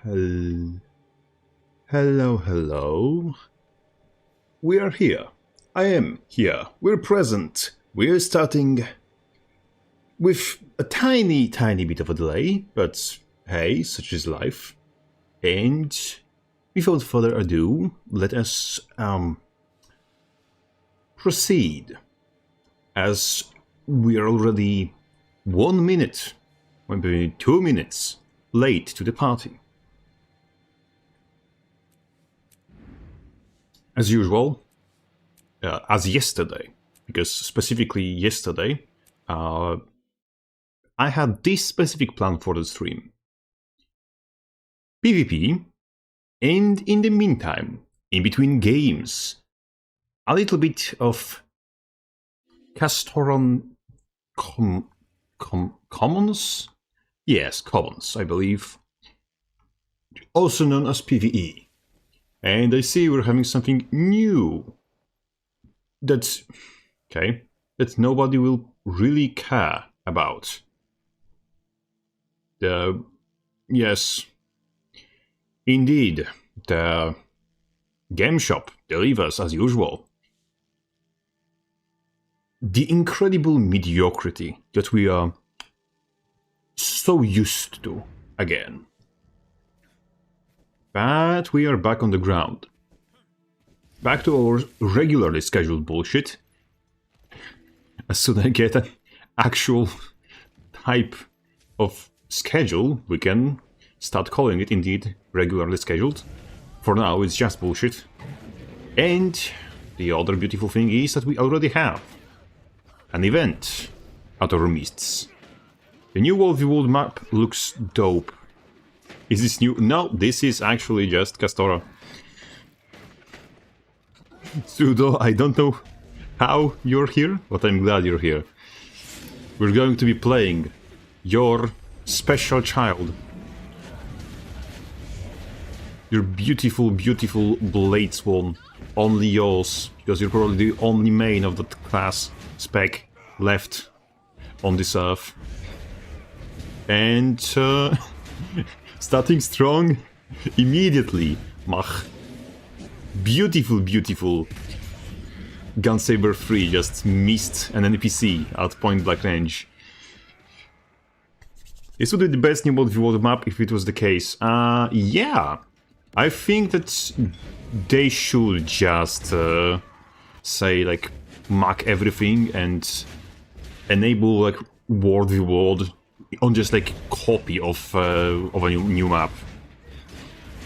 Hello, hello. We are here. I am here. We're present. We're starting with a tiny bit of a delay, but hey, such is life. And without further ado, let us proceed, as we are already 1 minute, maybe 2 minutes late to the party. As usual, as yesterday, because specifically yesterday, I had this specific plan for the stream. PvP, and in the meantime, in between games, a little bit of Castoron Commons? Yes, Commons, I believe. Also known as PvE. And I see we're having something new that nobody will really care about. Yes, indeed, the game shop delivers as usual. The incredible mediocrity that we are so used to again. But we are back on the ground. Back to our regularly scheduled bullshit. As soon as I get an actual type of schedule, we can start calling it indeed regularly scheduled. For now, it's just bullshit. And the other beautiful thing is that we already have an event out of our midst. The new World v World map looks dope. Is this new? No, this is actually just Castora. Sudo, I don't know how you're here, but I'm glad you're here. We're going to be playing your special child. Your beautiful, beautiful Blade Swan. Only yours, because you're probably the only main of that class spec left on this earth. And starting strong immediately, Mach. Beautiful, beautiful Gunsaber 3 just missed an NPC at point blank range. This would be the best new World v World map if it was the case. Yeah. I think that they should just say, like, mark everything and enable, like, World v World on just, like, copy of a new map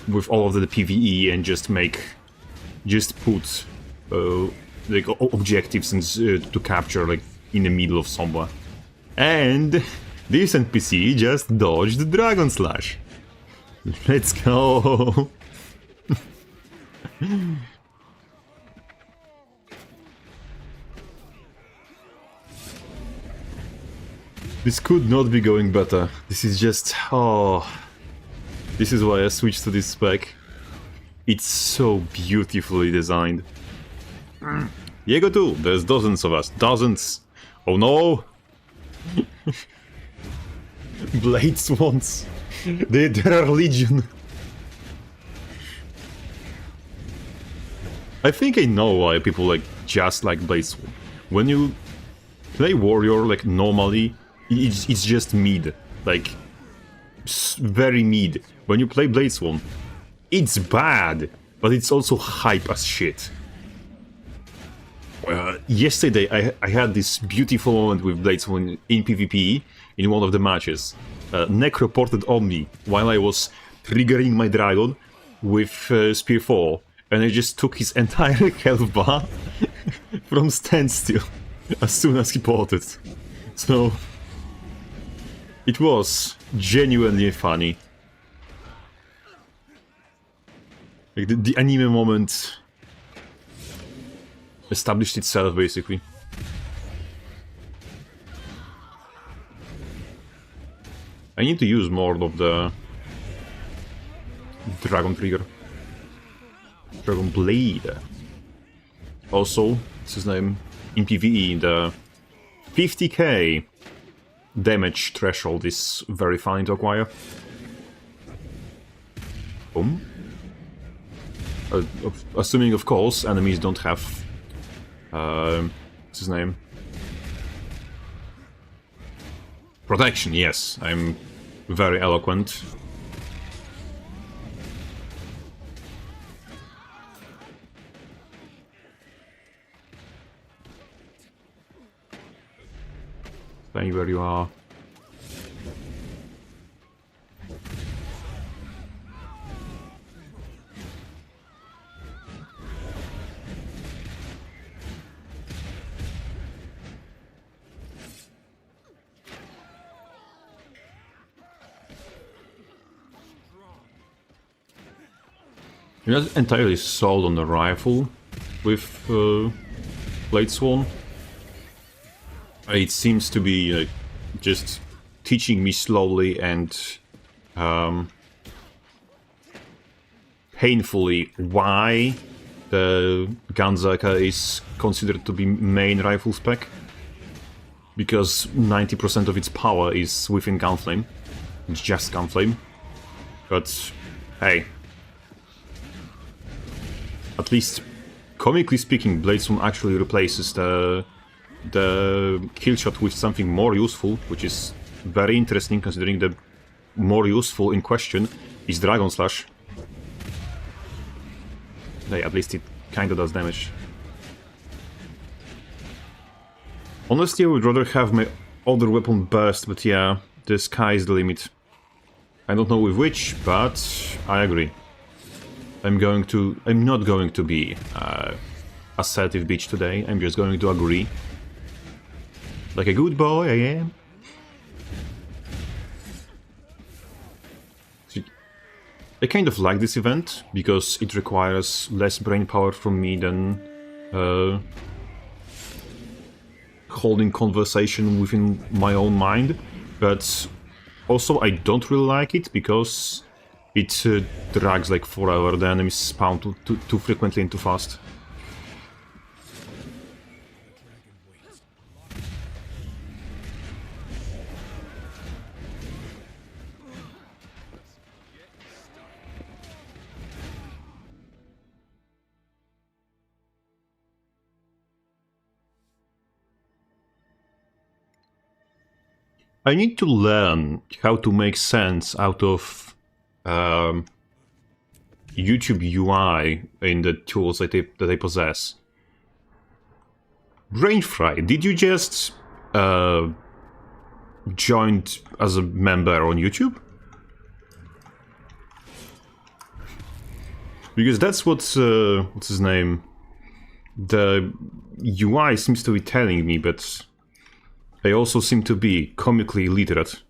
with all of the PvE, and just put like objectives and to capture, like, in the middle of somewhere. And this NPC just dodged the Dragon Slash. Let's go. This could not be going better. This is just... oh... This is why I switched to this spec. It's so beautifully designed. GW2, there's dozens of us. Dozens! Oh no! Blade Swans! There are legion! I think I know why people just like Blade Swan. When you play Warrior, like, normally, it's just mid. Like, very mid. When you play Blade Swan, it's bad, but it's also hype as shit. Yesterday I had this beautiful moment with Blade Swan in PvP in one of the matches. Neck reported on me while I was triggering my dragon with Spear 4, and I just took his entire health bar from standstill as soon as he ported. So it was genuinely funny. Like, the anime moment established itself, basically. I need to use more of the Dragon Trigger. Dragon Blade. Also, what's his name? In PvE, the 50k damage threshold is very fine to acquire. Boom. Assuming, of course, enemies don't have... what's his name? Protection, yes. I'm very eloquent. Stay where you are. You're not entirely sold on the rifle with Blade Swan. It seems to be just teaching me slowly and painfully why the Gunzaka is considered to be main rifle spec. Because 90% of its power is within Gunflame. It's just Gunflame. But hey. At least, comically speaking, Blade Swan actually replaces the killshot with something more useful, which is very interesting considering the more useful in question is Dragon Slash. Hey, at least it kinda does damage. Honestly, I would rather have my other weapon burst, but yeah, the sky is the limit. I don't know with which, but I agree. I'm not going to be assertive bitch today, I'm just going to agree. Like a good boy I am. I kind of like this event, because it requires less brain power from me than holding conversation within my own mind, but also I don't really like it, because it drags like forever, the enemies spawn too frequently and too fast. I need to learn how to make sense out of YouTube UI in the tools that I possess. Brainfry, did you just join as a member on YouTube? Because that's what's his name? The UI seems to be telling me, but I also seem to be comically illiterate.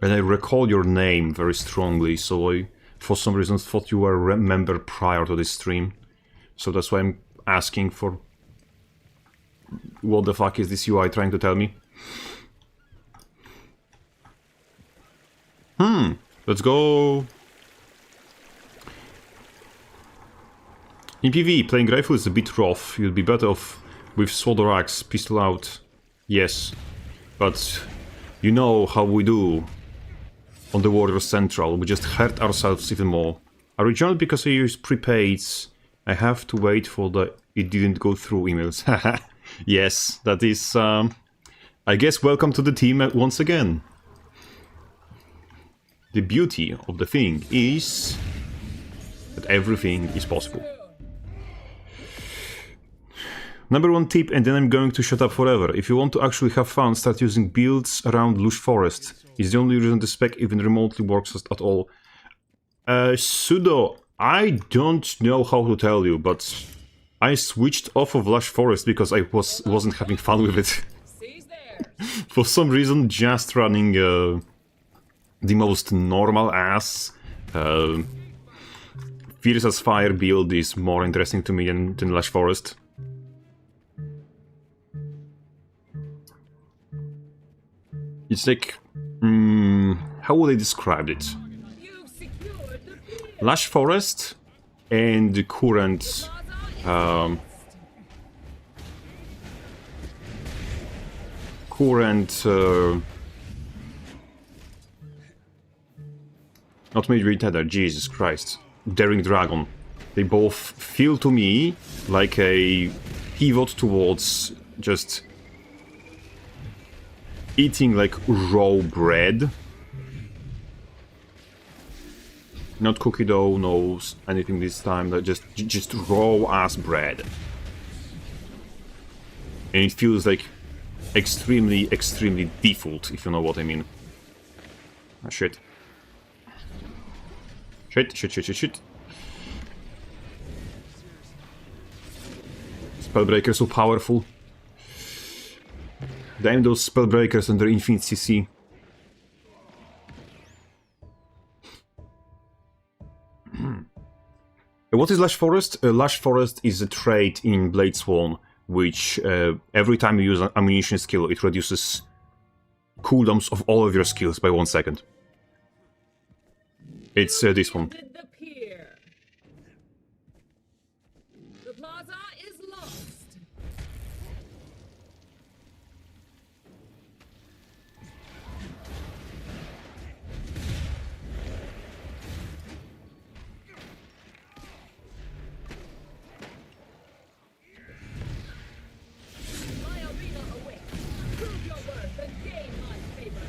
And I recall your name very strongly, so I, for some reason, thought you were a member prior to this stream. So that's why I'm asking for... What the fuck is this UI trying to tell me? Let's go... In PvE, playing rifle is a bit rough. You'd be better off with sword or axe, pistol out. Yes, but you know how we do on the Warrior Central. We just hurt ourselves even more. I rejoined because I use prepaids. I have to wait for the "it didn't go through" emails. Yes, that is, I guess, welcome to the team once again. The beauty of the thing is that everything is possible. Number one tip, and then I'm going to shut up forever. If you want to actually have fun, start using builds around Lush Forest. It's the only reason the spec even remotely works at all. Sudo, I don't know how to tell you, but I switched off of Lush Forest because I wasn't having fun with it. For some reason, just running the most normal ass Fierce as Fire build is more interesting to me than Lush Forest. It's like... how would I describe it? Lush Forest and the current... Not Midway Tether, Jesus Christ. Daring Dragon. They both feel to me like a pivot towards just eating like raw bread. Not cookie dough, no anything this time, like just raw ass bread. And it feels like extremely default, if you know what I mean. Ah, shit. Shit. Spellbreakers so powerful. Damn those spellbreakers under infinite CC. What is Lash Forest? Lash Forest is a trait in Blade Sworn, which every time you use an ammunition skill, it reduces cooldowns of all of your skills by 1 second. It's this one. The plaza is lost. My arena awaits. Prove your worth and gain my favor.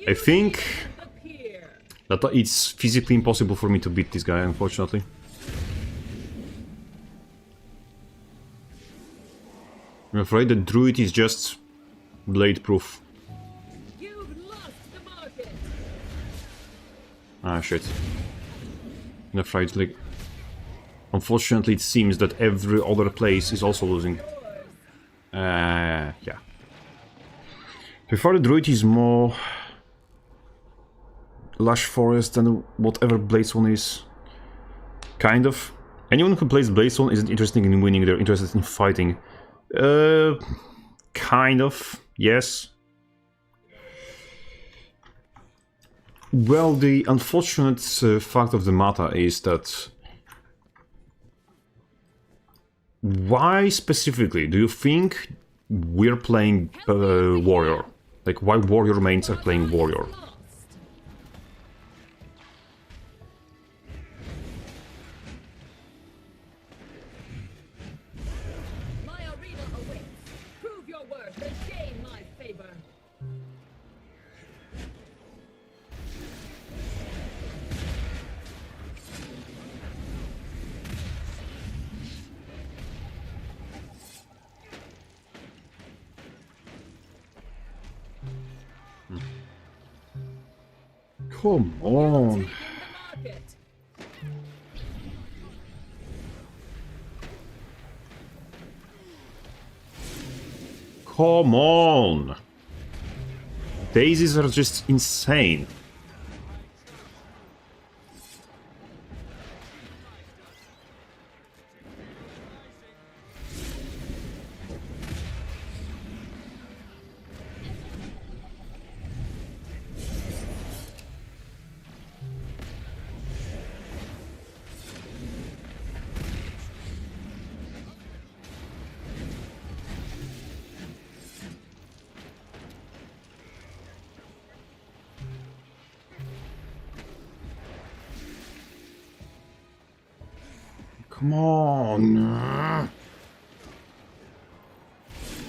I think that it's physically impossible for me to beat this guy, unfortunately. I'm afraid the druid is just blade proof. Ah, shit. I'm afraid, like... Unfortunately, it seems that every other place is also losing. Yeah. Before the druid is more... Lush Forest than whatever Blade Sworn is. Kind of. Anyone who plays Blade Sworn isn't interested in winning, they're interested in fighting. Kind of, yes. Well, the unfortunate fact of the matter is that... Why specifically do you think we're playing Warrior? Like, why Warrior mains are playing Warrior? Come on. Come on. Daisies are just insane. Come on.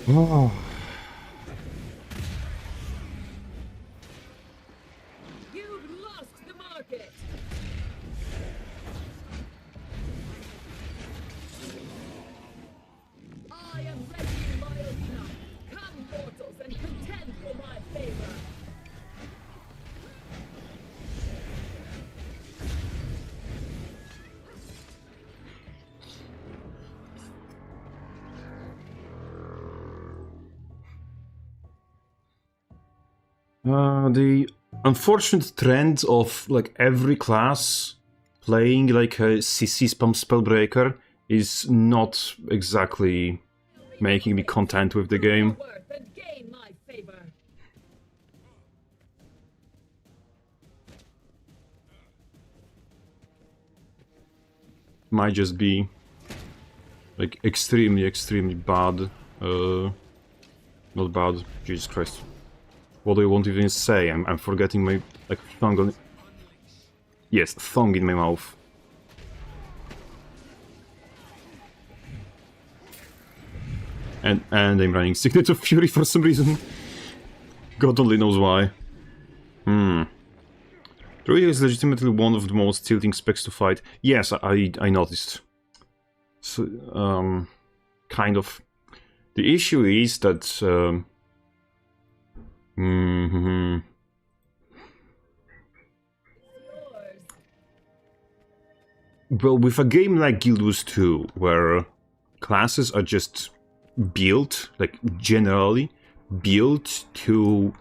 Oh. You've lost the market. I am ready in my arena. Come, mortals, and contend for my favor. The unfortunate trend of like every class playing like a CC spam spellbreaker is not exactly making me content with the game. Worth and gain my favor. Might just be like extremely bad. Not bad. Jesus Christ. What do I want to even say? I'm forgetting my like tongue on. Yes, thong in my mouth. And I'm running Signet of Fury for some reason. God only knows why. Druid is legitimately one of the most tilting specs to fight. Yes, I noticed. So, kind of. The issue is that well, with a game like GW2, where classes are just built, like generally built to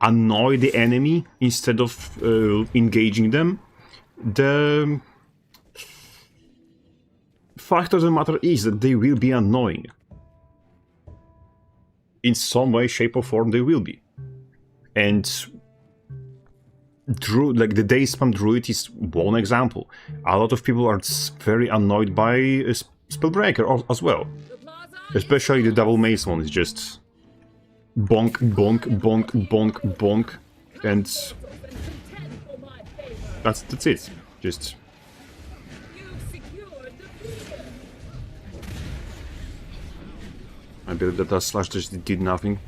annoy the enemy instead of engaging them, the fact of the matter is that they will be annoying. In some way, shape, or form, they will be. And like the day spam druid is one example. A lot of people are very annoyed by Spellbreaker as well. Especially the double mace one is just bonk, bonk, bonk, bonk, bonk, and that's it. Just I believe that slash just did nothing.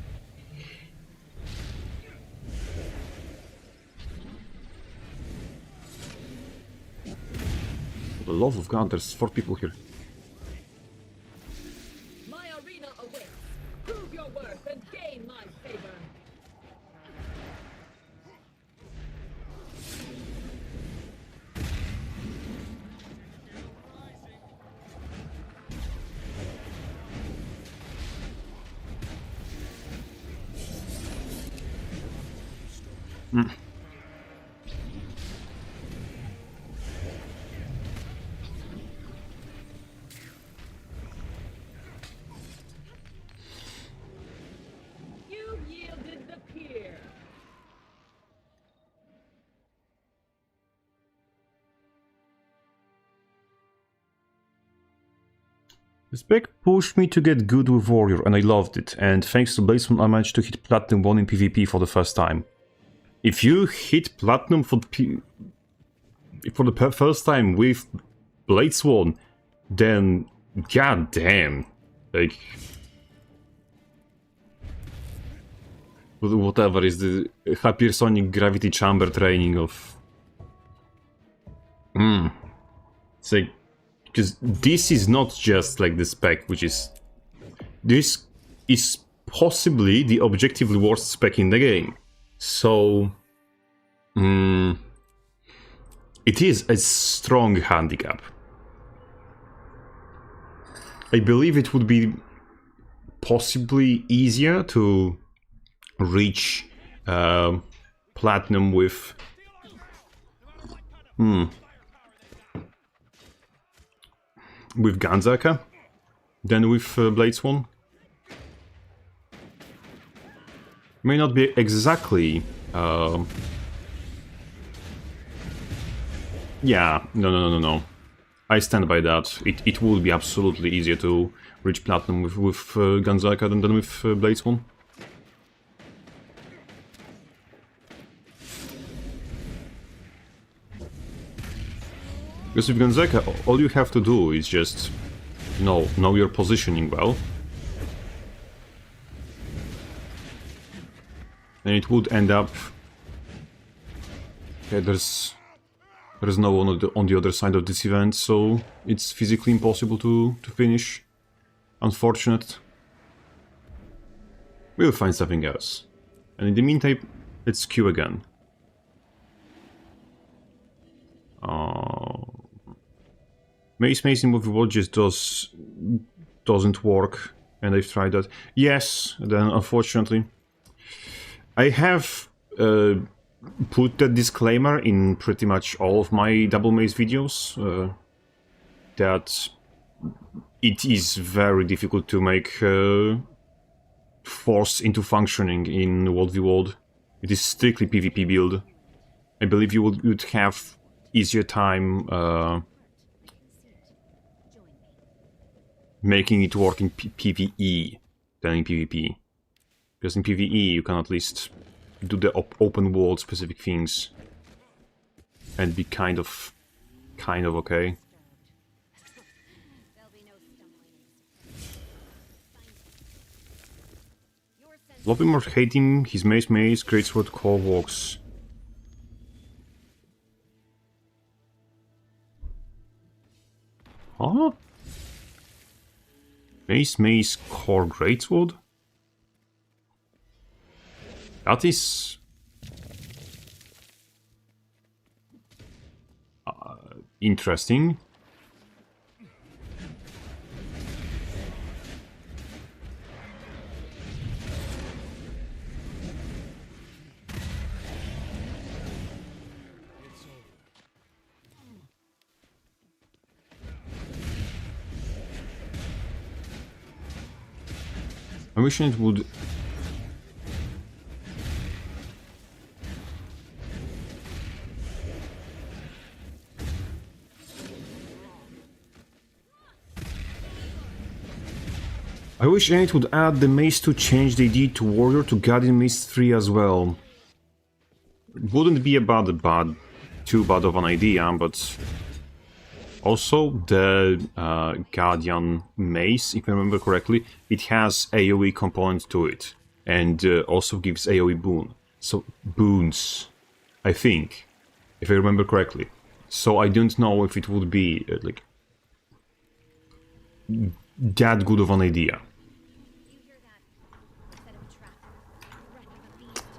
For the love of God, there's 4 people here. My arena awaits. Prove your worth and gain my favor. You yielded the pier. The spec pushed me to get good with Warrior, and I loved it, and thanks to Bladesman I managed to hit Platinum 1 in PvP for the first time. If you hit Platinum for the first time with Bladeswan, then god damn, like whatever is the hypersonic gravity chamber training of it's like, because this is not just like the spec, which is this is possibly the objectively worst spec in the game. So it is a strong handicap. I believe it would be possibly easier to reach Platinum with Ganzaka than with Bladeswan. May not be exactly yeah, no. I stand by that. It would be absolutely easier to reach Platinum with Ganzaka than with Bladeswan. Because with Ganzaka, all you have to do is just know your positioning well. And it would end up... Okay, there's no one on the other side of this event, so it's physically impossible to finish. Unfortunate. We'll find something else. And in the meantime, let's queue again. Mace Mason with what just doesn't work, and I've tried that. Yes, then unfortunately, I have put that disclaimer in pretty much all of my double maze videos, that it is very difficult to make Force into functioning in World v World. It is strictly PvP build. I believe you would have easier time making it work in PvE than in PvP. Because in PvE you can at least do the open world specific things and be kind of okay. Lobimore hating his maze, greatsword, core walks. Huh? Maze, core, greatsword? That is... interesting. I wish it would... I wish it would add the Maze 2 change they did to Warrior to Guardian Maze 3 as well. It wouldn't be too bad of an idea, but... Also, the Guardian Maze, if I remember correctly, it has AoE component to it. And also gives AoE boon. So, boons, I think, if I remember correctly. So I don't know if it would be, like, that good of an idea.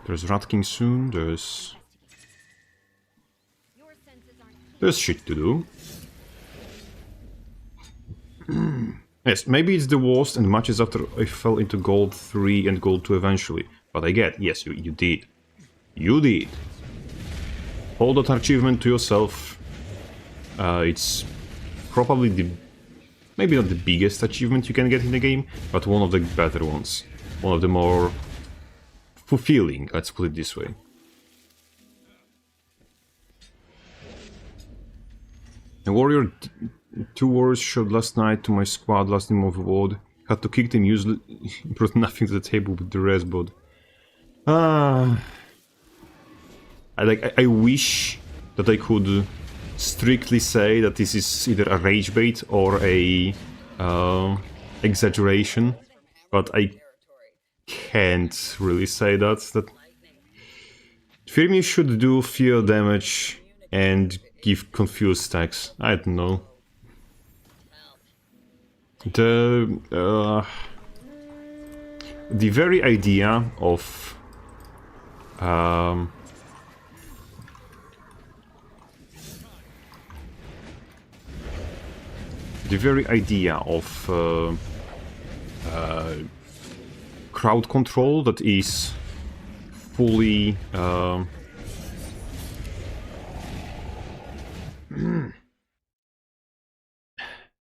There's Rat King soon, there's shit to do. Yes, maybe it's the worst and matches after I fell into Gold 3 and Gold 2 eventually. But I get, yes, you did. You did. Hold that achievement to yourself. It's probably maybe not the biggest achievement you can get in the game, but one of the better ones. One of the more fulfilling, let's put it this way. A warrior... 2 warriors showed last night to my squad last in Movie World. Had to kick them useless, brought nothing to the table with the rest, but... I wish that I could strictly say that this is either a rage bait or a exaggeration, but I can't really say that. Firmi should do fear damage and give confused stacks. I don't know. The very idea of crowd control that is fully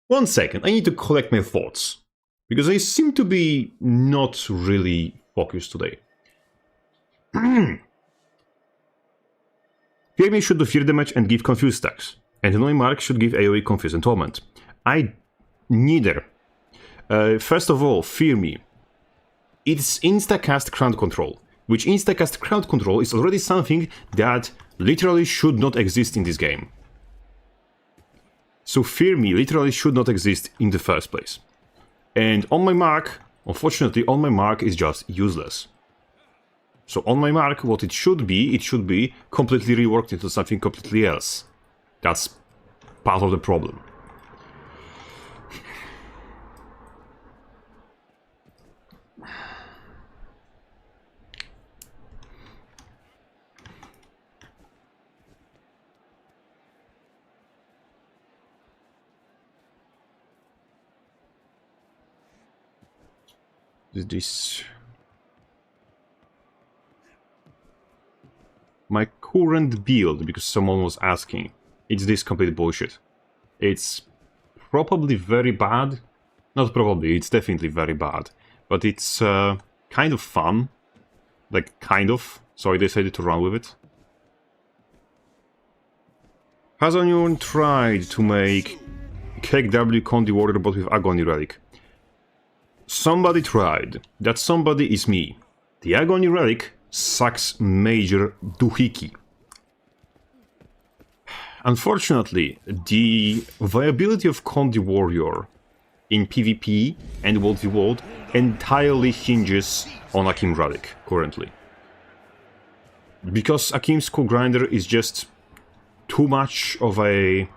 One second, I need to collect my thoughts, because I seem to be not really focused today. Firmi should do fear damage and give confused stacks, and Annoying Mark should give AoE confuse and torment. Neither. First of all, Firmi. It's instacast crowd control, which instacast crowd control is already something that literally should not exist in this game. So Firmi literally should not exist in the first place. And On My Mark, unfortunately, On My Mark is just useless. So On My Mark, what it should be completely reworked into something completely else. That's part of the problem. This... my current build, because someone was asking, it's this complete bullshit. It's probably very bad. Not probably, it's definitely very bad. But it's kind of fun. Like, kind of. So I decided to run with it. Has anyone tried to make GW Condi Warrior bot with Agony Relic? Somebody tried. That somebody is me. The Agony Relic sucks major doohickey. Unfortunately, the viability of Condi Warrior in PvP and World v World entirely hinges on Akim Relic currently. Because Akim's Cool Grinder is just too much of a...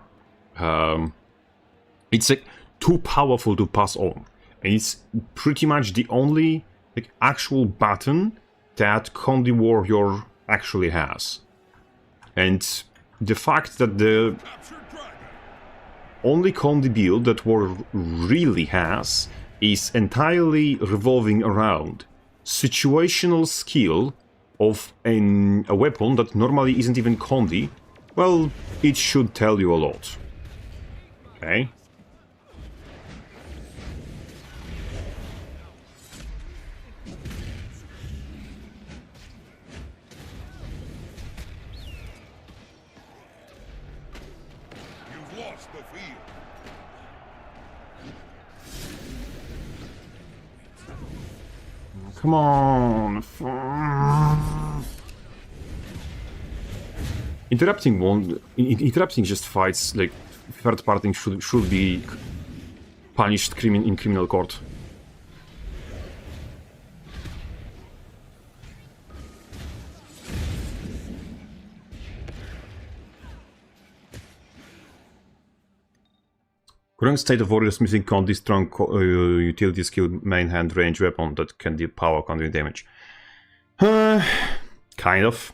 it's like too powerful to pass on. And it's pretty much the only like actual button that Condi Warrior actually has. And the fact that the only Condi build that Warrior really has is entirely revolving around situational skill of a weapon that normally isn't even Condi, well, it should tell you a lot. Okay? You've lost the field. Come on. Interrupting just fights like third party should be punished in criminal court. Current state of Warrior is missing Condi strong utility skill main hand range weapon that can deal power countering damage. Kind of.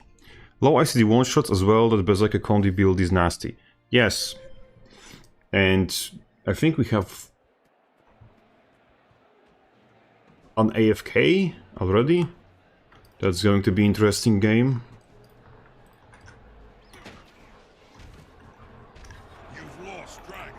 Low ICD one-shots as well, that Berserker Condi build is nasty. Yes. And I think we have an AFK already. That's going to be an interesting game. You've lost Dragon.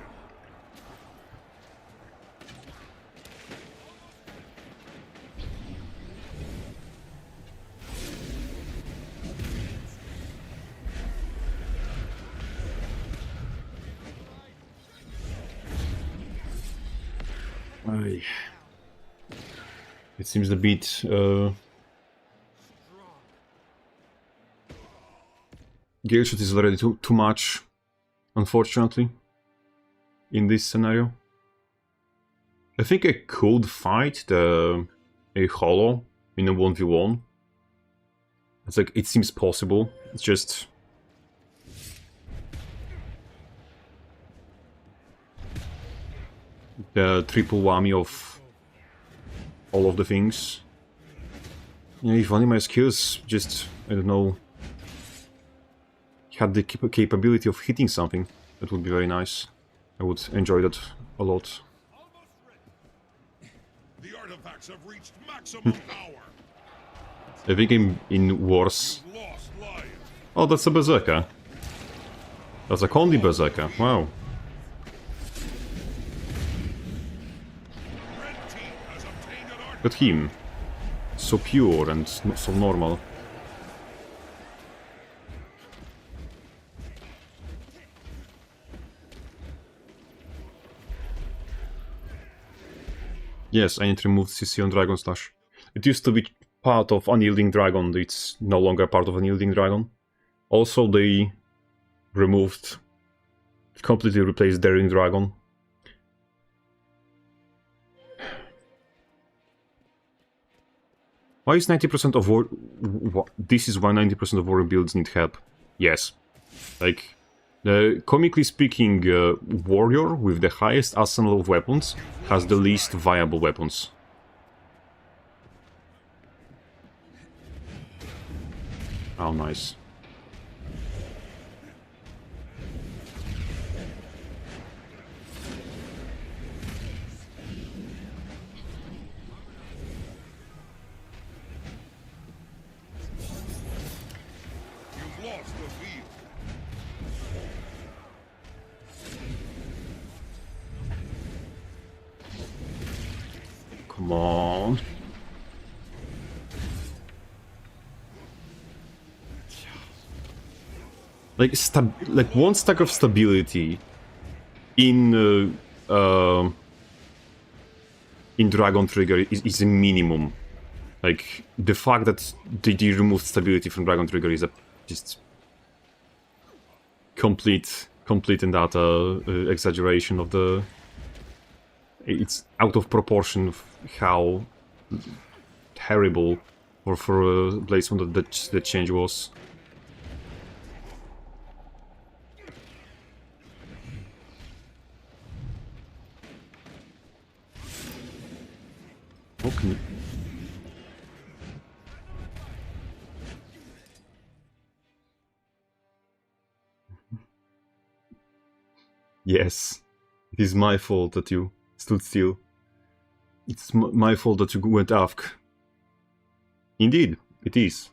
Aye. It seems a bit Gale shot is already too much, unfortunately, in this scenario. I think I could fight a Hollow in a 1v1. It's like, it seems possible, it's just... the triple whammy of all of the things. Yeah, if only my skills just, I don't know, had the capability of hitting something, that would be very nice. I would enjoy that a lot. The artifacts have reached maximum power. I think I'm in wars. You've lost Lion. Oh, that's a Berserker. That's a Condi Berserker, wow. Red team has obtained an artifact. Look at him. So pure and so normal. Yes, I need to remove CC on Dragon Slash. It used to be part of Unyielding Dragon, it's no longer part of Unyielding Dragon. Also, they removed, completely replaced Daring Dragon. Why is 90% of war... This is why 90% of warrior builds need help. Yes. Like, comically speaking, warrior with the highest arsenal of weapons has the least viable weapons. Oh, nice. You've lost the field. Come on. Like one stack of stability in Dragon Trigger is a minimum. Like the fact that they removed stability from Dragon Trigger is a just complete and utter exaggeration of the. It's out of proportion of how terrible for a placement that change was. Okay. Yes, it is my fault that you stood still. It's my fault that you went AFK. Indeed, it is.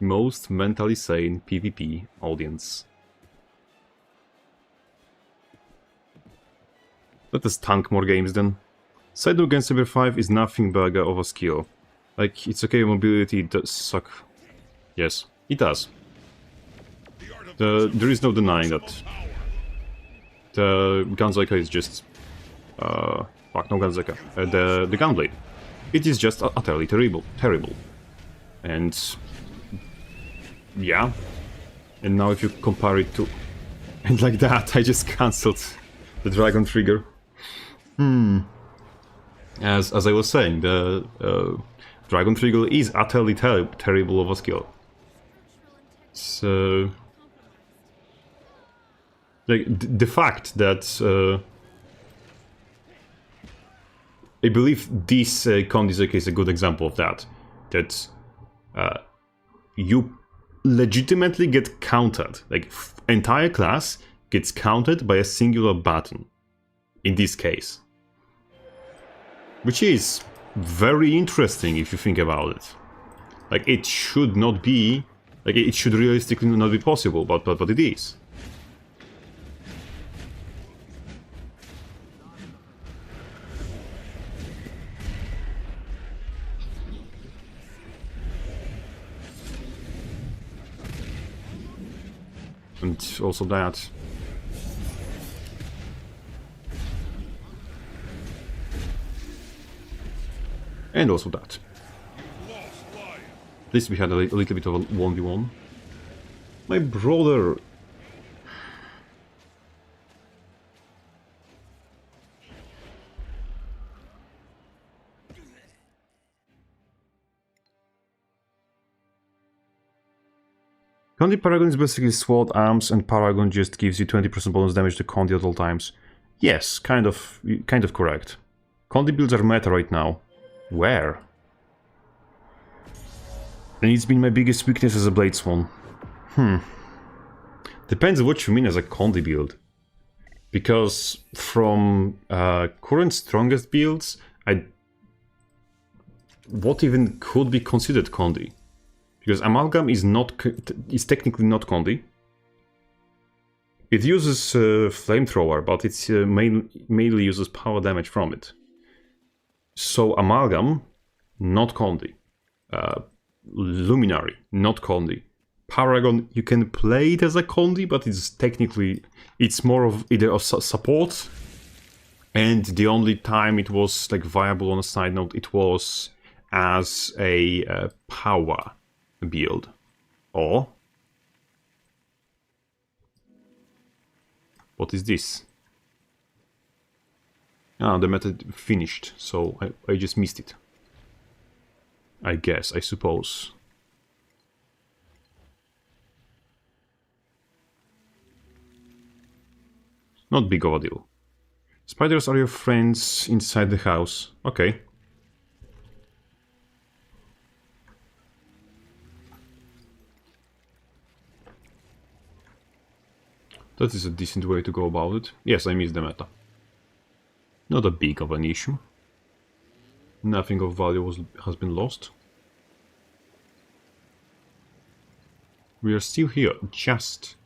Most mentally sane PvP audience. Let us tank more games then. Side against Cyber 5 is nothing but of a skill. Like, it's okay, mobility does suck. Yes, it does. There is no denying that. The Gunzeka is just... fuck, no Gunzeka. The Gunblade. It is just utterly terrible. And... yeah. And now if you compare it to... and like that, I just cancelled the Dragon Trigger. As I was saying, the Dragon Trigger is utterly terrible of a skill. So... like, the fact that... I believe this Kondizek is a good example of that. That you legitimately get countered. Like, entire class gets countered by a singular button. In this case. Which is very interesting if you think about it. Like, it should not be... like, it should realistically not be possible, but it is. And also that. And also that. At least we had a little bit of a 1v1. My brother... Condi Paragon is basically SWAT, arms, and Paragon just gives you 20% bonus damage to Condi at all times. Yes, kind of correct. Condi builds are meta right now. Where? And it's been my biggest weakness as a Bladeswan. Depends what you mean as a Condi build. Because from current strongest builds, what even could be considered Condi? Because Amalgam is technically not Condi. It uses Flamethrower, but it mainly uses power damage from it. So Amalgam, not Condi. Luminary, not Condi. Paragon, you can play it as a Condi, but it's more of either a support, and the only time it was like viable on a side note, it was as a power build. Or what is this? Ah, the method finished, so I just missed it. I guess, I suppose. Not big of a deal. Spiders are your friends inside the house. Okay. That is a decent way to go about it. Yes, I missed the meta. Not a big of an issue. Nothing of value has been lost. We are still here, just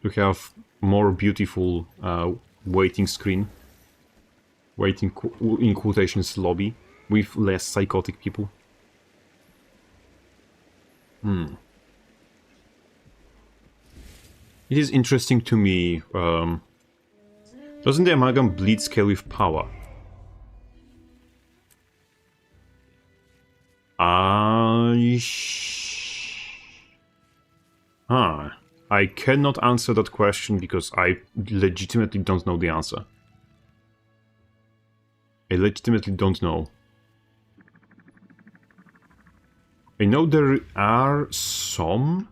to have more beautiful waiting screen, waiting in quotations lobby, with less psychotic people. It is interesting to me, doesn't the amalgam bleed scale with power? I cannot answer that question because I legitimately don't know the answer. I legitimately don't know. I know there are some...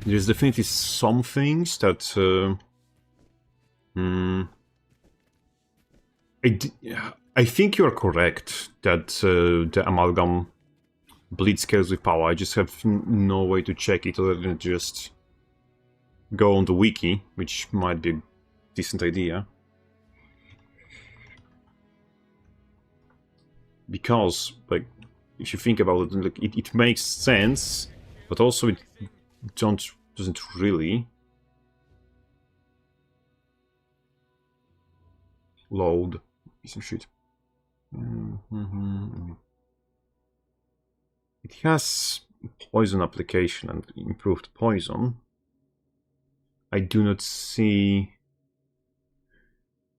There's definitely some things that I think you're correct that the amalgam bleed scales with power. I just have no way to check it other than just go on the wiki, which might be a decent idea. Because, like, if you think about it, like, it makes sense, but also it doesn't really load piece of shit. It has poison application and improved poison. I do not see...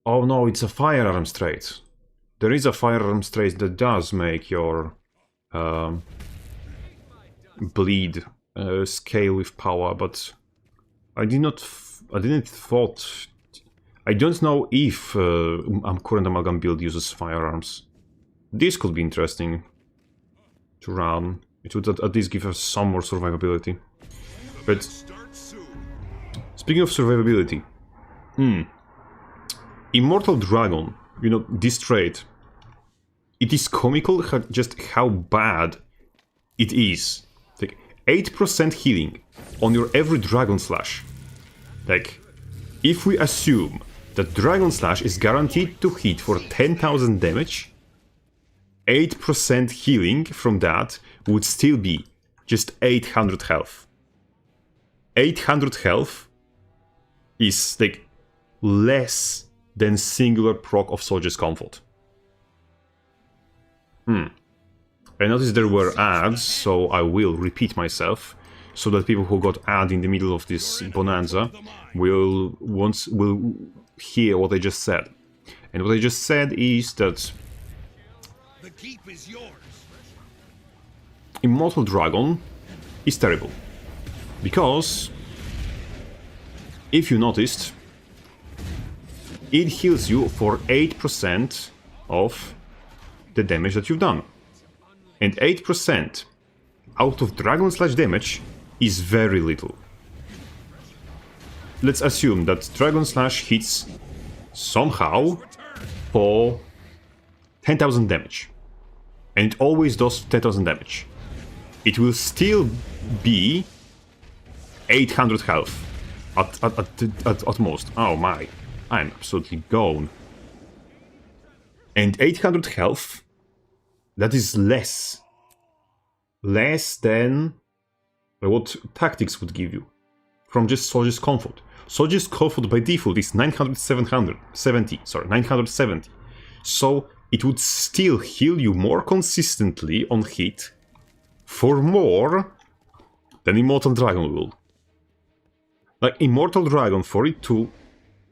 Oh no, it's a firearms trait. There is a firearms trait that does make your bleed scale with power, but I didn't thought. I don't know if current amalgam build uses firearms. This could be interesting to run. It would at least give us some more survivability. But speaking of survivability, Immortal Dragon, you know, this trait, it is comical just how bad it is. Like 8% healing on your every Dragon Slash. Like, if we assume that Dragon Slash is guaranteed to hit for 10,000 damage, 8% healing from that would still be just 800 health. 800 health is like less than singular proc of Soldier's Comfort. I noticed there were ads, so I will repeat myself, so that people who got ad in the middle of this bonanza will hear what I just said. And what I just said is that The keep is yours. Immortal Dragon is terrible. Because, if you noticed, it heals you for 8% of the damage that you've done. And 8% out of Dragon Slash damage is very little. Let's assume that Dragon Slash hits somehow for 10,000 damage. And it always does 10,000 damage. It will still be 800 health at most. Oh my, I'm absolutely gone. And 800 health, that is less than what Tactics would give you from just Soldier's Comfort. Soldier's Comfort by default is 970. So it would still heal you more consistently on hit for more than Immortal Dragon will. Like, Immortal Dragon, for it to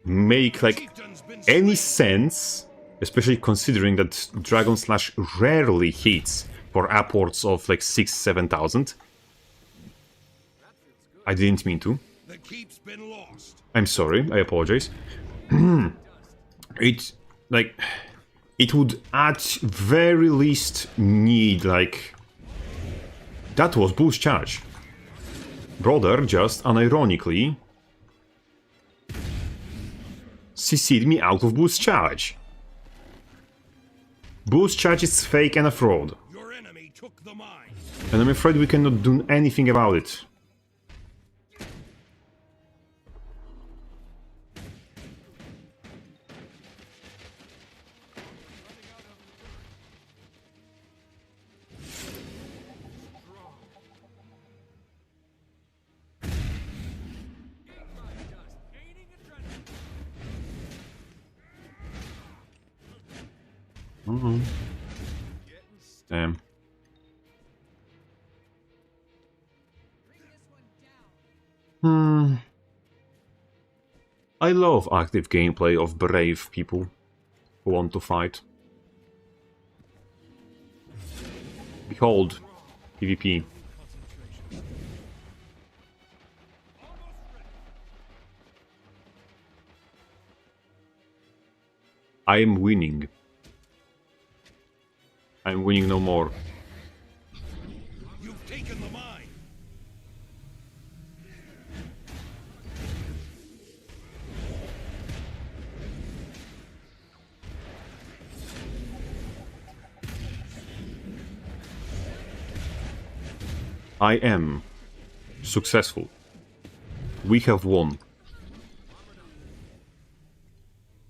make like any sense, especially considering that Dragon Slash rarely hits for upwards of like 6,000-7,000. I didn't mean to. The keep's been lost. I'm sorry, I apologize. It would at very least need like... That was boost charge. Brother just unironically CC'd me out of boost charge. Boost charge is fake and a fraud. Your enemy took the mine. And I'm afraid we cannot do anything about it. Damn. I love active gameplay of brave people who want to fight. Behold, PvP. I am winning. I am winning no more. You've taken the mine. I am successful. We have won.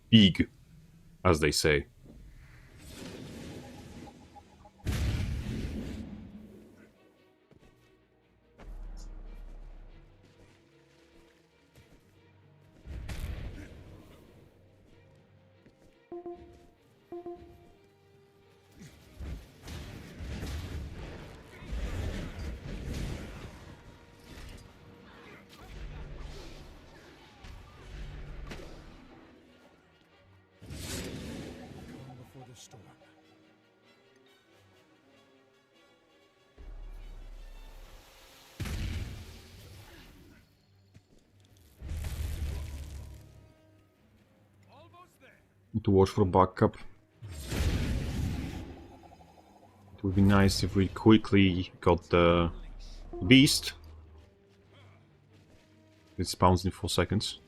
Big, as they say. Before the storm. Almost there. Need to watch for backup. It would be nice if we quickly got the beast. It spawns in 4 seconds.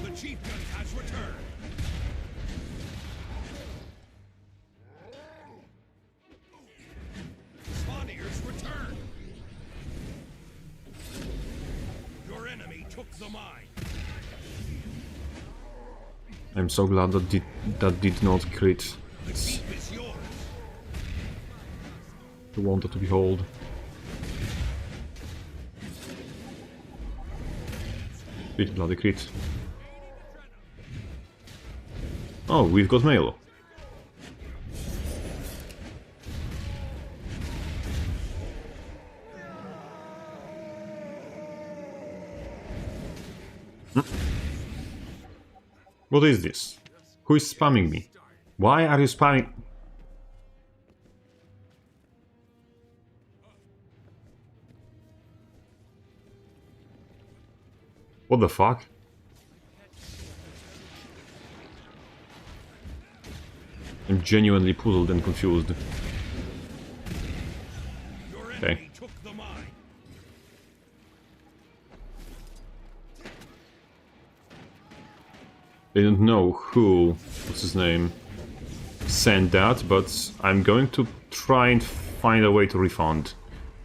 The chieftain has returned. Spawniers return. Your enemy took the mine. I'm so glad that did not crit. The keep is yours. I wanted to behold. Bit bloody crit. Oh, we've got mail. What is this? Who is spamming me? Why are you spamming? What the fuck? I'm genuinely puzzled and confused. Your Okay. enemy took the mine. I don't know who, what's his name, sent that, but I'm going to try and find a way to refund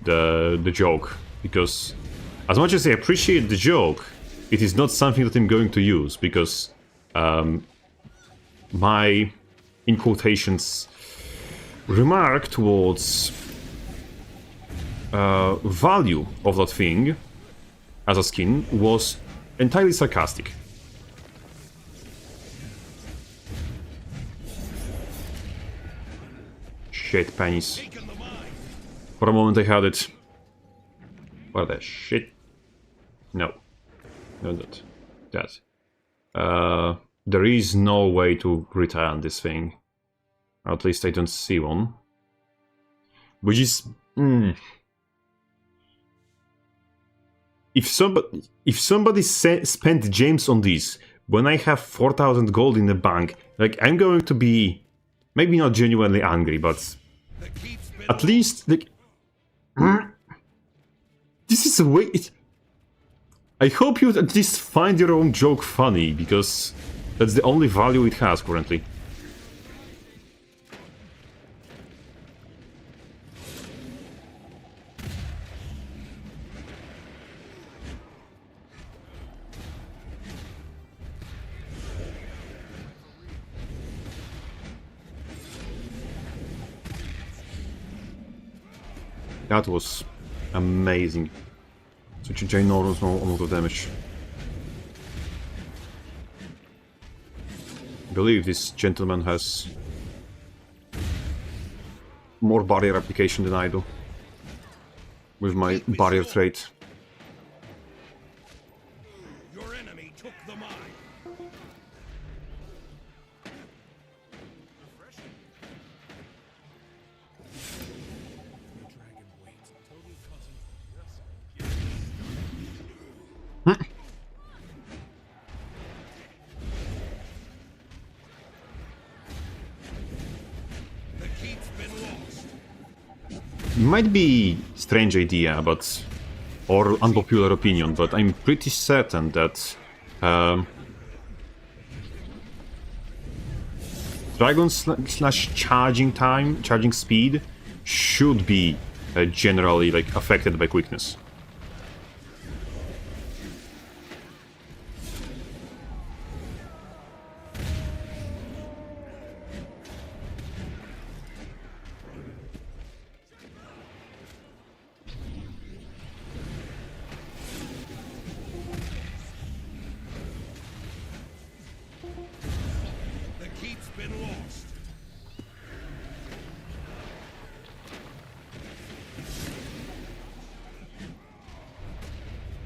the joke, because as much as I appreciate the joke, it is not something that I'm going to use, because my, in quotations, remark towards value of that thing as a skin was entirely sarcastic. Shit, pennies. Taken the mine. For a moment I had it. What the shit? No. No, that. That. There is no way to return this thing. Or at least I don't see one. Which is... If somebody spent gems on this, when I have 4,000 gold in the bank, like, I'm going to be... Maybe not genuinely angry, but... The keep's been At least, like... This is way. I hope you at least find your own joke funny, because that's the only value it has currently. That was amazing. Such a ginormous amount of damage. I believe this gentleman has more barrier application than I do. With my barrier trait. Your enemy took the mine. The keep's been lost. Might be strange idea, but or unpopular opinion, but I'm pretty certain that Dragon slash charging time, charging speed should be generally like affected by quickness. The keep's been lost.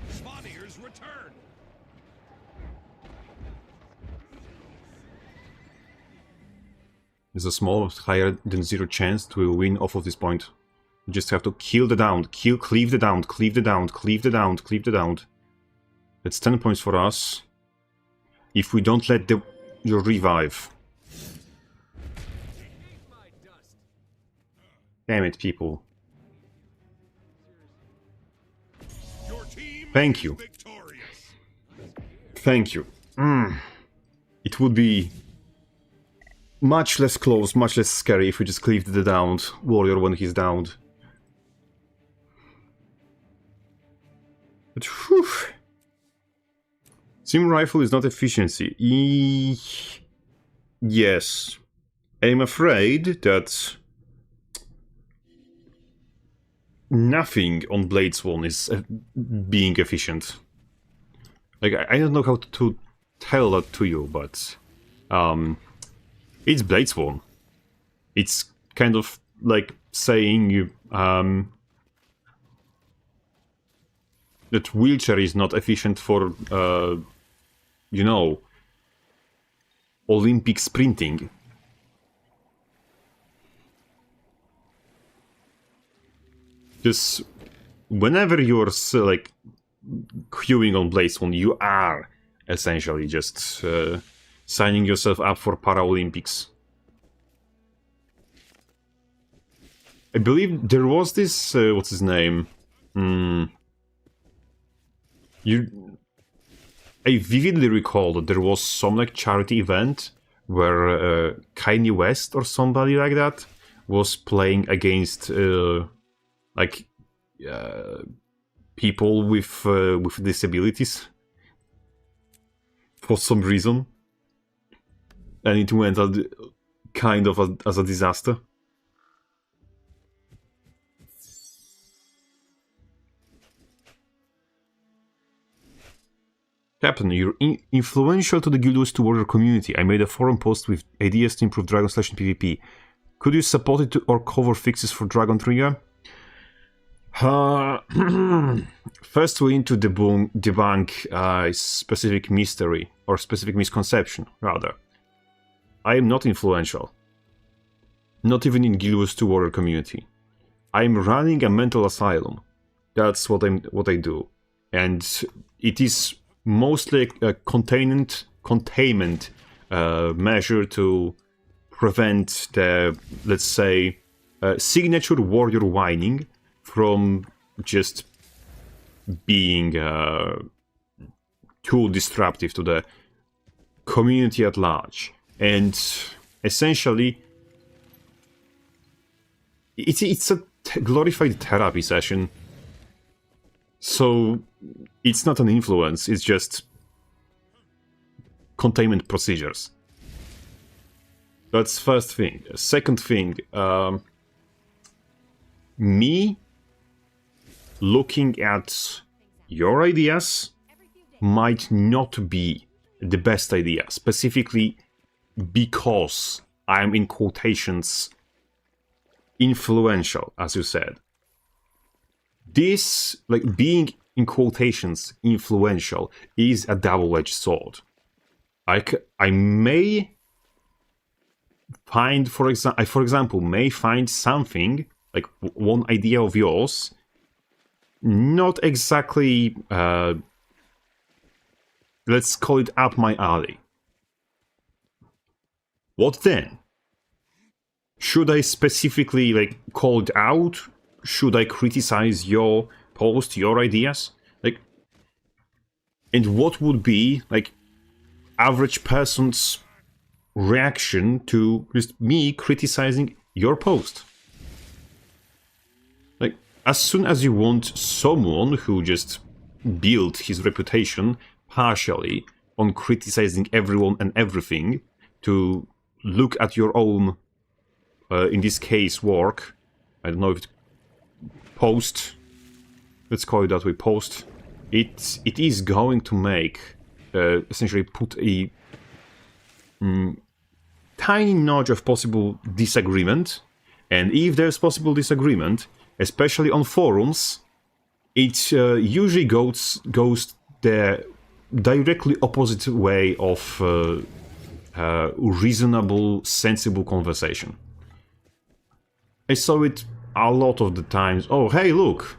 Spottiers return. There's a small, higher than zero chance to win off of this point. You just have to kill the down, cleave the down, cleave the down, cleave the down, cleave the down. That's 10 points for us. If we don't let your revive. Damn it, people. Your team Thank is you. victorious. Thank you. It would be much less close, much less scary if we just cleaved the downed warrior when he's downed. But whew. Sim rifle is not efficiency. Yes. I'm afraid that nothing on Blades 1 is being efficient. Like, I don't know how to tell that to you, but it's Blades 1. It's kind of like saying you that wheelchair is not efficient for you know, Olympic sprinting. Just whenever you're like queuing on Blades 1, you are essentially just signing yourself up for Paralympics. I believe there was this what's his name? I vividly recall that there was some like charity event where Kanye West or somebody like that was playing against like people with disabilities for some reason, and it went kind of as a disaster. Captain, you're influential to the GW2 warrior community. I made a forum post with ideas to improve Dragon Slash in PvP. Could you support it or cover fixes for Dragon Trigger? First we need to debunk a specific mystery, or specific misconception, rather. I am not influential. Not even in GW2 warrior community. I'm running a mental asylum. That's what I do. And it is mostly a containment measure to prevent the, let's say, signature warrior whining from just being too disruptive to the community at large. And essentially, it's a glorified therapy session. So it's not an influence, it's just containment procedures. That's first thing. Second thing, me looking at your ideas might not be the best idea, specifically because I'm in quotations influential, as you said. This, like, being in quotations influential is a double-edged sword. I may find, for example, may find something, like one idea of yours, not exactly, let's call it up my alley. What then? Should I specifically, like, call it out? Should I criticize your post, your ideas? Like, and what would be, like, average person's reaction to just me criticizing your post? Like, as soon as you want someone who just built his reputation partially on criticizing everyone and everything to look at your own, in this case, work, I don't know if it's post, let's call it that way, post, it is going to make, essentially put a tiny notch of possible disagreement, and if there's possible disagreement, especially on forums, it usually goes the directly opposite way of reasonable, sensible conversation. I saw it a lot of the times. Oh, hey, look!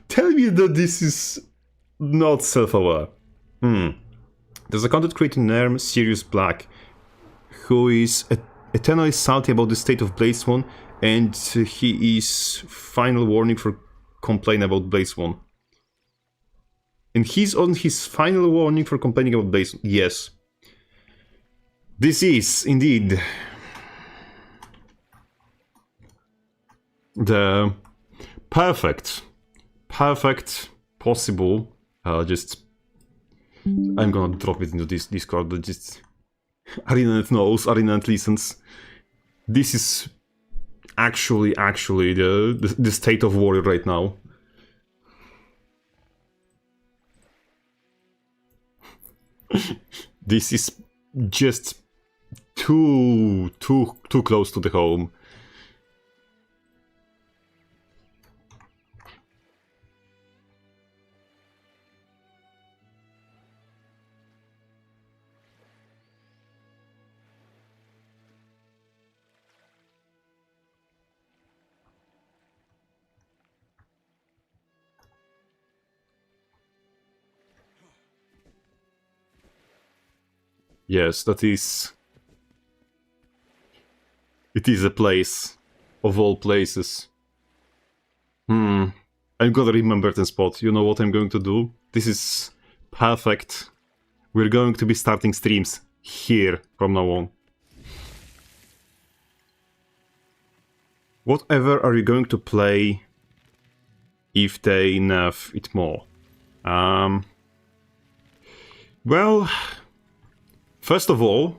Tell me that this is not self-aware. There's a content creator named Sirius Black who is eternally salty about the state of Blaze 1, and he is final warning for complain about Blaze 1. And he's on his final warning for complaining about Blaze 1. Yes. This is indeed the perfect possible, just, I'm gonna drop it into this Discord, but just, ArenaNet knows, ArenaNet listens. This is actually the state of war right now. This is just too close to the home. Yes, that is... It is a place of all places. I'm gonna remember the spot. You know what I'm going to do? This is perfect. We're going to be starting streams here from now on. Whatever are you going to play if they nerf it more? Well... First of all,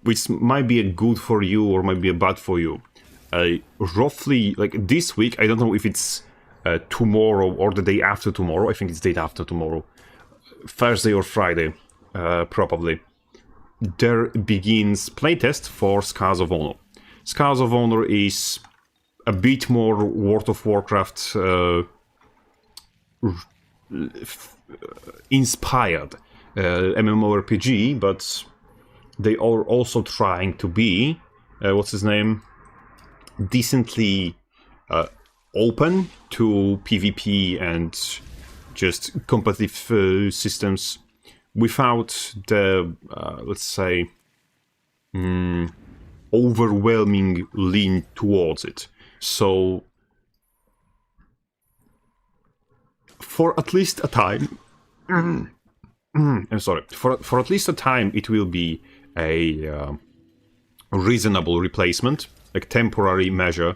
which might be a good for you or might be a bad for you, roughly, like this week, I don't know if it's tomorrow or the day after tomorrow, I think it's the day after tomorrow, Thursday or Friday, probably, there begins playtest for Scars of Honor. Scars of Honor is a bit more World of Warcraft inspired MMORPG, but they are also trying to be, what's his name, decently open to PvP and just competitive systems without the, let's say, overwhelming lean towards it. So, for at least a time, I'm sorry, for at least a time, it will be a reasonable replacement, like temporary measure.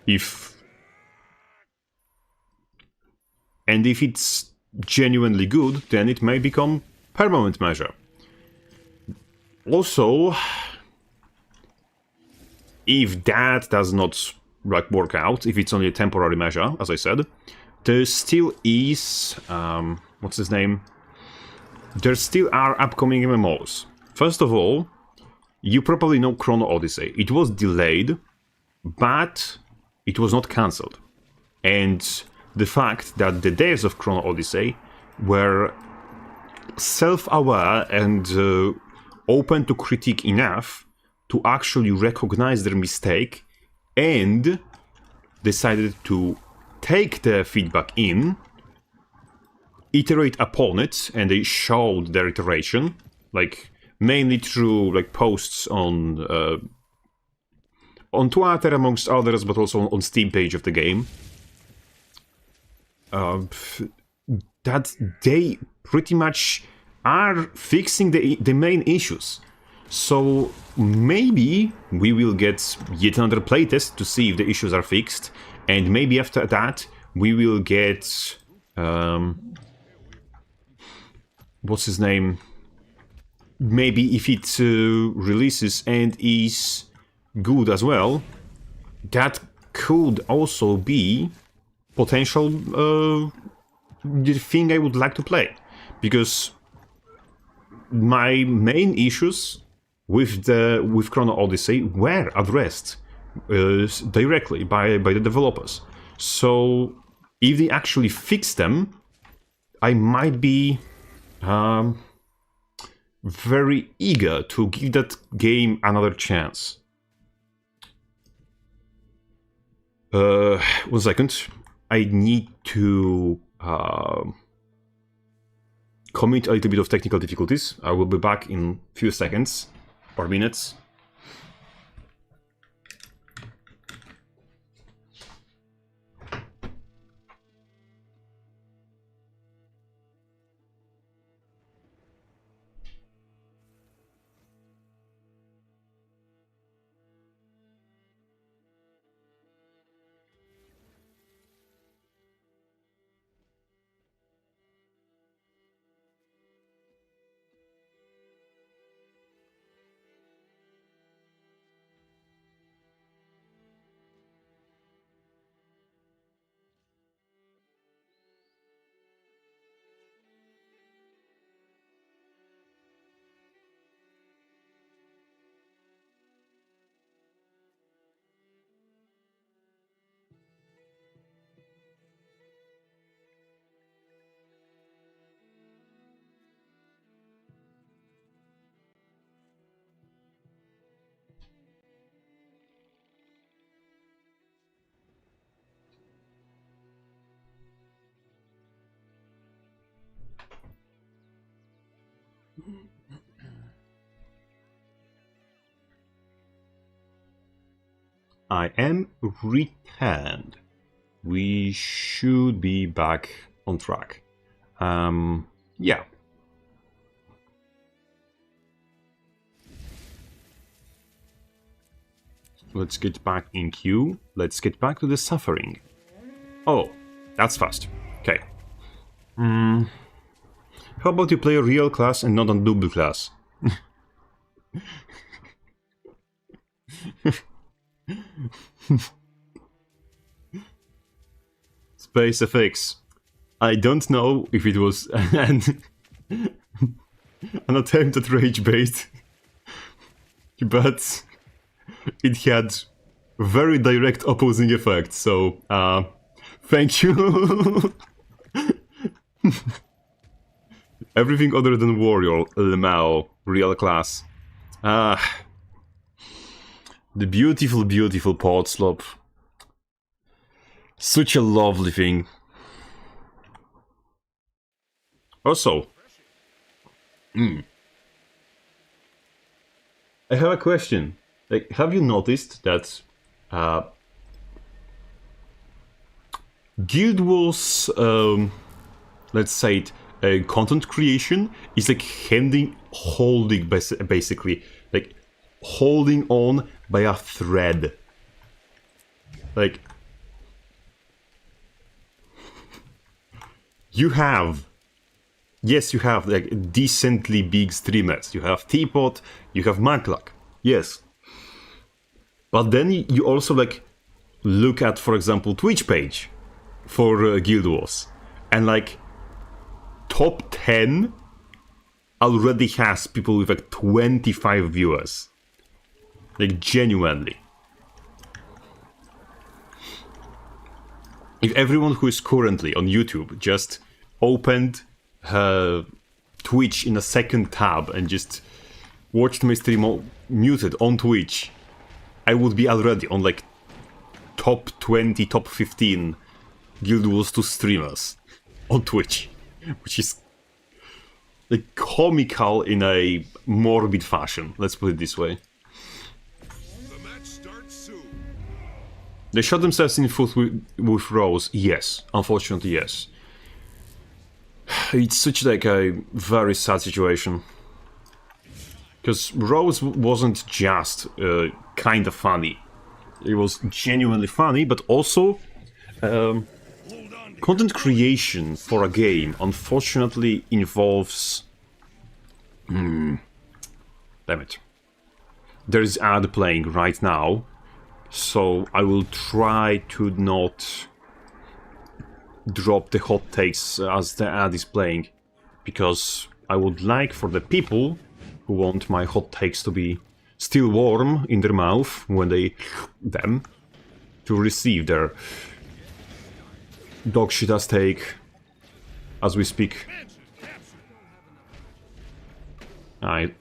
If it's genuinely good, then it may become permanent measure. Also, if that does not like work out, if it's only a temporary measure, as I said, there still is what's his name? There still are upcoming MMOs. First of all, you probably know Chrono Odyssey. It was delayed, but it was not cancelled. And the fact that the devs of Chrono Odyssey were self-aware and open to critique enough to actually recognize their mistake and decided to take the feedback in, iterate upon it, and they showed their iteration, like mainly through like posts on Twitter amongst others, but also on Steam page of the game. That they pretty much are fixing the main issues. So maybe we will get yet another playtest to see if the issues are fixed, and maybe after that we will get what's his name? Maybe if it releases and is good as well, that could also be potential the thing I would like to play, because my main issues with Chrono Odyssey were addressed directly by the developers. So if they actually fix them, I might be very eager to give that game another chance. 1 second. I need to commit a little bit of technical difficulties. I will be back in a few seconds or minutes. I am returned. We should be back on track. Yeah. Let's get back in queue. Let's get back to the suffering. Oh, that's fast. Okay. How about you play a real class and not a double class? Space FX. I don't know if it was an attempt at rage bait, but it had very direct opposing effect, so thank you. Everything other than warrior, Lemao, real class. The beautiful, beautiful pod slop. Such a lovely thing. Also, I have a question. Like, have you noticed that Guild Wars, let's say it, content creation is like basically, like holding on by a thread. Like, you have like decently big streamers. You have Teapot, you have Macluck, yes. But then you also like look at, for example, Twitch page for Guild Wars, and like top 10 already has people with like 25 viewers. Like, genuinely. If everyone who is currently on YouTube just opened Twitch in a second tab and just watched my stream muted on Twitch, I would be already on like top 20, top 15 Guild Wars 2 streamers on Twitch, which is like comical in a morbid fashion, let's put it this way. The match starts soon. They shot themselves in the foot with Rose, yes, unfortunately, yes. It's such like a very sad situation. Because Rose wasn't just kind of funny. It was genuinely funny, but also content creation for a game unfortunately involves... Damn it. There is ad playing right now, so I will try to not drop the hot takes as the ad is playing, because I would like for the people who want my hot takes to be still warm in their mouth when they them to receive their dog shit as take as we speak. I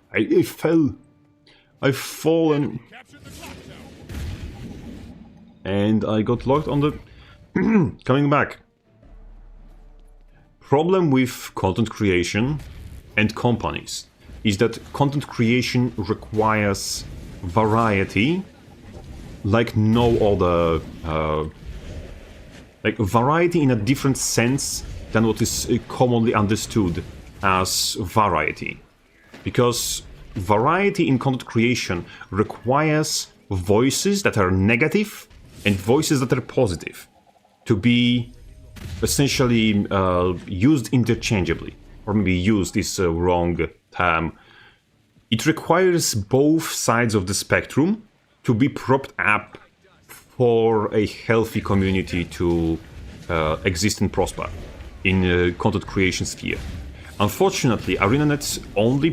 fell. I've fallen. And I got locked on the... Coming back. Problem with content creation and companies is that content creation requires variety like no other... like variety in a different sense than what is commonly understood as variety. Because variety in content creation requires voices that are negative and voices that are positive to be essentially used interchangeably. Or maybe used is a wrong term. It requires both sides of the spectrum to be propped up for a healthy community to exist and prosper in the content creation sphere. Unfortunately, ArenaNet only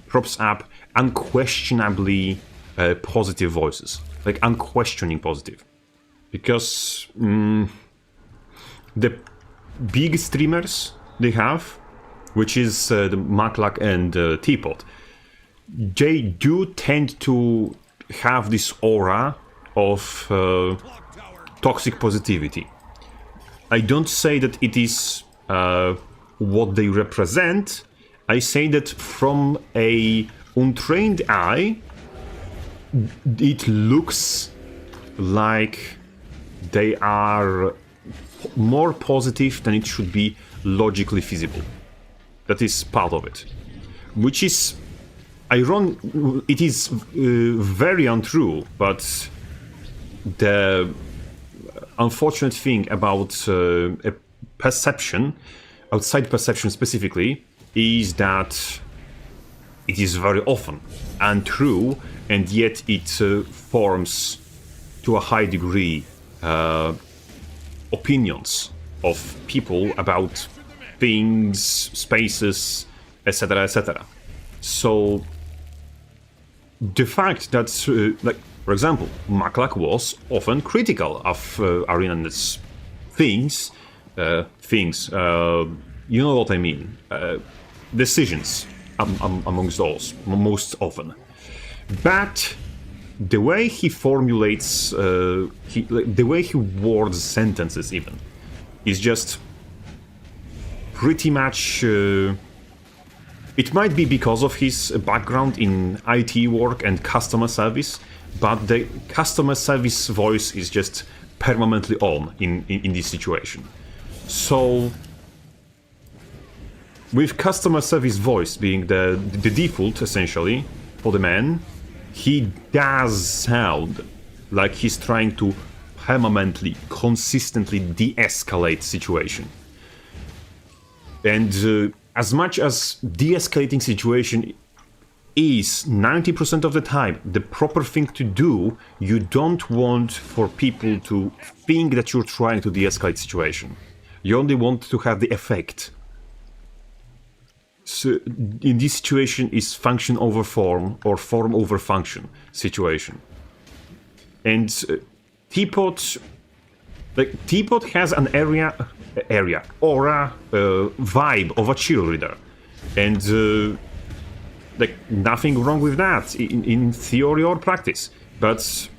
props up unquestionably positive voices, like unquestioning positive, because the big streamers they have, which is the Macluck and Teapot, they do tend to have this aura of toxic positivity. I don't say that it is what they represent. I say that from a untrained eye, it looks like they are more positive than it should be logically feasible. That is part of it, which is ironic. It is very untrue, but the unfortunate thing about a perception, outside perception specifically, is that it is very often untrue, and yet it forms to a high degree opinions of people about things, spaces, etc., etc. So the fact that, like, for example, Macluck was often critical of ArenaNet's things, you know what I mean, decisions amongst those, most often. But the way he formulates, the way he words sentences even, is just pretty much... it might be because of his background in IT work and customer service, but the customer service voice is just permanently on in this situation. So, with customer service voice being the default, essentially, for the man, he does sound like he's trying to permanently, consistently de-escalate situation. And as much as de-escalating situation is 90% of the time the proper thing to do, you don't want for people to think that you're trying to de-escalate situation. You only want to have the effect. So in this situation is function over form or form over function situation. And Teapot, like Teapot has an aura, vibe of a cheerleader, and like nothing wrong with that in theory or practice, but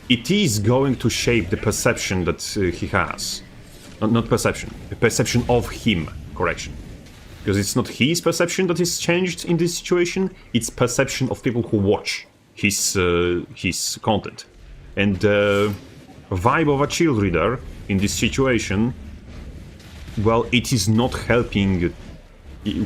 it is going to shape the perception that he has. Not perception, the perception of him, correction. Because it's not his perception that is changed in this situation, it's perception of people who watch his content. And the vibe of a cheerleader in this situation, well, it is not helping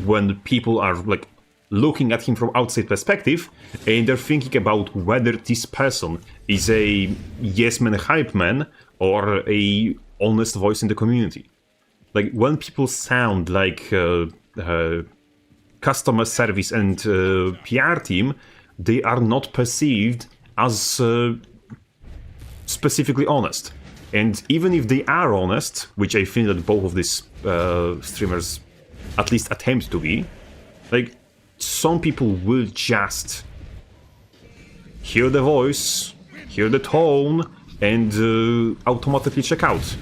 when people are like looking at him from outside perspective and they're thinking about whether this person is a yes man hype man or a honest voice in the community. Like when people sound like customer service and PR team, they are not perceived as specifically honest. And even if they are honest, which I think that both of these streamers at least attempt to be, like some people will just hear the voice, hear the tone, and automatically check out.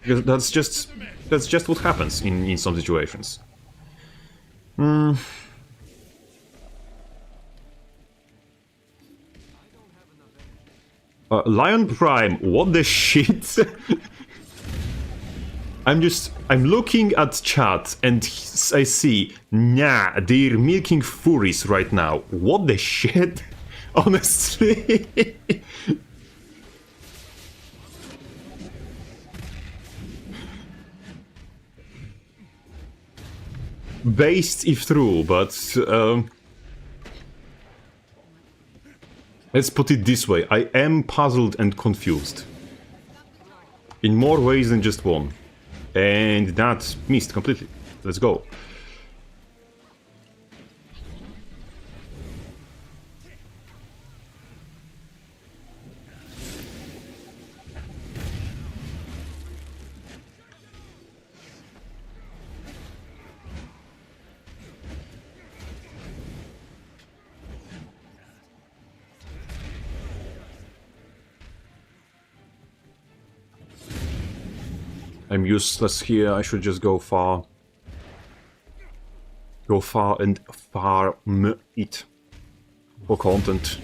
Because that's just what happens in some situations. Lion Prime, what the shit? I'm looking at chat and I see, nah, they're milking furies right now. What the shit? Honestly. Based if true, but let's put it this way, I am puzzled and confused. In more ways than just one. And that missed completely. Let's go. I'm useless here, I should just go far. Go far and farm it. For content.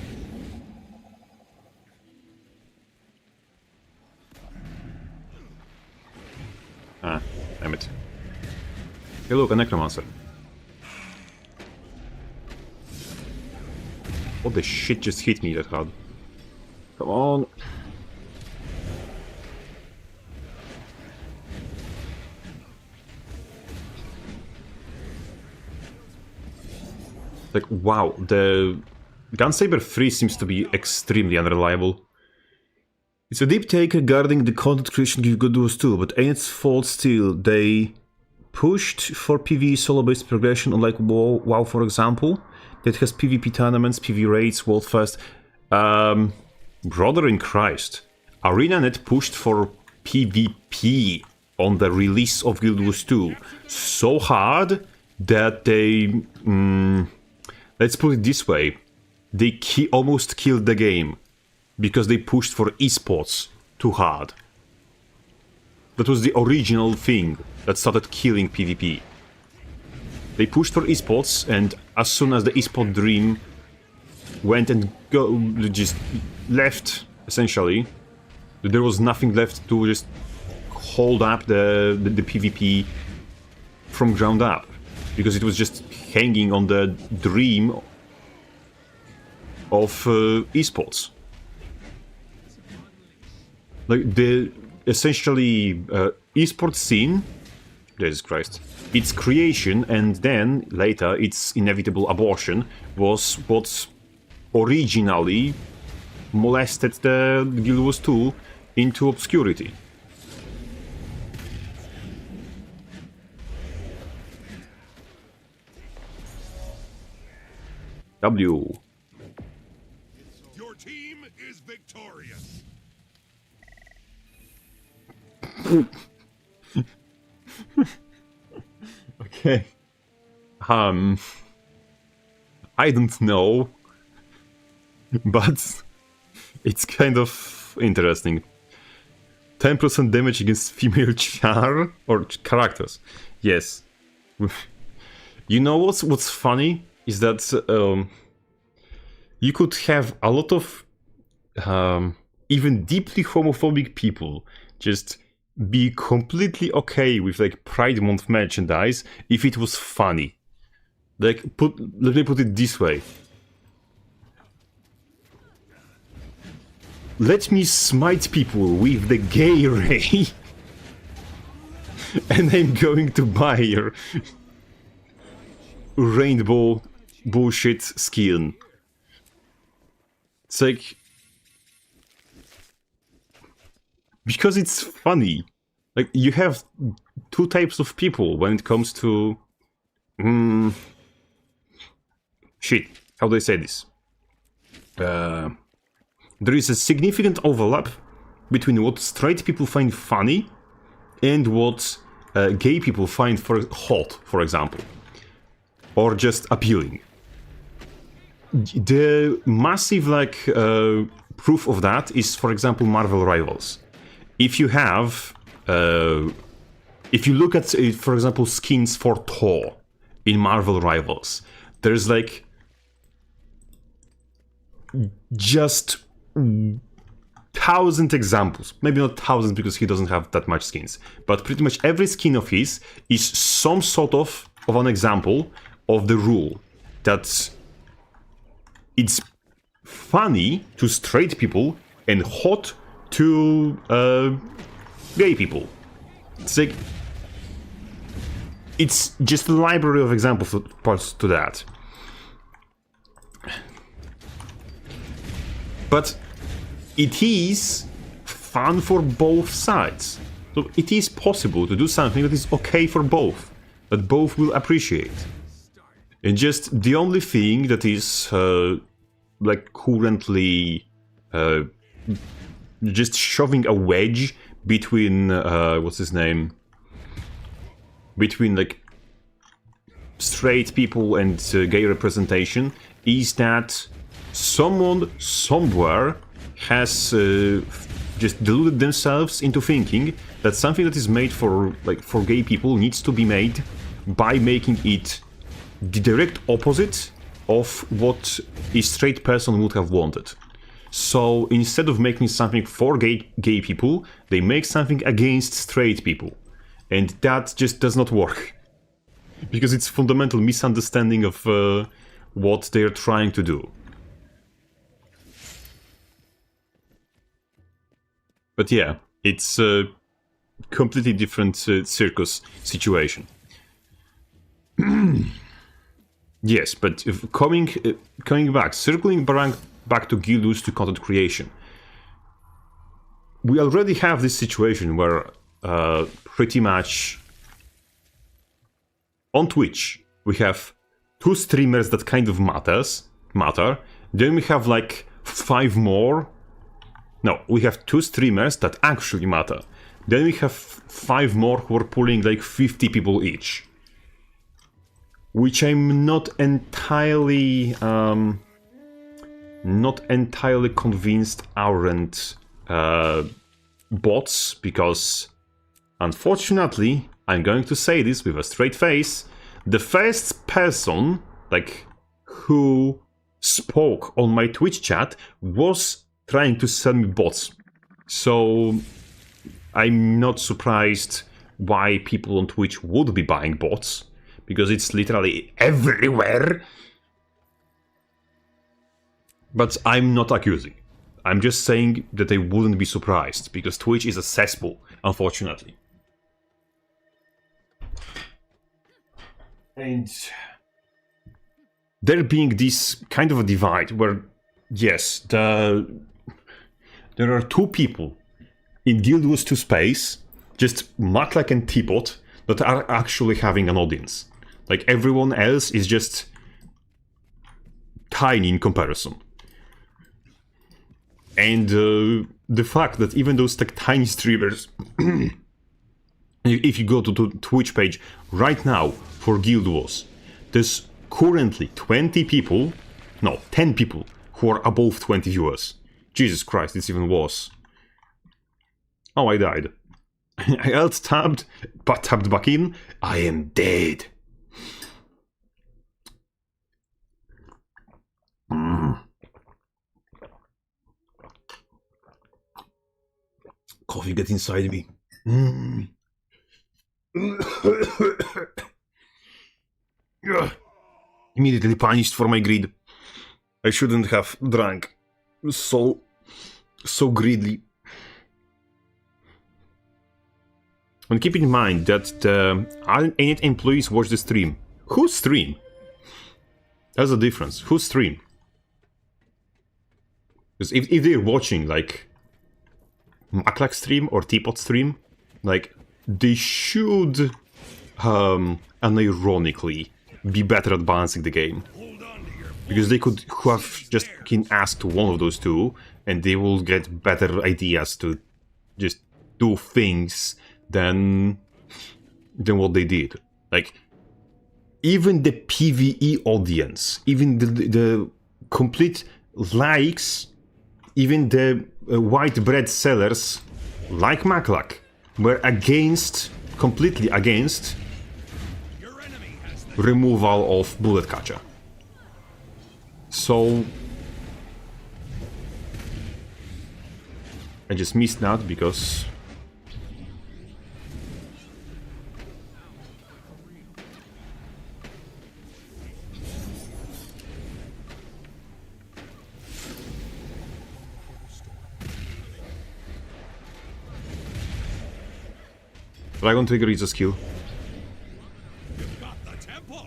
Ah, damn it. Hey look, a necromancer. What the shit just hit me that hard? Come on. Like, wow, the Gunsaber 3 seems to be extremely unreliable. It's a deep take regarding the content creation GW2, but ain't its fault still. They pushed for PvE solo-based progression, unlike WoW, for example, that has PvP tournaments, PvE raids, World First. Brother in Christ, ArenaNet pushed for PvP on the release of Guild Wars 2 so hard that they... let's put it this way, they almost killed the game because they pushed for esports too hard. That was the original thing that started killing PvP. They pushed for esports, and as soon as the esport dream went and just left, essentially. There was nothing left to just hold up the PvP from ground up, because it was just hanging on the dream of esports. Like the essentially esports scene, Jesus Christ, its creation and then later its inevitable abortion was what originally molested the GW2 into obscurity. W. Your team is victorious. Okay. I don't know, but it's kind of interesting. 10% damage against female char or characters. Yes. You know what's funny is that you could have a lot of even deeply homophobic people just be completely okay with like Pride Month merchandise if it was funny. Like, let me put it this way. Let me smite people with the gay ray and I'm going to buy your rainbow bullshit skin. It's like, because it's funny. Like, you have two types of people when it comes to shit, how do I say this? There is a significant overlap between what straight people find funny and what gay people find hot, for example, or just appealing. The massive proof of that is, for example, Marvel Rivals. If you have, if you look at, for example, skins for Thor in Marvel Rivals, there's like just 1,000 examples. Maybe not 1,000 because he doesn't have that much skins, but pretty much every skin of his is some sort of an example of the rule that it's funny to straight people and hot to gay people. It's like, it's just a library of examples to that. But it is fun for both sides. So it is possible to do something that is okay for both, that both will appreciate. And just the only thing that is like currently just shoving a wedge between what's his name? Between like straight people and gay representation is that someone somewhere has just deluded themselves into thinking that something that is made for gay people needs to be made by making it the direct opposite of what a straight person would have wanted. So instead of making something for gay people, they make something against straight people. And that just does not work. Because it's fundamental misunderstanding of what they're trying to do. But yeah, it's a completely different circus situation. Yes, but coming back, circling back to Guildus to content creation. We already have this situation where pretty much on Twitch we have 2 streamers that kind of matter. Then we have like 5 more. No, we have 2 streamers that actually matter. Then we have 5 more who are pulling like 50 people each. Which I'm not entirely convinced aren't bots, because unfortunately, I'm going to say this with a straight face, the first person who spoke on my Twitch chat was trying to sell me bots. So I'm not surprised why people on Twitch would be buying bots, because it's literally everywhere. But I'm not accusing. I'm just saying that I wouldn't be surprised, because Twitch is a cesspool, unfortunately. And there being this kind of a divide where, yes, there are two people in Guild Wars 2 space, just Maklak and Teapot, that are actually having an audience. Like, everyone else is just tiny in comparison. And the fact that even those tiny streamers, if you go to the Twitch page right now for Guild Wars, there's currently 10 people who are above 20 viewers. Jesus Christ, it's even worse. Oh, I died. I alt-tabbed, but tabbed back in. I am dead. Coffee gets inside me. Immediately punished for my greed. I shouldn't have drank so greedily. And keep in mind that the Ain't employees watch the stream. Whose stream? There's a difference. Whose stream? Because if they're watching, like, Maklak stream or Teapot stream, like, they should, unironically, be better at balancing the game. Because they could have just asked one of those two, and they will get better ideas to just do things than what they did. Like, even the PvE audience, even the complete likes, even the white bread sellers like Maklak were completely against removal of bullet catcher. So I just missed that because Dragon Trigger is a skill. You've got the temple.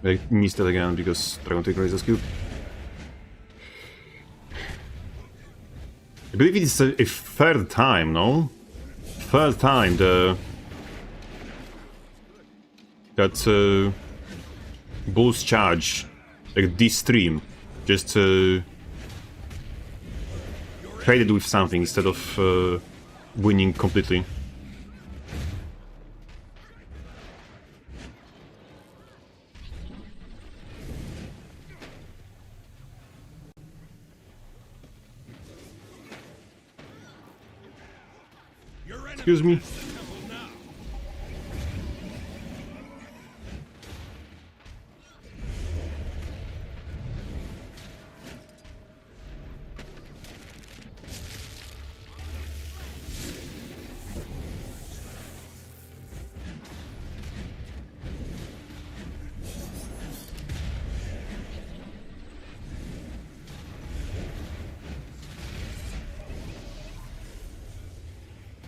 I missed it again because Dragon Trigger is a skill. I believe it's a third time, no? Third time that Bull's charge, like this stream, just traded with something instead of winning completely. Excuse me.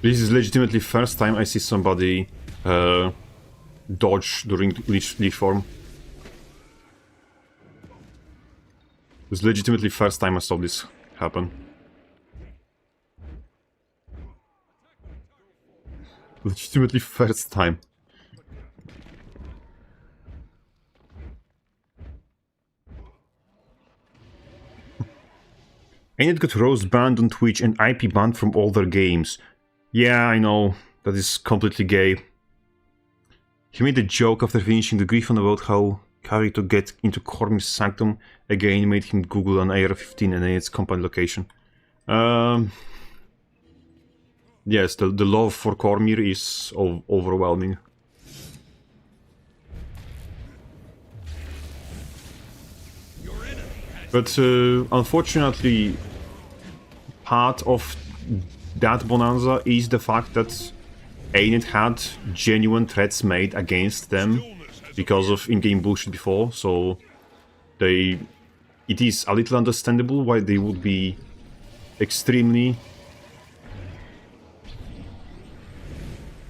This is legitimately first time I see somebody dodge during leech form. It's legitimately first time I saw this happen. Legitimately first time. And it got Rose banned on Twitch and IP banned from all their games. Yeah, I know. That is completely gay. He made a joke after finishing the Griffon about how having to get into Cormyr's sanctum again made him Google an AR-15 and its company location. Yes, the love for Cormyr is overwhelming. But unfortunately, part of that bonanza is the fact that ANET had genuine threats made against them because of in-game bullshit before, so it is a little understandable why they would be extremely,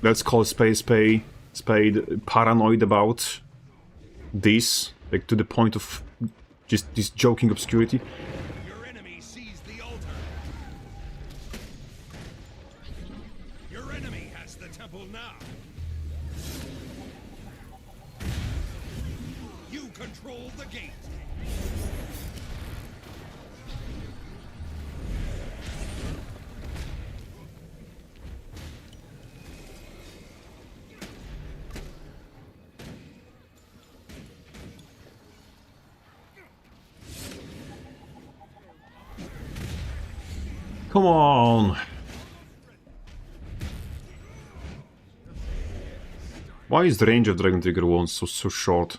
let's call spade paranoid about this, like to the point of just this joking obscurity. Your enemy sees the altar. Your enemy has the temple now. You control the gate. Come on! Why is the range of Dragon Trigger wands so short?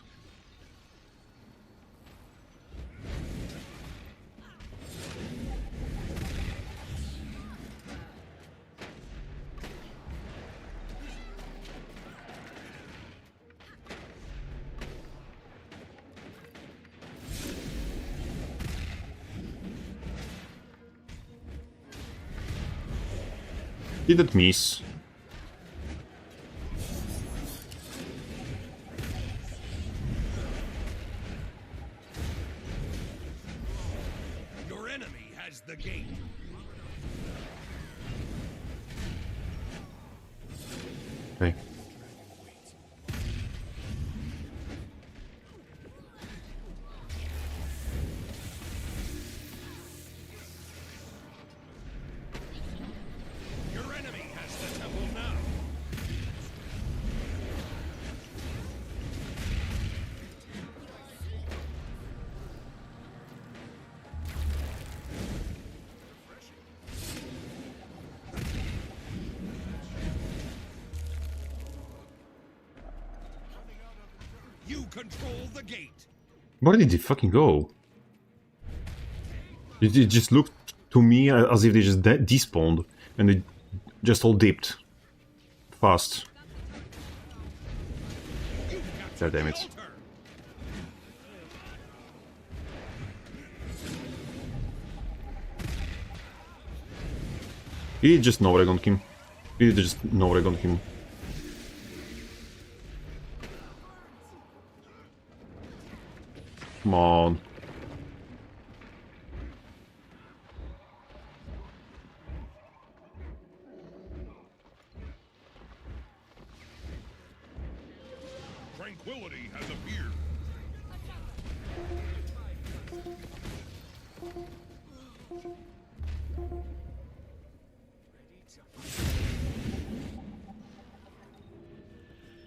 Did it miss? Your enemy has the gate. Okay. Your enemy has the temple now. You control the gate. Where did he fucking go? It just looked to me as if they just despawned and they just all dipped. Fast. God damn it. Altar. He just no-reg on him. He just no-reg on him. Come on. Tranquility has appeared.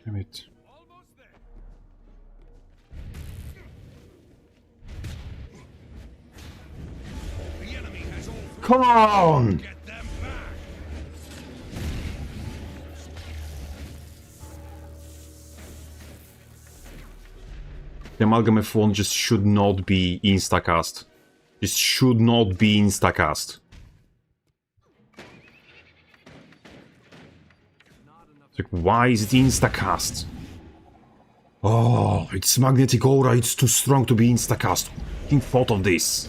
Damn it. Almost there. The enemy has all three. Come on! Get them back. The Amalgam F1 just should not be instacast. Just should not be instacast. It's like, why is it instacast? Oh, it's magnetic aura, it's too strong to be instacast. Who thought of this?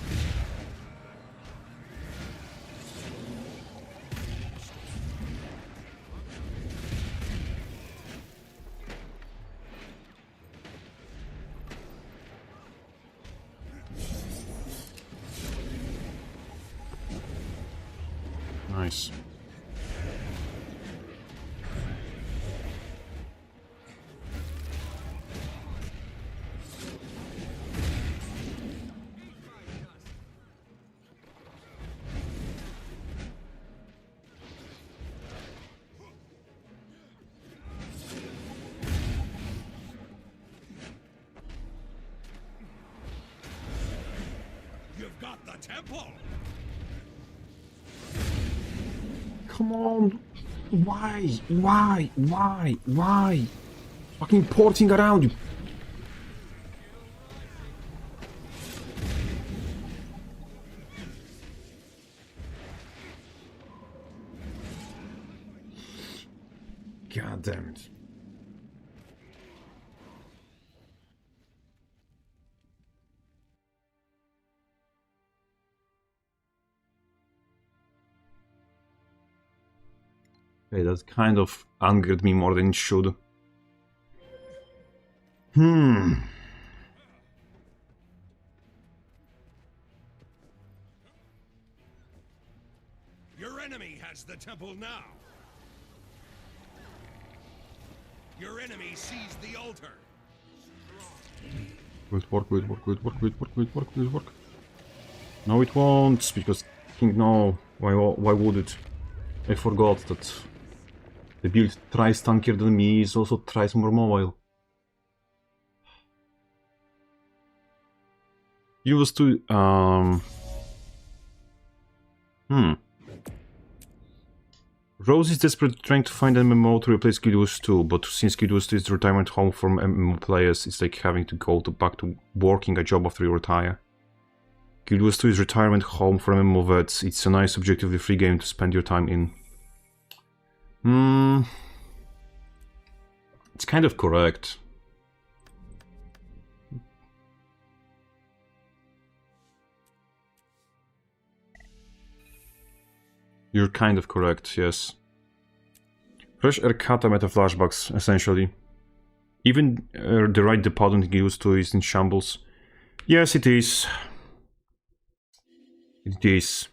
Nice. temple. Come on! Why? Why? Why? Why? Fucking porting around, you... God damn it. Okay, that kind of angered me more than it should. Your enemy has the temple now. Your enemy sees the altar. Will it work, will it work, will it work, will it work, will it work, will it work? No, it won't, because King, no. Why would it? I forgot that the build thrice tankier than me is also thrice more mobile. Used to, Rose is desperately trying to find an MMO to replace GW2, but since GW2 is the retirement home from MMO players, it's like having to go back to working a job after you retire. GW2 is retirement home for MMO vets. It's a nice objectively free game to spend your time in. It's kind of correct. You're kind of correct, yes. Fresh air kata meta flashbacks, essentially. Even the right department in GW2 is in shambles. Yes, it is. It is.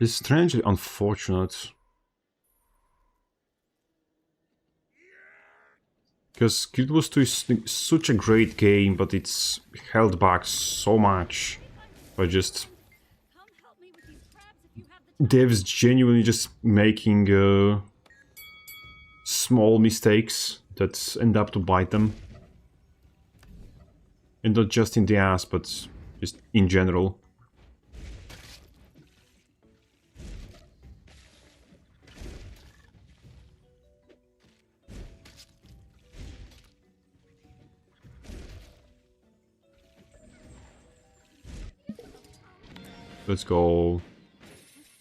It's strangely unfortunate. Because Guild Wars 2 is such a great game, but it's held back so much by just devs genuinely just making small mistakes that end up to bite them. And not just in the ass, but just in general. Let's go.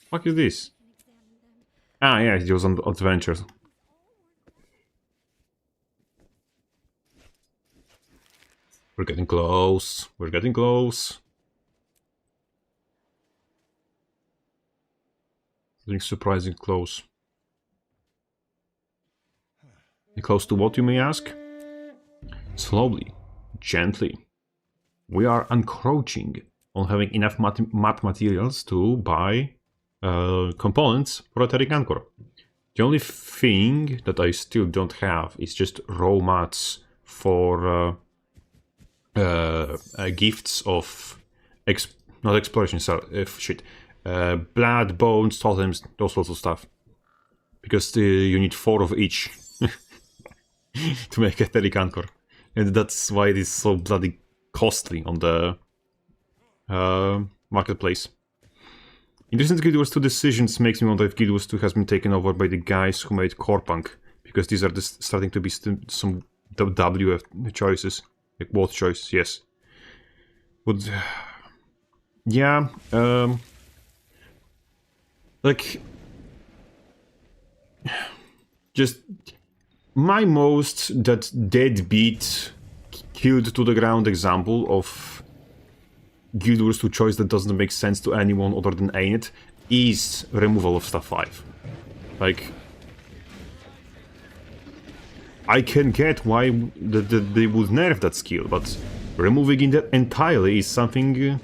What is this? Ah, yeah, it was on adventures. We're getting close. We're getting close. Getting surprisingly close. Close to what, you may ask? Slowly, gently. We are encroaching on having enough matte materials to buy components for Etheric Anchor. The only thing that I still don't have is just raw mats for gifts of not exploration, sorry, blood, bones, totems, those sorts of stuff. Because you need 4 of each to make Etheric Anchor. And that's why it is so bloody costly on the marketplace. In recent Guild Wars 2 decisions makes me wonder if Guild Wars 2 has been taken over by the guys who made Core Punk, because these are starting to be some WF choices, like both choices. Yes. But yeah, like just my most deadbeat killed to the ground example of Guild Wars 2 choice that doesn't make sense to anyone other than Ainit is removal of Staff 5. Like, I can get why they would nerf that skill, but removing it entirely is something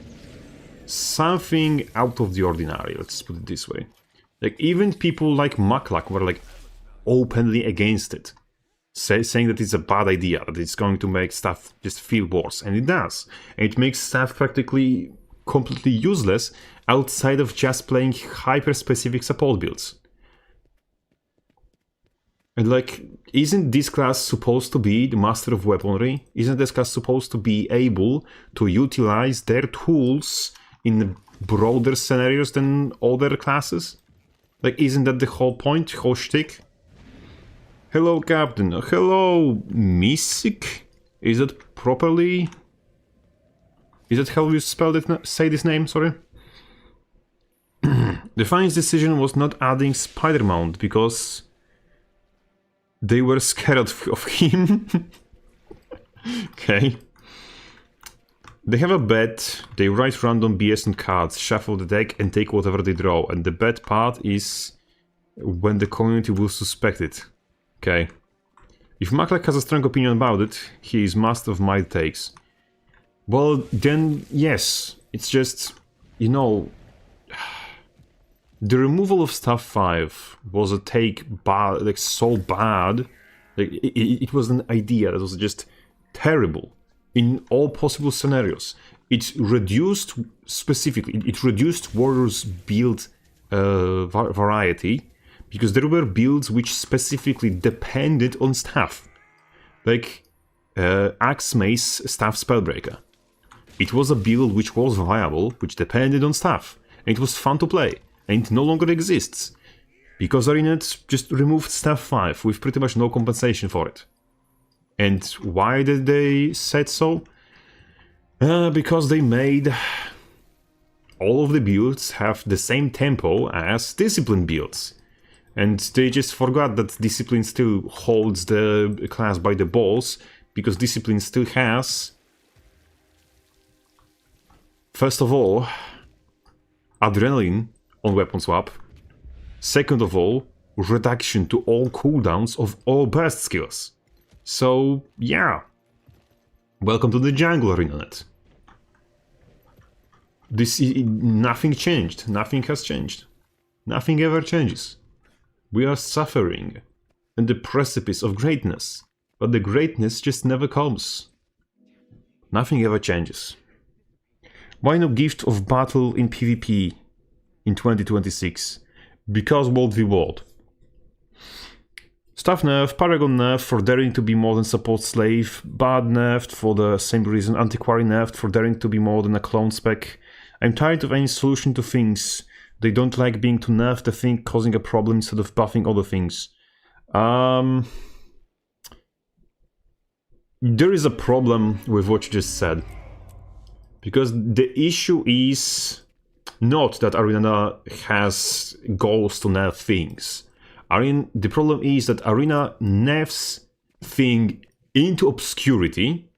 out of the ordinary, let's put it this way. Like, even people like Maklak were like openly against it. Saying that it's a bad idea, that it's going to make stuff just feel worse, and it does. And it makes stuff practically completely useless outside of just playing hyper-specific support builds. And like, isn't this class supposed to be the master of weaponry? Isn't this class supposed to be able to utilize their tools in broader scenarios than other classes? Like, isn't that the whole point, whole shtick? Hello, Captain. Hello, Mystic? Is it properly... Is that how you spell it? Say this name, sorry? Defiant's decision was not adding Spider Mount because they were scared of him. Okay. They have a bet, they write random BS on cards, shuffle the deck and take whatever they draw, and the bet part is when the community will suspect it. Okay. If Maklak has a strong opinion about it, he is master of my takes. Well, then, yes, it's just, you know, the removal of Staff 5 was a take bad, like so bad, like it was an idea that was just terrible in all possible scenarios. It reduced, specifically, it reduced Warriors build variety, because there were builds which specifically depended on Staff, like Axe Mace Staff Spellbreaker. It was a build which was viable, which depended on Staff, and it was fun to play, and it no longer exists, because Arenet just removed Staff 5 with pretty much no compensation for it. And why did they said so? Because they made all of the builds have the same tempo as Discipline builds. And they just forgot that Discipline still holds the class by the balls, because Discipline still has, first of all, Adrenaline on weapon swap. Second of all, reduction to all cooldowns of all burst skills. So, yeah. Welcome to the jungle, ArenaNet. Nothing changed. Nothing has changed. Nothing ever changes. We are suffering on the precipice of greatness, but the greatness just never comes. Nothing ever changes. Why no gift of battle in PvP in 2026? Because World v World. Staff nerf, Paragon nerf for daring to be more than support slave, Bard nerfed for the same reason, Antiquary nerfed for daring to be more than a clone spec. I'm tired of any solution to things. They don't like being to nerf the thing causing a problem instead of buffing other things. There is a problem with what you just said. Because the issue is not that Arena has goals to nerf things. The problem is that Arena nerfs thing into obscurity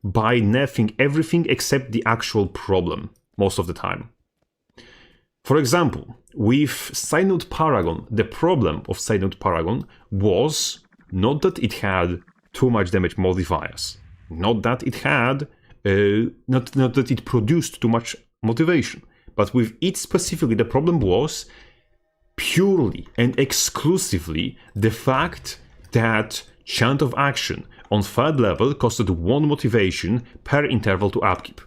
by nerfing everything except the actual problem most of the time. For example, with Sidenote Paragon, the problem of Sidenote Paragon was not that it had too much damage modifiers, not that it had, not that it produced too much motivation, but with it specifically the problem was purely and exclusively the fact that Chant of Action on 3rd level costed 1 motivation per interval to upkeep.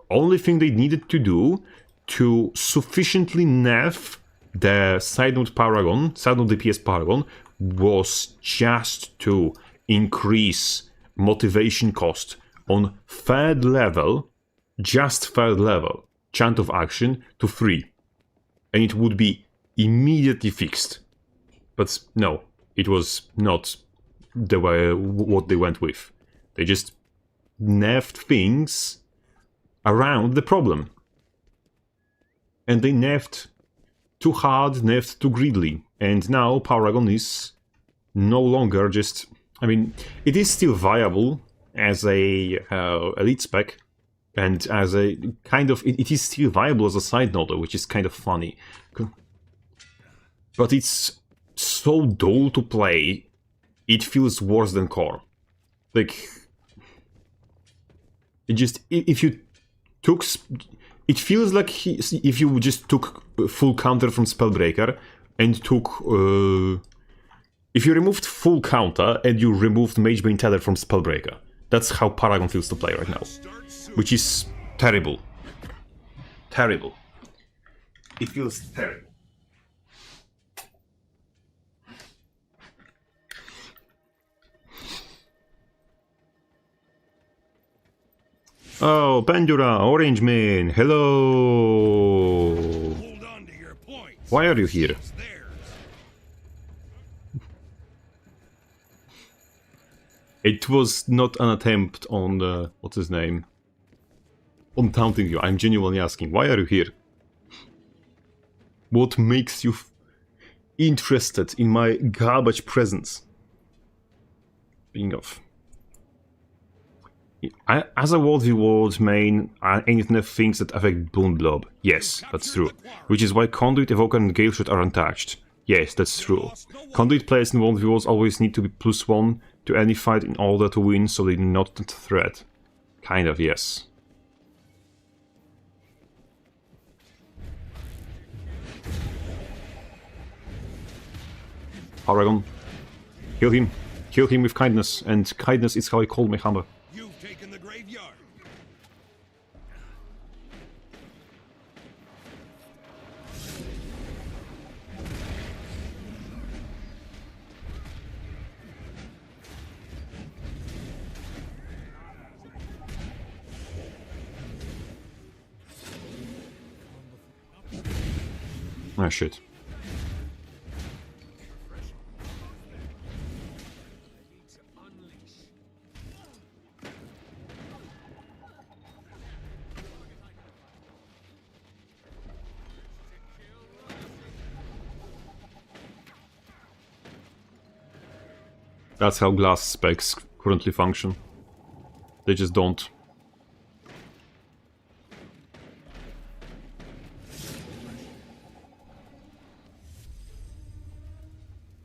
Only thing they needed to do to sufficiently nerf the Sidenote DPS Paragon was just to increase motivation cost on 3rd level, just 3rd level, Chant of Action to 3. And it would be immediately fixed. But no, it was not the way what they went with. They just nerfed things around the problem. And they nerfed too hard, nerfed too greedily. And now Paragon is no longer just... I mean, it is still viable as a elite spec, and as a kind of... It is still viable as a side note, which is kind of funny. But it's so dull to play, it feels worse than core. Like... It just... If you took... It feels like if you just took full counter from Spellbreaker and took... if you removed full counter and you removed Magebane Tether from Spellbreaker. That's how Paragon feels to play right now. Which is terrible. Terrible. It feels terrible. Oh, Pandora, Orange Man, hello! Hold on to your points. Why are you here? It's theirs. It was not an attempt on, what's his name? On taunting you. I'm genuinely asking, why are you here? What makes you interested in my garbage presence? Speaking of. As a World v World main, I ain't enough things that affect Bloom Blob. Yes, that's true. Which is why Conduit, Evoker and Gale Shot are untouched. Yes, that's true. Conduit players in World v Worlds always need to be +1 to any fight in order to win, so they're not a threat. Kind of, yes. Paragon. Kill him. Kill him with kindness, and kindness is how I call my hammer. You've taken the graveyard. Ah, shit. That's how glass specs currently function. They just don't.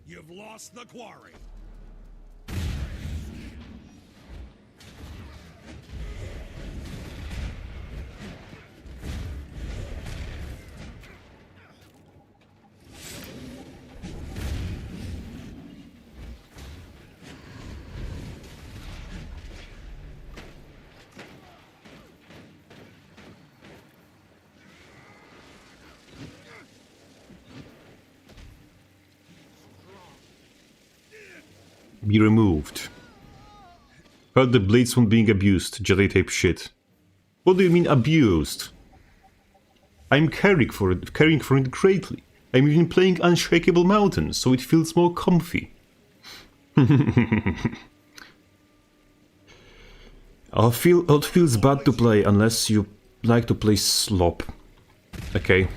You've lost the quarry. Be removed. Heard the blades from being abused. Jelly tape shit. What do you mean abused? I'm caring for it greatly. I'm even playing Unshakable Mountain, so it feels more comfy. It feels bad to play unless you like to play slop. Okay.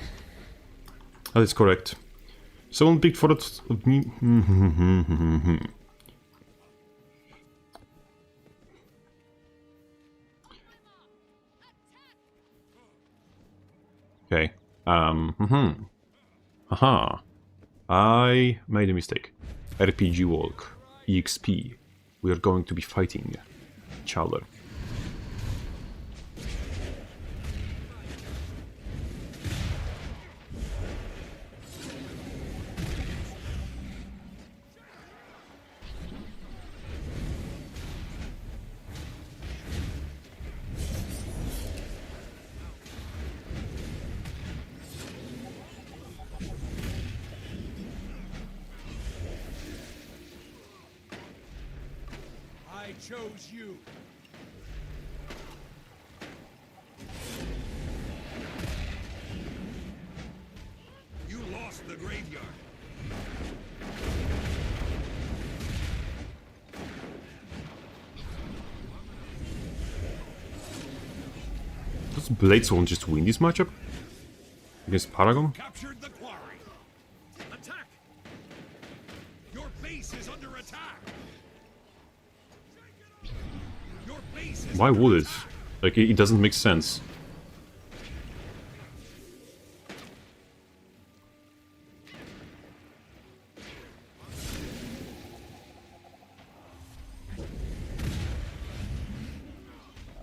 That is correct. Someone picked for it of me. Okay. Haha. I made a mistake. RPG Walk. EXP. We are going to be fighting Chowder. I chose you. You lost the graveyard. Does Blades won't just win this matchup? Against Paragon? Captured the quarry. Attack! Your base is under attack. Your base is Why under would it? attack. Like, it doesn't make sense.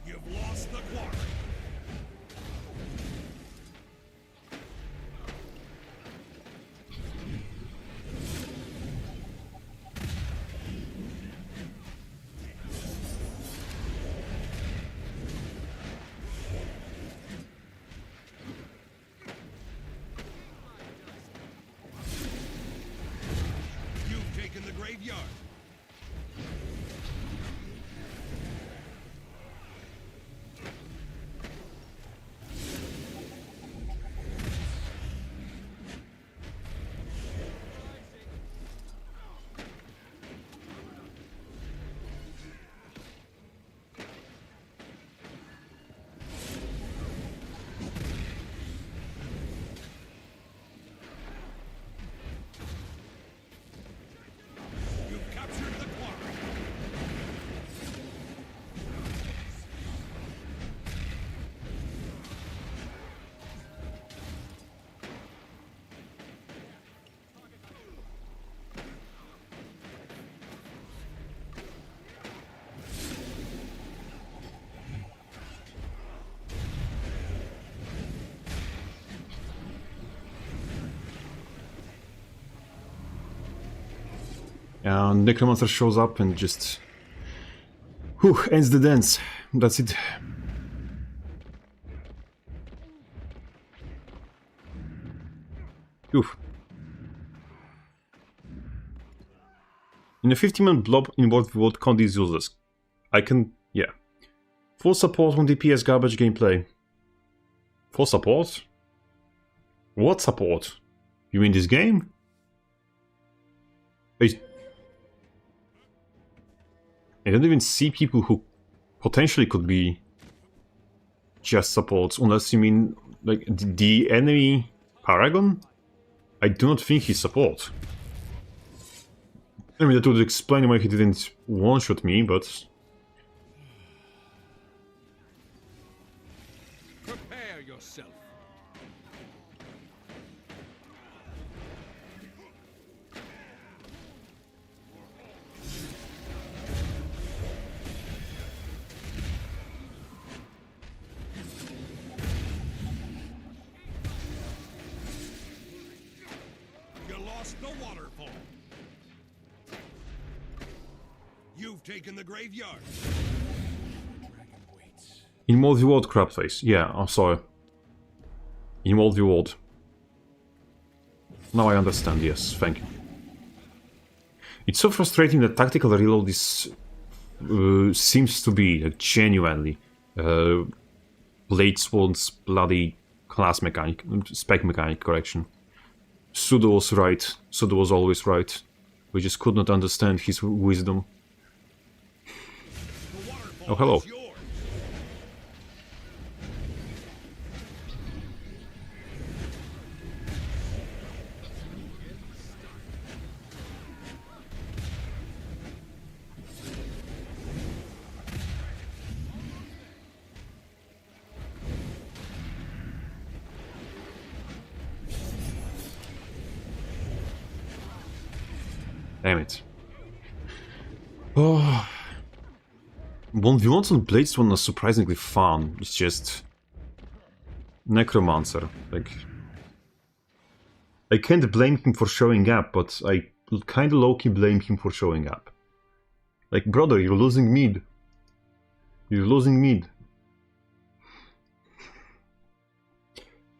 You've lost the quarry. You've taken the graveyard. And Necromancer shows up and just... Whew, ends the dance. That's it. Oof. In a 50-man blob in what Condi is useless. I can... yeah. Full support on DPS garbage gameplay. Full support? What support? You mean this game? I don't even see people who potentially could be just supports, unless you mean like the enemy Paragon? I do not think he's support. I mean, that would explain why he didn't one-shot me, but... Prepare yourself. You lost the waterfall. You've taken the graveyard. Dragon waits. In multi-world crab face. Yeah, I'm sorry. In multi-world. Now I understand, yes, thank you. It's so frustrating that tactical reload is... seems to be, like, genuinely... Blade Swan's bloody class mechanic, spec mechanic, correction. Sudo was right. Sudo was always right. We just could not understand his wisdom. Oh, hello. Damn it. Oh. 1v1s on Blades one was surprisingly fun. It's just... Necromancer. Like... I can't blame him for showing up, but I kinda low-key blame him for showing up. Like, brother, you're losing mid. You're losing mid.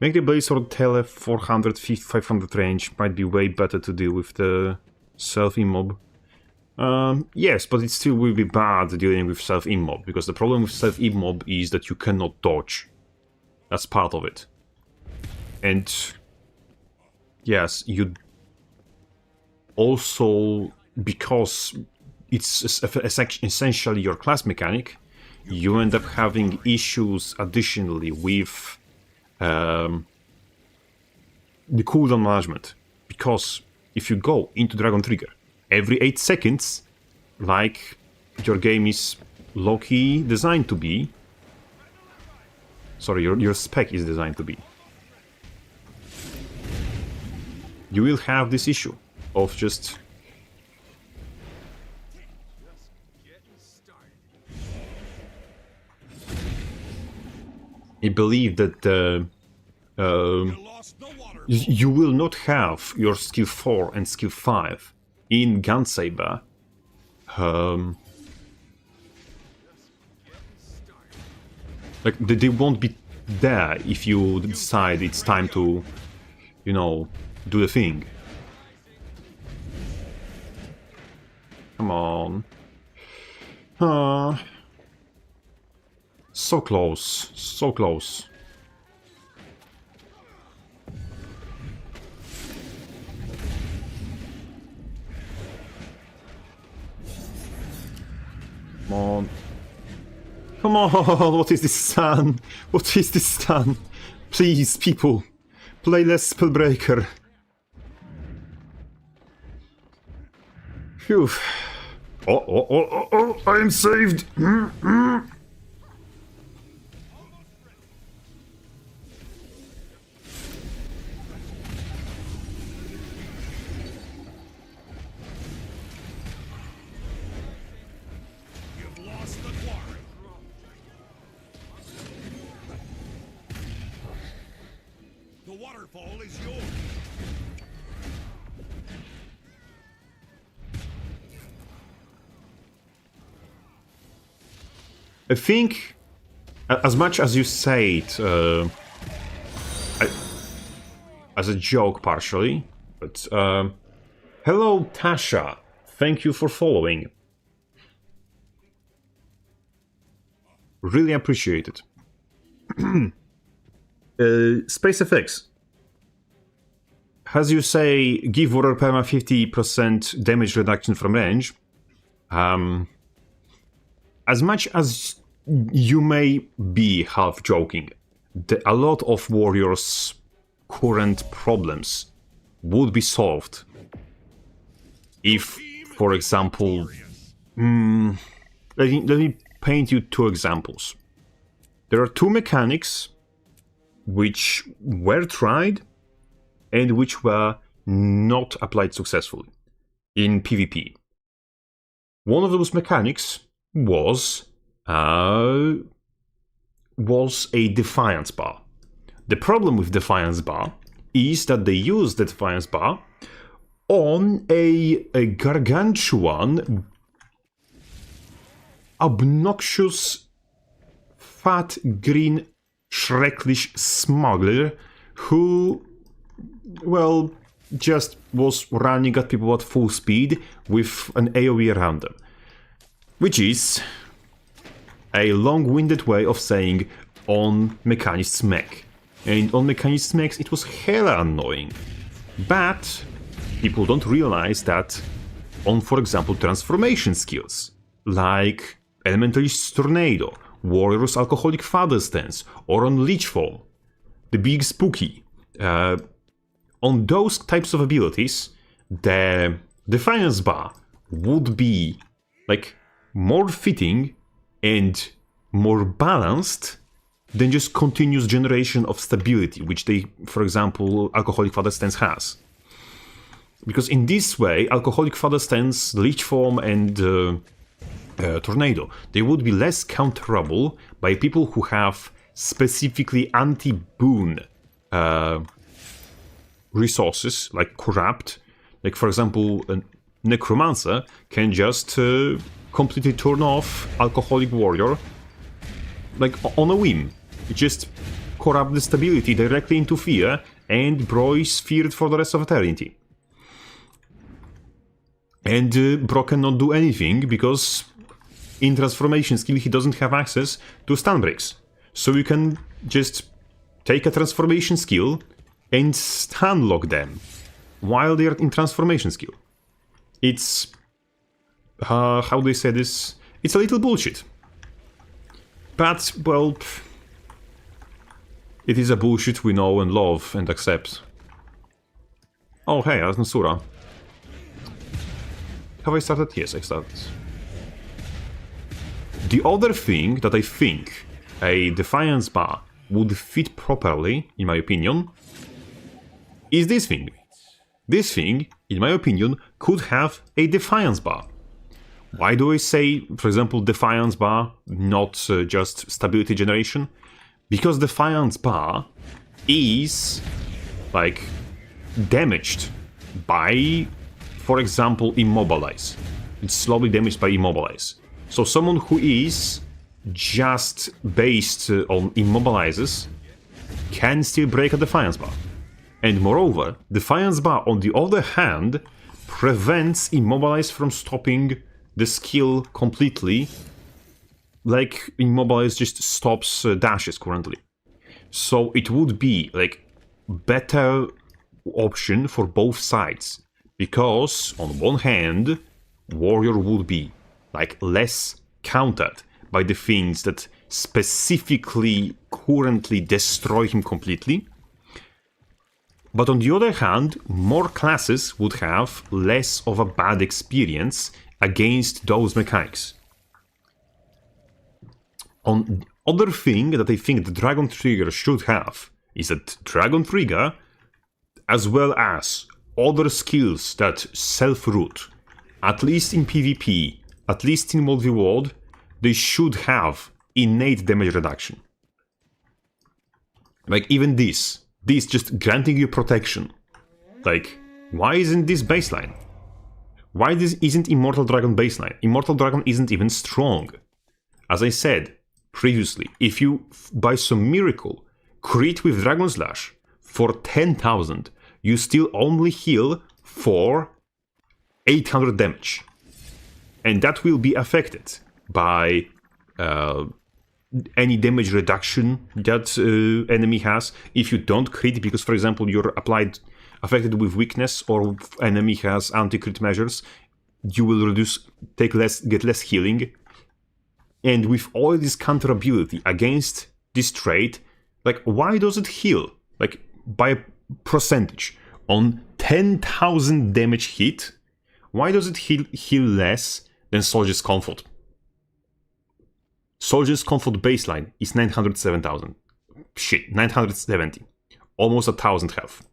Make the Blaze Sword tele 400, 500 range might be way better to deal with the self-immob. Yes, but it still will be bad dealing with self-immob, because the problem with self-immob is that you cannot dodge. That's part of it. And yes, you also, because it's essentially your class mechanic, you end up having issues additionally with the cooldown management. Because if you go into Dragon Trigger every 8 seconds, like your game is low-key designed to be, sorry, your spec is designed to be, you will have this issue of just... I believe that you will not have your skill 4 and skill 5 in Gunsaber. Like, they won't be there if you decide it's time to, you know, do the thing. Come on. So close. So close. Come on. Come on, what is this stun? What is this stun? Please, people, play less Spellbreaker. Phew. Oh, I am saved! The waterfall is yours. I think, as much as you say it as a joke partially, but hello Tasha, thank you for following. Really appreciate it. SpaceFX, as you say, give Warrior Perma 50% damage reduction from range. As much as you may be half joking, a lot of Warriors' current problems would be solved if, for example, let me paint you two examples. There are two mechanics which were tried and which were not applied successfully in PvP. One of those mechanics was a Defiance bar. The problem with Defiance bar is that they use the Defiance bar on a gargantuan, obnoxious, fat, green, Schrecklich smuggler who, well, just was running at people at full speed with an AoE around them. Which is a long-winded way of saying on Mechanist's mech. And on Mechanist's mechs it was hella annoying. But people don't realize that on, for example, transformation skills, like Elementalist's Tornado, Warrior's Alcoholic Father Stance, or on Leech Form, the Big Spooky, on those types of abilities, the Defiance bar would be like more fitting and more balanced than just continuous generation of stability, which they, for example, Alcoholic Father Stance has. Because in this way, Alcoholic Father Stance, Leech Form, and Tornado, they would be less counterable by people who have specifically anti-boon resources, like Corrupt. Like, for example, a Necromancer can just completely turn off Alcoholic Warrior, like on a whim. It just corrupt the stability directly into fear, and Bro is feared for the rest of eternity. And Bro cannot do anything because in transformation skill he doesn't have access to stun breaks. So you can just take a transformation skill and stun lock them while they are in transformation skill. It's how do they say this? It's a little bullshit. But, well, it is a bullshit we know and love and accept. Oh hey, that's Nasura. Have I started? Yes, I started. The other thing that I think a Defiance bar would fit properly, in my opinion, is this thing. This thing, in my opinion, could have a Defiance bar. Why do I say, for example, Defiance bar, not just stability generation? Because Defiance bar is, like, damaged by, for example, Immobilize. It's slowly damaged by Immobilize. So someone who is just based on Immobilizes can still break a Defiance bar. And moreover, Defiance bar, on the other hand, prevents Immobilize from stopping the skill completely, like Immobilize just stops dashes currently. So it would be like better option for both sides, because on one hand, Warrior would be like less countered by the things that specifically currently destroy him completely. But on the other hand, more classes would have less of a bad experience against those mechanics. On other thing that I think the Dragon Trigger should have is that Dragon Trigger, as well as other skills that self-root, at least in PvP, at least in multi-world, they should have innate damage reduction. Like even this just granting you protection. Like, why isn't this baseline? Why this isn't Immortal Dragon baseline? Immortal Dragon isn't even strong. As I said, previously, if you, by some miracle, crit with Dragon Slash for 10,000, you still only heal for 800 damage. And that will be affected by any damage reduction that enemy has if you don't crit, because, for example, you're affected with weakness or enemy has anti-crit measures, you will get less healing. And with all this counter ability against this trait, like, why does it heal? Like, by a percentage on 10,000 damage hit, why does it heal less than Soldier's Comfort? Soldier's Comfort baseline is 907,000. Shit, 970. Almost 1,000 health.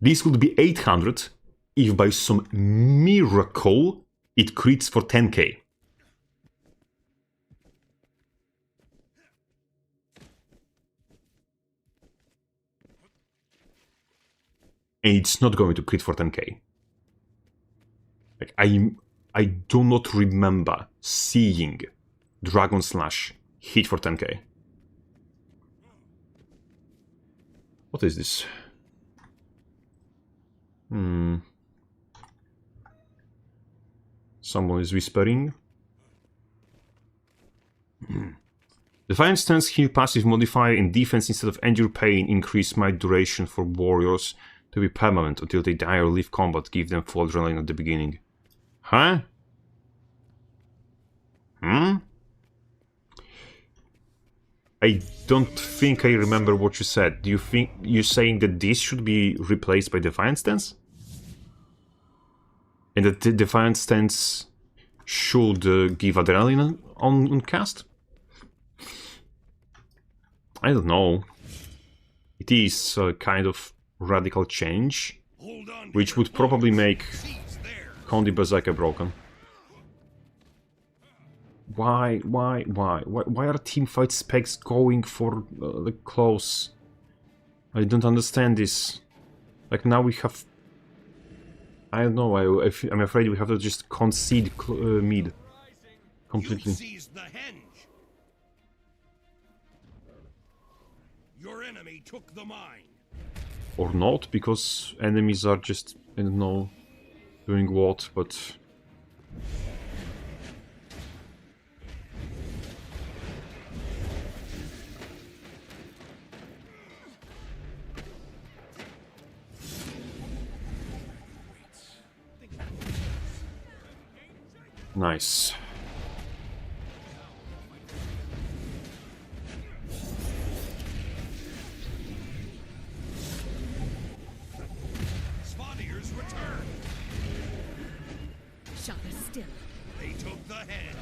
This would be 800 if by some miracle it crits for 10k. And it's not going to crit for 10k. Like, I do not remember seeing Dragon Slash hit for 10k. What is this? Someone is whispering. Defiant Stance heal passive modifier in defense instead of endure pain increase my duration for warriors to be permanent until they die or leave combat. Give them full adrenaline at the beginning. Huh? I don't think I remember what you said. Do you think you're saying that this should be replaced by Defiant Stance? And that the Defiant Stance should give adrenaline on cast? I don't know. It is a kind of radical change, which would probably make Condi Berserker broken. Why are teamfight specs going for the close? I don't understand this. Like, now we have... I don't know, I'm afraid we have to just concede mid completely. Your enemy took the mine. Or not, because enemies are just, I don't know, doing what, but... Nice. Spaniards return. Shot us still. They took the hedge.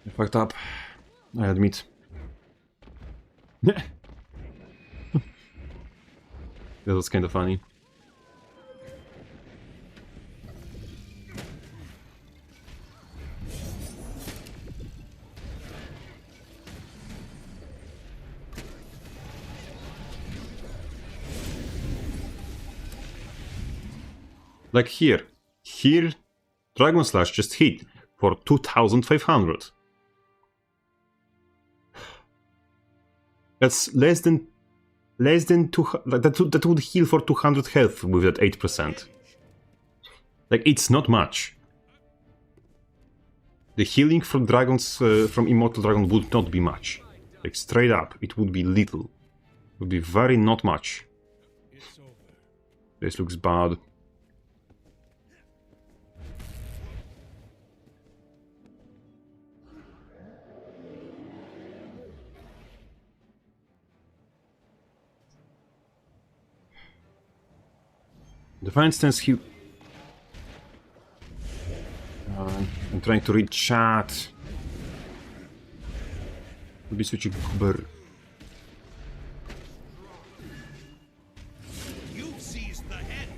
I fucked up, I admit. That was kind of funny. Like here, Dragon Slash just hit for 2,500. That's less than two. That would heal for 200 health with that 8%. Like, it's not much. The healing from dragons, from Immortal Dragon, would not be much. Like, straight up, it would be little. It would be very not much. This looks bad. Defiant Stance heal. I'm trying to read chat. We'll be switching Kuber. You've seized the hedge.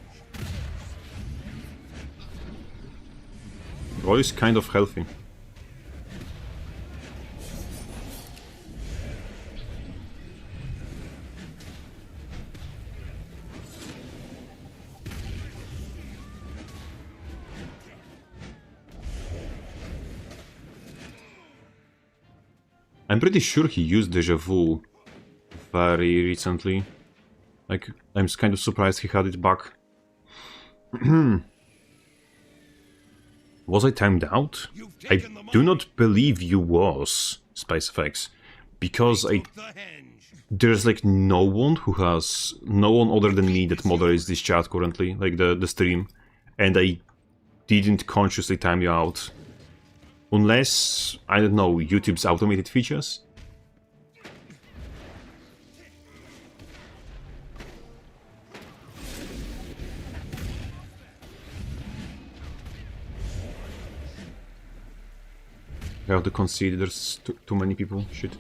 Roy is kind of healthy. I'm pretty sure he used GW2 very recently. Like, I'm kind of surprised he had it back. Was I timed out? I do not believe you was, SpaceFX, because there's like no one other than me that moderates this chat currently, like the stream, and I didn't consciously time you out. Unless, I don't know, YouTube's automated features? I have to concede there's too many people. Shit.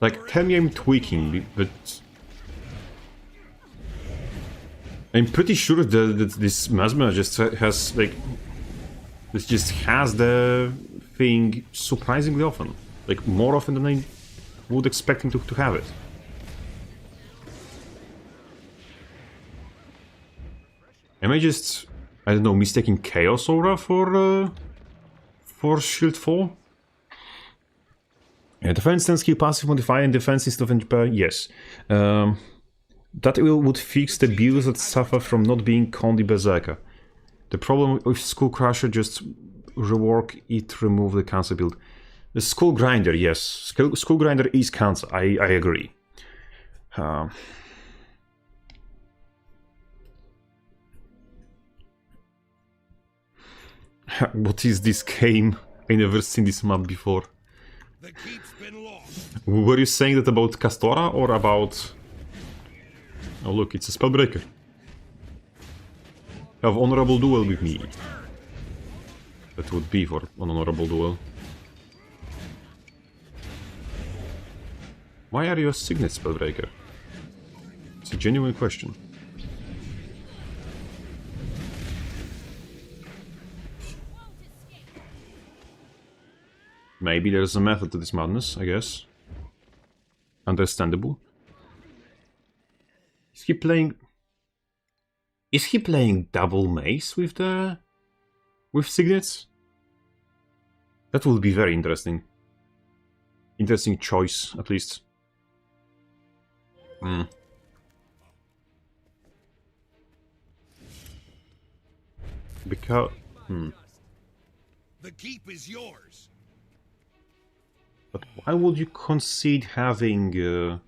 Like, tell me I'm tweaking, but I'm pretty sure that this Masma just has, like, this just has the thing surprisingly often. Like, more often than I would expect him to have it. Am I just, I don't know, mistaking Chaos Aura for Shield 4? Yeah, defense 10 skill passive modifier and defense is of yes. That would fix the builds that suffer from not being Condi Berserker. The problem with Skull Crusher, just rework it, remove the cancer build. The Skull Grinder, yes. Skull Grinder is cancer, I agree. What is this game? I never seen this map before. The keep's been lost. Were you saying that about Castora or about... Oh look, it's a Spellbreaker. Have Honorable Duel with me. That would be for an Honorable Duel. Why are you a Signet Spellbreaker? It's a genuine question. Maybe there's a method to this madness, I guess. Understandable. Is he playing... Is he playing double mace with the... with Signets? That would be very interesting. Interesting choice, at least. Because... The keep is yours. But why would you concede having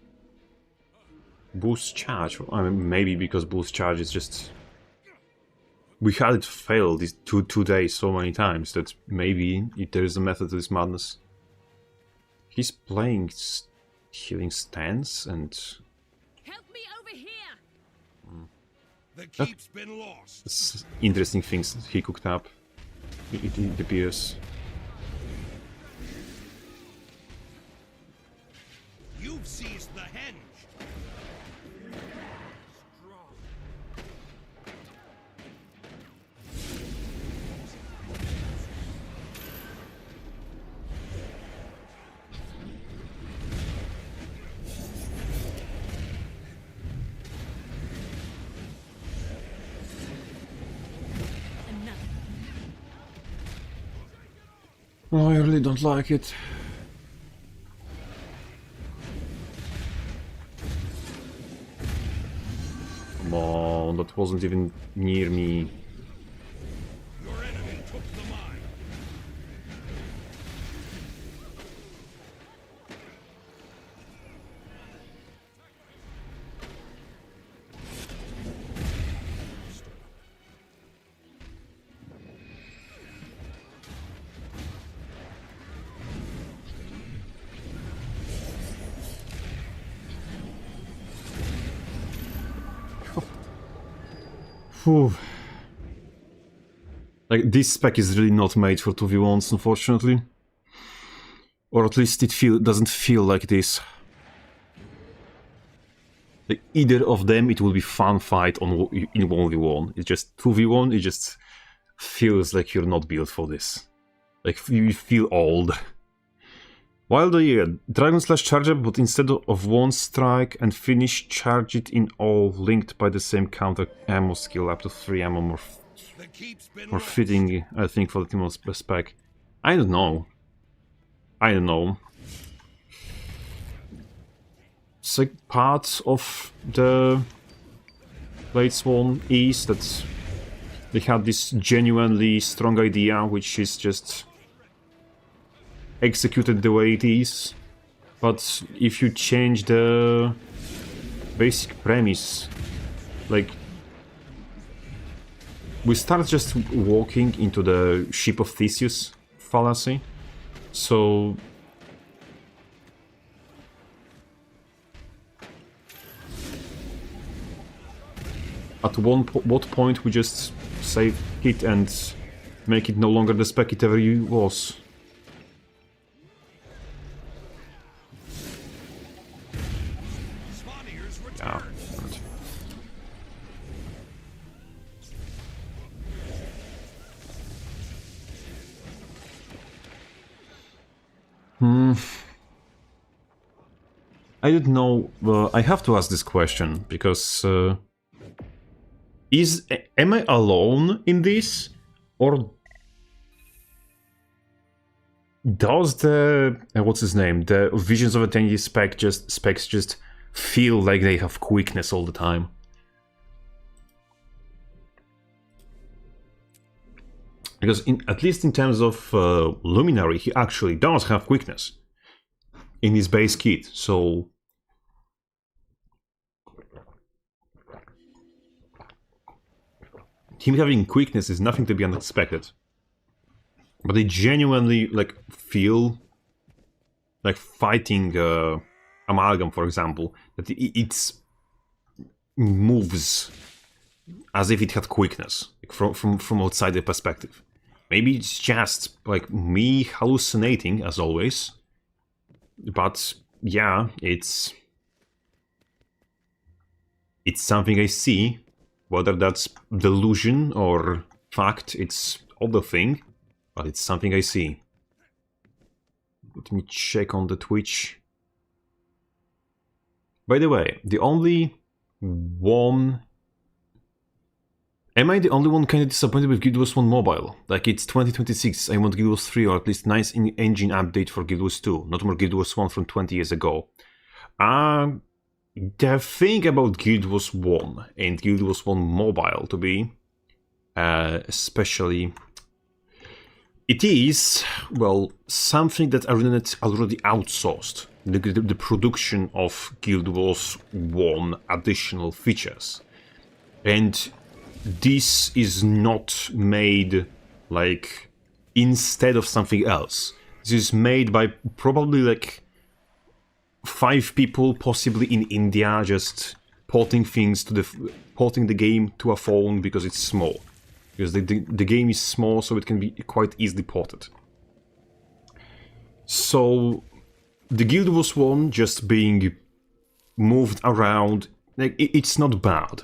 boost charge? I mean, maybe because boost charge is just... We had it fail these two days so many times that maybe if there is a method to this madness. He's playing healing stance and... Help me over here. The keep's been lost. It's interesting things that he cooked up. It appears. You've seized the henge. Oh, I really don't like it. Come on, that wasn't even near me. Your enemy took the mine. Whew. Like, this spec is really not made for 2v1s, unfortunately. Or at least it doesn't feel like this. Like, either of them, it will be fun fight in 1v1. It's just 2v1, it's just feels like you're not built for this. Like, you feel old. While the Dragon Slash charger, but instead of one strike and finish, charge it in all, linked by the same counter ammo skill, up to 3 ammo more, The keep's been more lost. fitting, I think, for the team spec. I don't know. I don't know. It's like part of the Blade Swan is that they had this genuinely strong idea, which is just executed the way it is. But if you change the basic premise, like, we start just walking into the ship of Theseus fallacy. So at what point we just save it and make it no longer the spec it ever was? Spawniers Yeah. return. I don't know. I have to ask this question because am I alone in this, or does the what's his name, the Visions of Eternity specs just feel like they have quickness all the time? Because at least in terms of Luminary, he actually does have quickness in his base kit, so him having quickness is nothing to be unexpected. But I genuinely like feel like fighting Amalgam, for example, that it moves as if it had quickness, like from outside the perspective. Maybe it's just like me hallucinating as always, but yeah, it's something I see. Whether that's delusion or fact, it's other thing, but it's something I see. Let me check on the Twitch. By the way, the only one... Am I the only one kind of disappointed with Guild Wars 1 Mobile? Like, it's 2026, I want Guild Wars 3 or at least nice engine update for Guild Wars 2, not more Guild Wars 1 from 20 years ago. The thing about Guild Wars 1 and Guild Wars 1 Mobile, to be especially, it is, well, something that ArenaNet already outsourced, the production of Guild Wars 1 additional features. And this is not made, like, instead of something else. This is made by probably, like, 5 people, possibly in India, just porting things to porting the game to a phone because it's small. Because the game is small, so it can be quite easily ported. So the Guild Wars 1 just being moved around, like, it's not bad.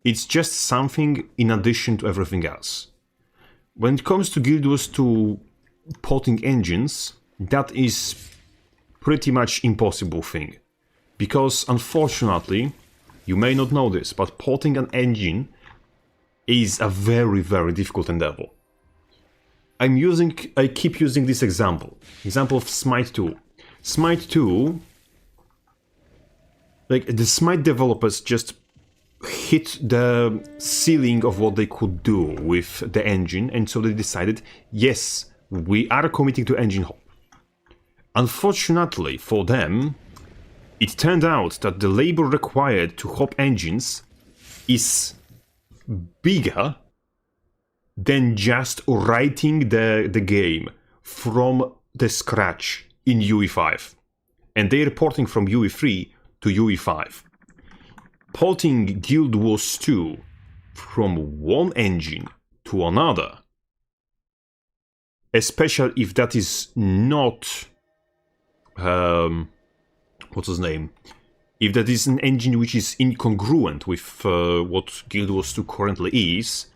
It's just something in addition to everything else. When it comes to Guild Wars 2 porting engines, that is pretty much impossible thing. Because unfortunately, you may not know this, but porting an engine is a very, very difficult endeavor. I keep using this example of Smite 2. Smite 2, like, the Smite developers just hit the ceiling of what they could do with the engine, and so they decided, yes, we are committing to engine hop. Unfortunately for them, it turned out that the labor required to hop engines is bigger than just writing the game from the scratch in UE5. And they're porting from UE3 to UE5. Porting Guild Wars 2 from one engine to another, especially if that is not... what's his name? If that is an engine which is incongruent with what Guild Wars 2 currently is,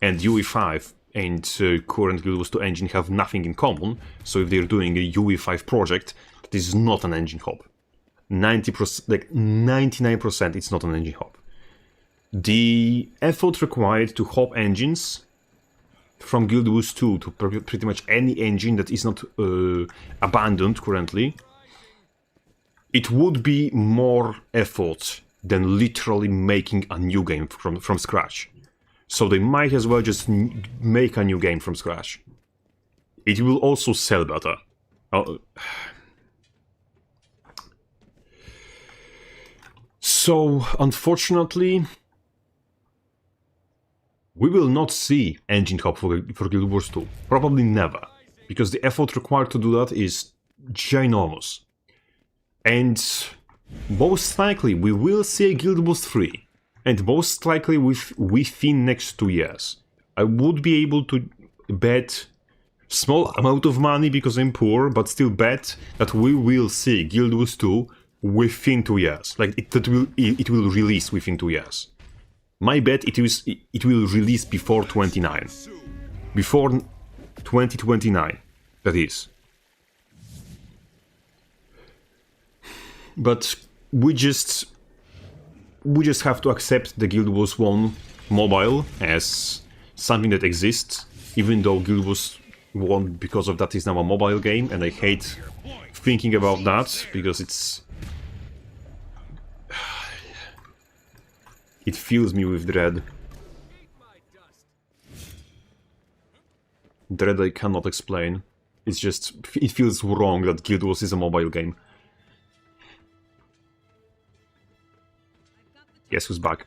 and UE5 and current Guild Wars 2 engine have nothing in common, so if they're doing a UE5 project, that is not an engine hop. 90%, like 99%, it's not an engine hop. The effort required to hop engines from Guild Wars 2 to pretty much any engine that is not abandoned currently, it would be more effort than literally making a new game from scratch. So they might as well just make a new game from scratch. It will also sell better. So, unfortunately, we will not see engine hop for Guild Wars 2. Probably never. Because the effort required to do that is ginormous. And most likely we will see a Guild Wars 3. And most likely within next 2 years. I would be able to bet small amount of money because I'm poor, but still bet that we will see Guild Wars 2 within 2 years. Like it will release within 2 years. My bet it will release before 29. Before 2029, that is. But we just have to accept the Guild Wars 1 mobile as something that exists, even though Guild Wars 1 because of that is now a mobile game, and I hate thinking about that because it fills me with dread. Dread I cannot explain. It's just, it feels wrong that Guild Wars is a mobile game. Guess who's back?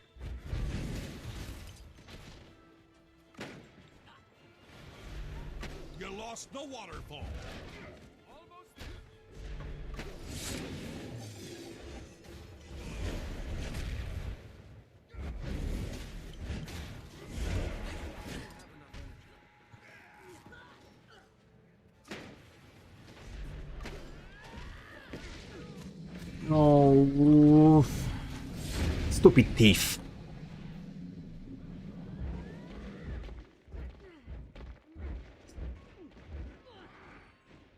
You lost the waterfall. Oh, stupid thief.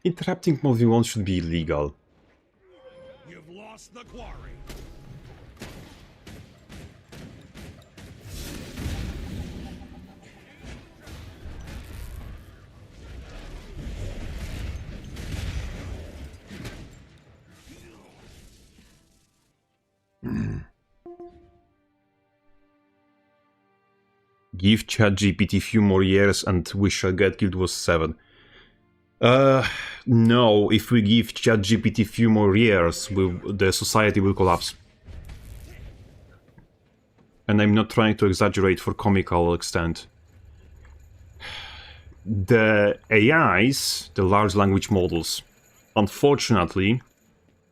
Interrupting movie 1 should be illegal. You've lost the quarry. Give ChatGPT few more years and we shall get Guild Wars 7. No, if we give ChatGPT few more years, the society will collapse. And I'm not trying to exaggerate for comical extent. The AIs, the large language models, unfortunately,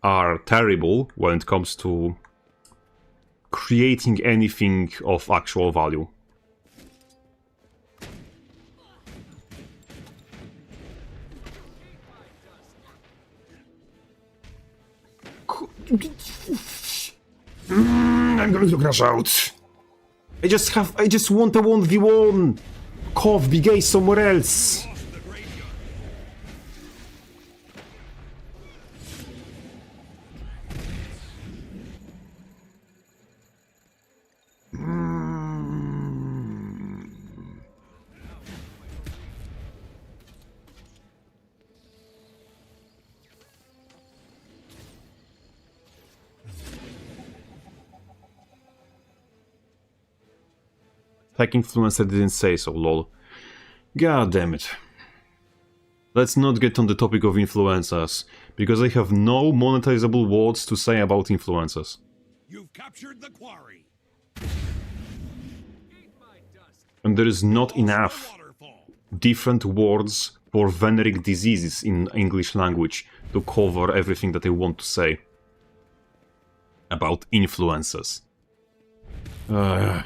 are terrible when it comes to creating anything of actual value. I'm going to crash out. I just want a 1v1. Kov, be gay somewhere else. Lost the graveyard. Tech influencer didn't say so, lol. God damn it. Let's not get on the topic of influencers, because I have no monetizable words to say about influencers. You've captured the quarry. And there is not Lost enough the waterfall. different words for veneric diseases in English language to cover everything that I want to say about influencers. Like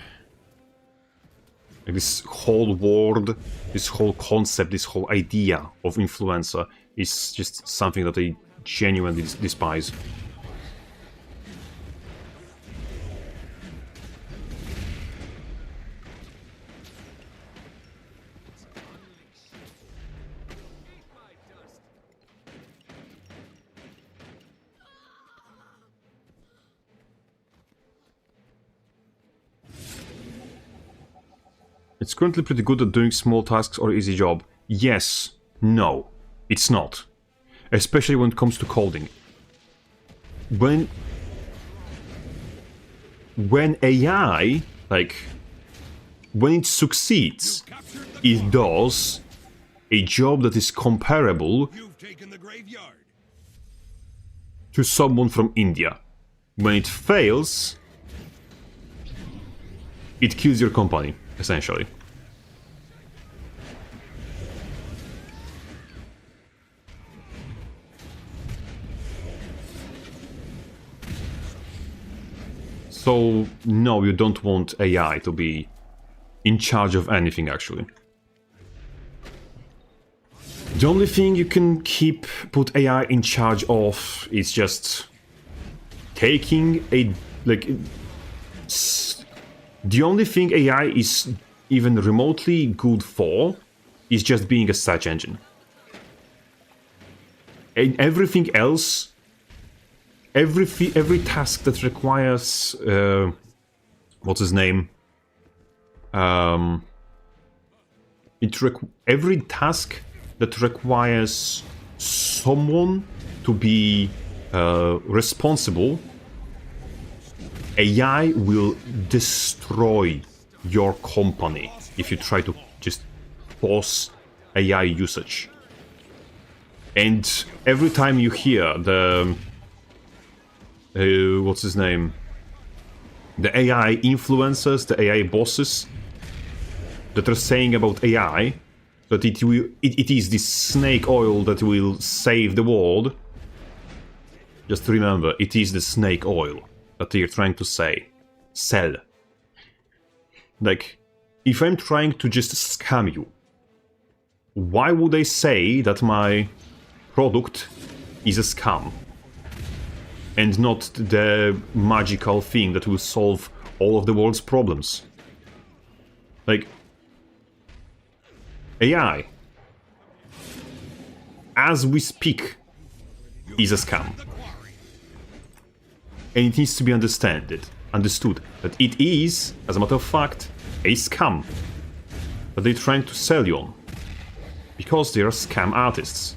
this whole word, this whole concept, this whole idea of influencer is just something that I genuinely despise. It's currently pretty good at doing small tasks or easy job. Yes. No. It's not. Especially when it comes to coding. When AI, like, when it succeeds, it does a job that is comparable You've taken the graveyard. to someone from India. When it fails, it kills your company, essentially. So, no, you don't want AI to be in charge of anything, actually. The only thing you can put AI in charge of is just taking a, like, the only thing AI is even remotely good for is just being a search engine. And everything else, every task that requires, what's his name? Every task that requires someone to be responsible, AI will destroy your company if you try to just force AI usage. And every time you hear the what's his name? The AI influencers, the AI bosses that are saying about AI that it is this snake oil that will save the world. Just remember, it is the snake oil that they're trying to sell. Like, if I'm trying to just scam you, why would I say that my product is a scam and not the magical thing that will solve all of the world's problems? Like, AI, as we speak, is a scam. And it needs to be understood that it is, as a matter of fact, a scam that they're trying to sell you on. Because they are scam artists.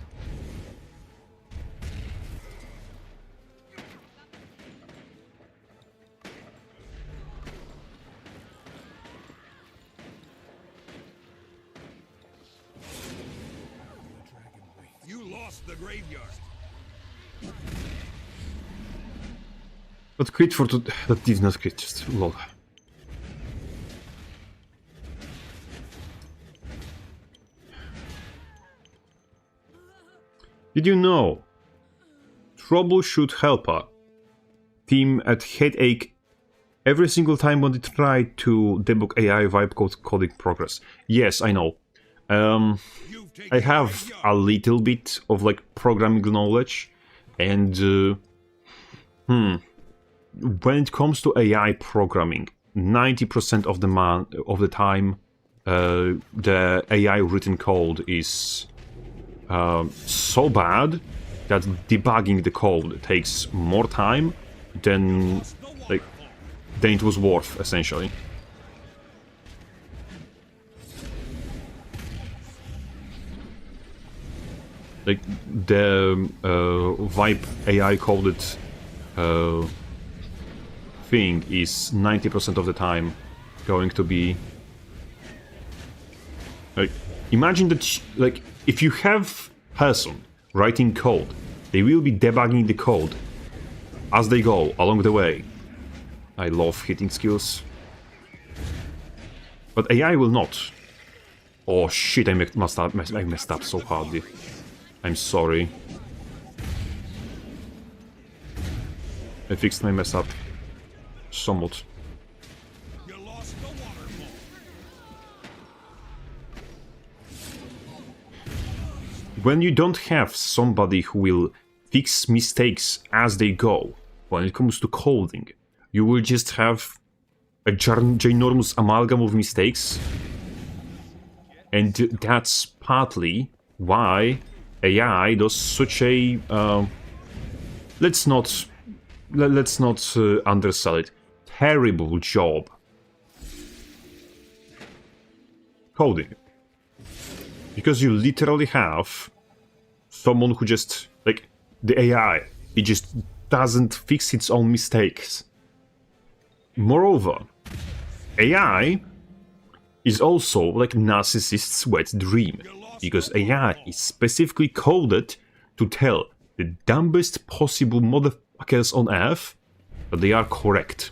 You lost the graveyard. But crit for that did not crit, just lol. Did you know? Troubleshoot helper team at headache every single time when they try to debug AI vibe code coding progress. Yes, I know. I have a little bit of like programming knowledge, and when it comes to AI programming, 90% of the time, the AI written code is so bad that debugging the code takes more time than it was worth, essentially. Like the Vibe AI coded thing is 90% of the time going to be like, imagine that like if you have person writing code, they will be debugging the code as they go along the way. I love hitting skills, but AI will not. Oh shit! I messed up so hardly. I'm sorry. I fixed my mess up somewhat. You lost the waterfall. When you don't have somebody who will fix mistakes as they go, when it comes to coding, you will just have a ginormous amalgam of mistakes, and that's partly why AI does such a let's not undersell it, terrible job coding. Because you literally have someone who just, like, the AI, it just doesn't fix its own mistakes. Moreover, AI is also like narcissist's wet dream, because AI is specifically coded to tell the dumbest possible motherfuckers on Earth that they are correct.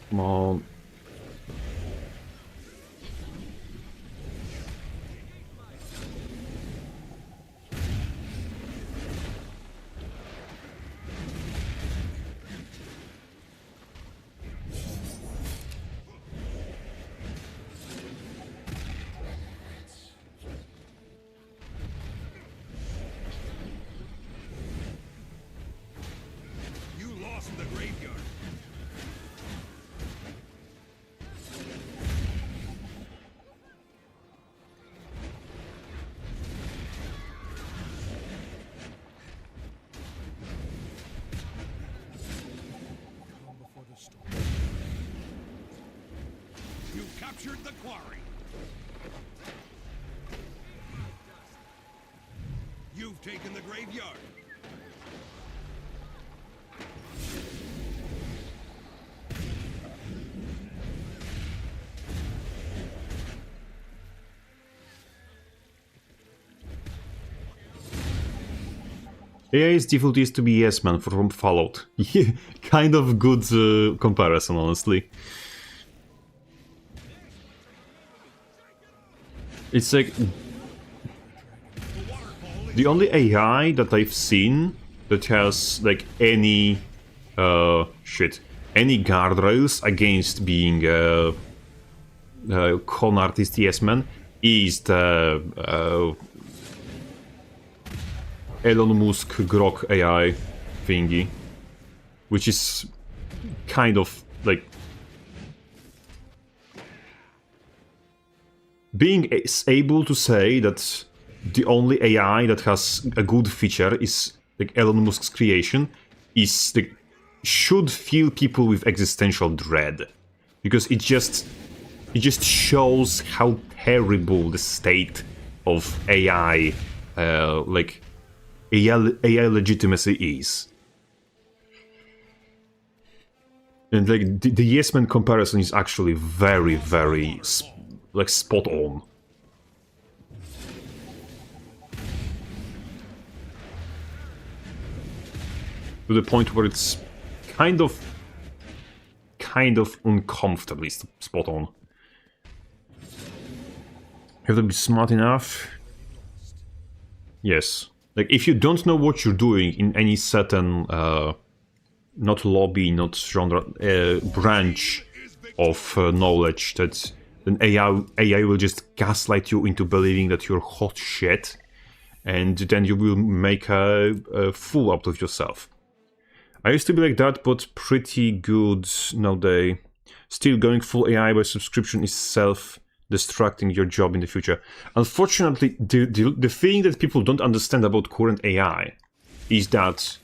Come on. You lost the graveyard. Calm before the storm. You captured the quarry. You've taken the graveyard. AI's default is to be yes man from Fallout. Kind of good comparison, honestly. It's like the only AI that I've seen that has like any any guardrails against being con artist yes man is the Elon Musk Grok AI thingy, which is kind of like being able to say that the only AI that has a good feature is like Elon Musk's creation is like, should fill people with existential dread, because it just shows how terrible the state of AI like AI legitimacy is. And like the yes man comparison is actually very, very like spot on. To the point where it's kind of uncomfortably spot on. You have to be smart enough. Yes. Like, if you don't know what you're doing in any certain, not lobby, not genre, branch of knowledge, that then AI will just gaslight you into believing that you're hot shit, and then you will make a fool out of yourself. I used to be like that, but pretty good nowadays. Still, going full AI by subscription is self-destructing your job in the future. Unfortunately, the thing that people don't understand about current AI is that,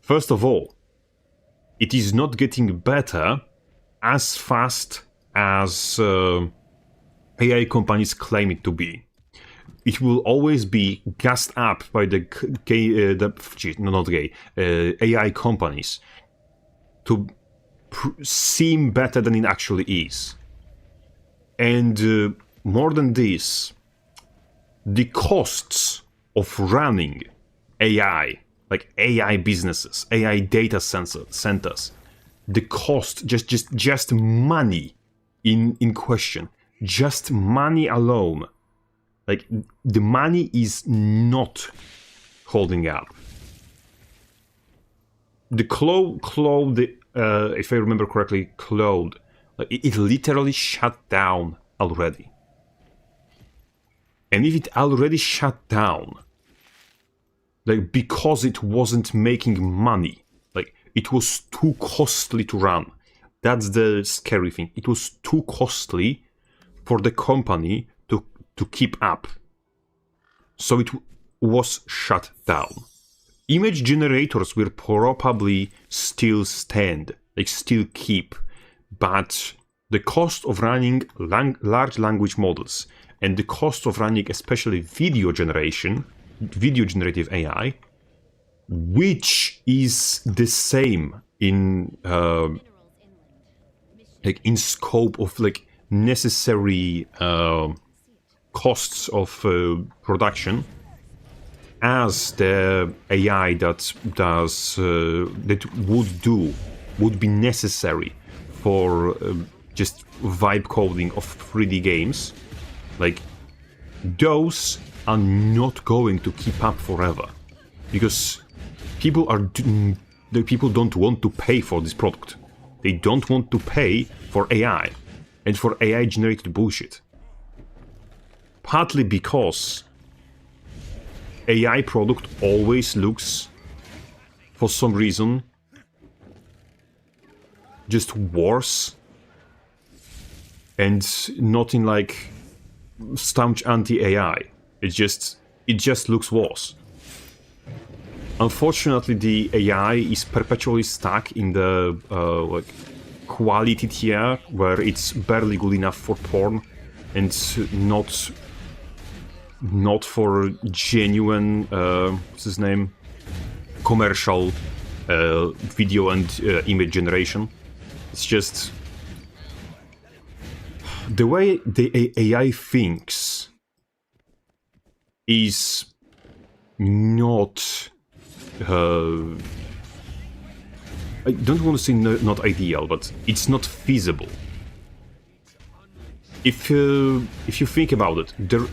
first of all, it is not getting better as fast as AI companies claim it to be. It will always be gassed up by the AI companies to seem better than it actually is. And more than this, the costs of running AI, like AI businesses, AI data centers, the cost, just money in question, just money alone, like the money is not holding up. The Claude, if I remember correctly, Claude, it literally shut down already. And if it already shut down, like because it wasn't making money. Like it was too costly to run. That's the scary thing. It was too costly for the company to keep up. So it was shut down. Image generators will probably still stand, like still keep, but the cost of running large language models and the cost of running especially video generative AI, which is the same in like in scope of like necessary costs of production, as the AI that would be necessary for just vibe coding of 3D games, like those are not going to keep up forever, because people don't want to pay for this product. They don't want to pay for AI and for AI generated bullshit. Partly because AI product always looks, for some reason, just worse, and not in like staunch anti-AI. It just looks worse. Unfortunately, the AI is perpetually stuck in the like quality tier, where it's barely good enough for porn and not for genuine what's his name, commercial video and image generation. It's just the way the AI thinks is not I don't want to say not ideal, but it's not feasible. If you think about it, there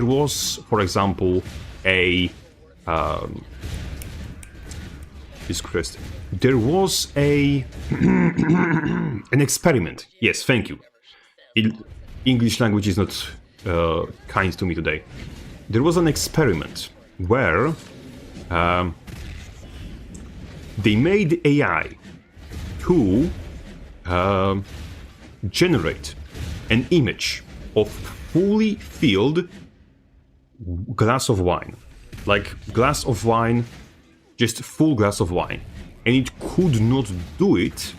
was, for example, there was an experiment. Yes, thank you. English language is not kind to me today. There was an experiment where they made AI to generate an image of fully filled glass of wine. Like glass of wine, just full glass of wine. And it could not do it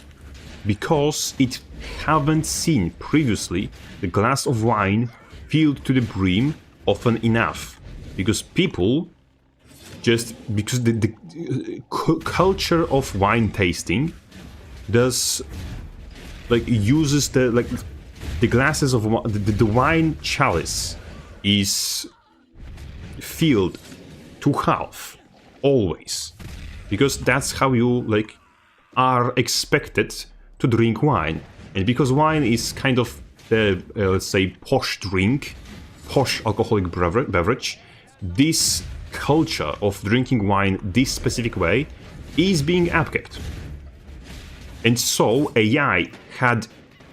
because it haven't seen previously the glass of wine filled to the brim often enough. Because people, just because the culture of wine tasting does, like, uses the glasses of the wine chalice is filled to half always, because that's how you like are expected to drink wine. And because wine is kind of the let's say posh drink, posh alcoholic beverage, this culture of drinking wine this specific way is being upkept. And so AI had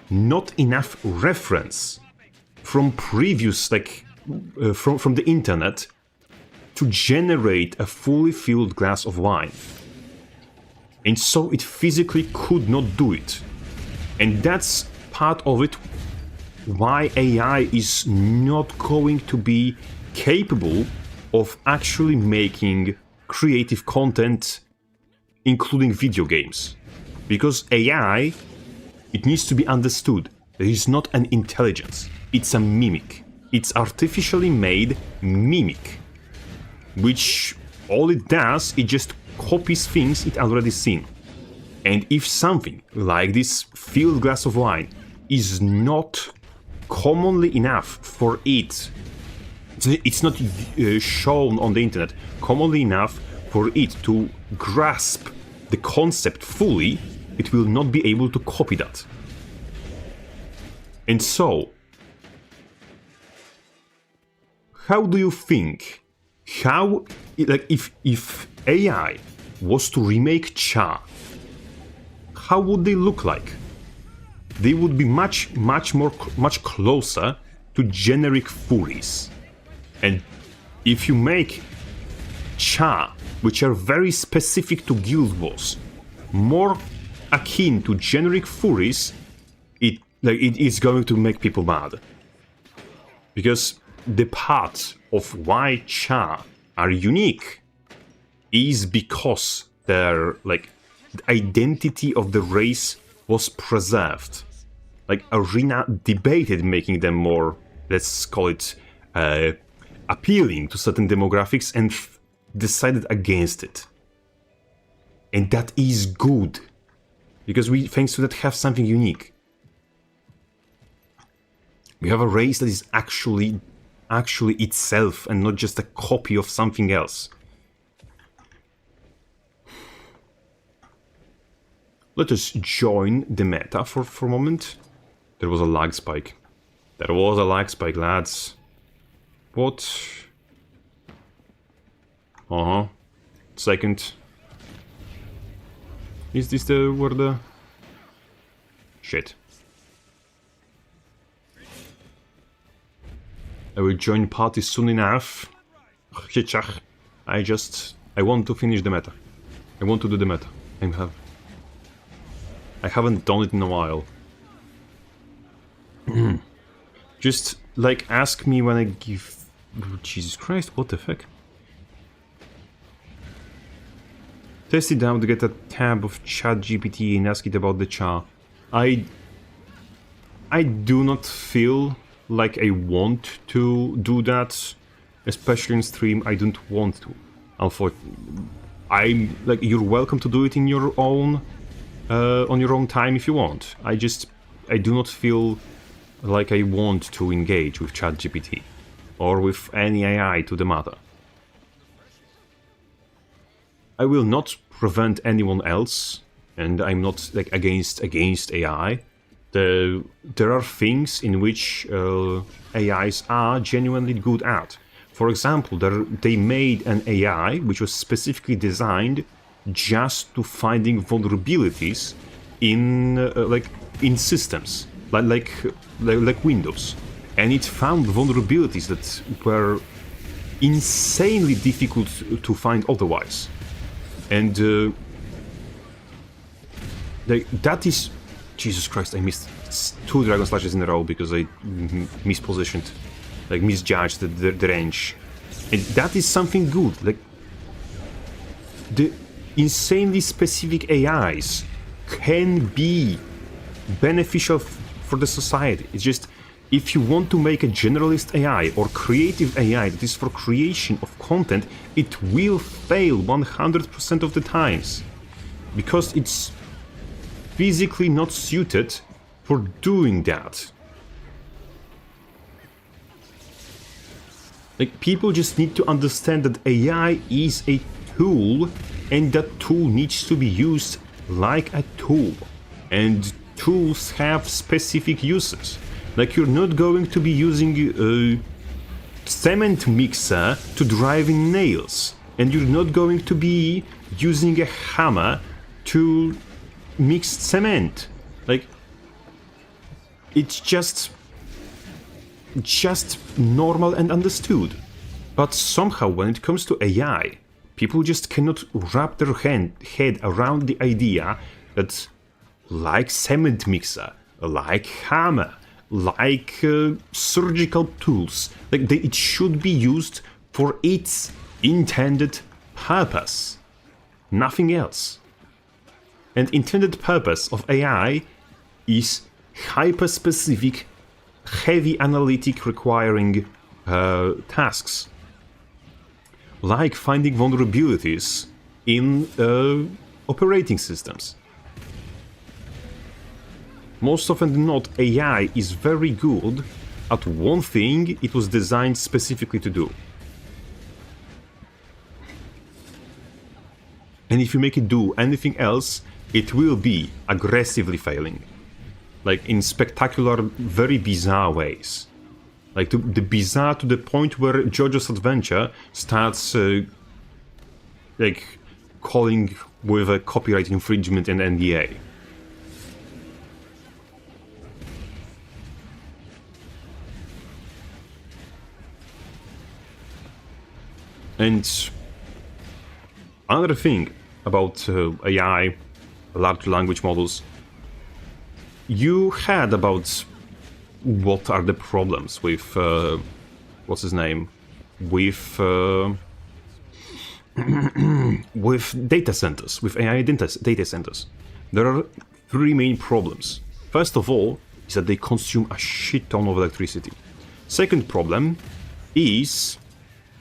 not enough reference from previous, like from the internet, to generate a fully filled glass of wine. And so it physically could not do it. And that's part of it why AI is not going to be capable of actually making creative content, including video games. Because AI, it needs to be understood. It is not an intelligence. It's a mimic. It's artificially made mimic. Which all it does, it just copies things it already seen. And if something like this filled glass of wine is not commonly enough for it, it's not shown on the internet commonly enough for it to grasp the concept fully, it will not be able to copy that. And so, how do you think? How, like, if AI was to remake Cha, how would they look like? They would be much closer to generic furries. And if you make cha, which are very specific to guild wars, more akin to generic furies, it is going to make people mad. Because the part of why cha are unique is because their like the identity of the race was preserved. Like Arena debated making them more, let's call it, appealing to certain demographics and decided against it. And that is good, because we, thanks to that, have something unique. We have a race that is actually itself and not just a copy of something else. Let us join the meta for a moment. There was a lag spike. There was a lag spike, lads. What? Uh-huh. Second. Is this the where the... Shit. I will join party soon enough. I want to finish the meta. I want to do the meta. I haven't done it in a while. Just, like, ask me when I give... Jesus Christ, what the fuck? Test it down to get a tab of ChatGPT and ask it about the cha. I do not feel like I want to do that, especially in stream. I don't want to. Unfortunately, I'm like, you're welcome to do it in your own, on your own time if you want. I do not feel like I want to engage with ChatGPT or with any AI to the matter. I will not prevent anyone else, and I'm not like against AI. There are things in which AIs are genuinely good at. For example, they made an AI which was specifically designed just to finding vulnerabilities in in systems like Windows, and it found vulnerabilities that were insanely difficult to find otherwise. And that is... Jesus Christ, I missed 2 Dragon Slashes in a row because I mispositioned, like misjudged the range. And that is something good. Like, the insanely specific AIs can be beneficial for the society. It's just, if you want to make a generalist AI or creative AI that is for creation of content, it will fail 100% of the times. Because it's physically not suited for doing that. Like, people just need to understand that AI is a tool, and that tool needs to be used like a tool. And tools have specific uses. Like, you're not going to be using a cement mixer to drive in nails, and you're not going to be using a hammer to mix cement. Like, it's just normal and understood. But somehow when it comes to AI, people just cannot wrap their head around the idea that, like cement mixer, like hammer, like surgical tools, like it should be used for its intended purpose, nothing else. And intended purpose of AI is hyper-specific, heavy analytic requiring tasks, like finding vulnerabilities in operating systems. Most often than not, AI is very good at one thing it was designed specifically to do. And if you make it do anything else, it will be aggressively failing. Like, in spectacular, very bizarre ways. Like, the bizarre to the point where JoJo's Adventure starts, like, calling with a copyright infringement and NDA. And Another thing about AI, large language models, you had about what are the problems with what's his name, with with data centers, with AI data centers. There are three main problems. First of all, is that they consume a shit ton of electricity. Second problem is,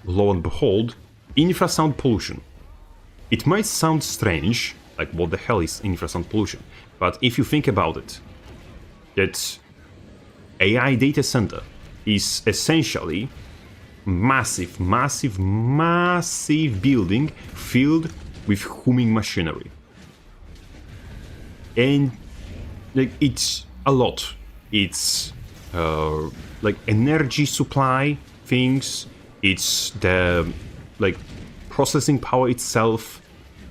lo and behold, infrasound pollution. It might sound strange, like what the hell is infrasound pollution, but if you think about it, that AI data center is essentially massive building filled with humming machinery. And like it's a lot. It's like energy supply things, it's the like processing power itself.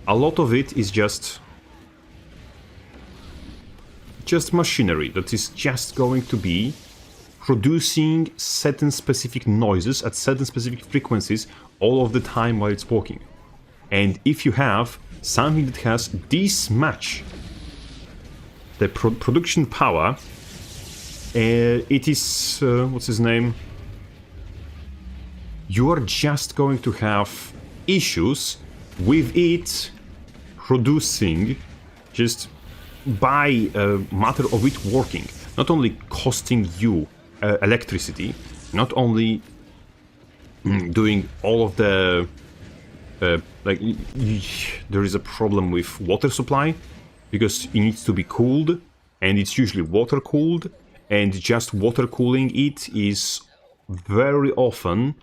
A lot of it is just machinery that is just going to be producing certain specific noises at certain specific frequencies all of the time while it's working. And if you have something that has this much the production power, it is what's his name? You are just going to have issues with it producing just by a matter of it working, not only costing you electricity, not only doing all of the there is a problem with water supply because it needs to be cooled, and it's usually water cooled, and just water cooling it is very often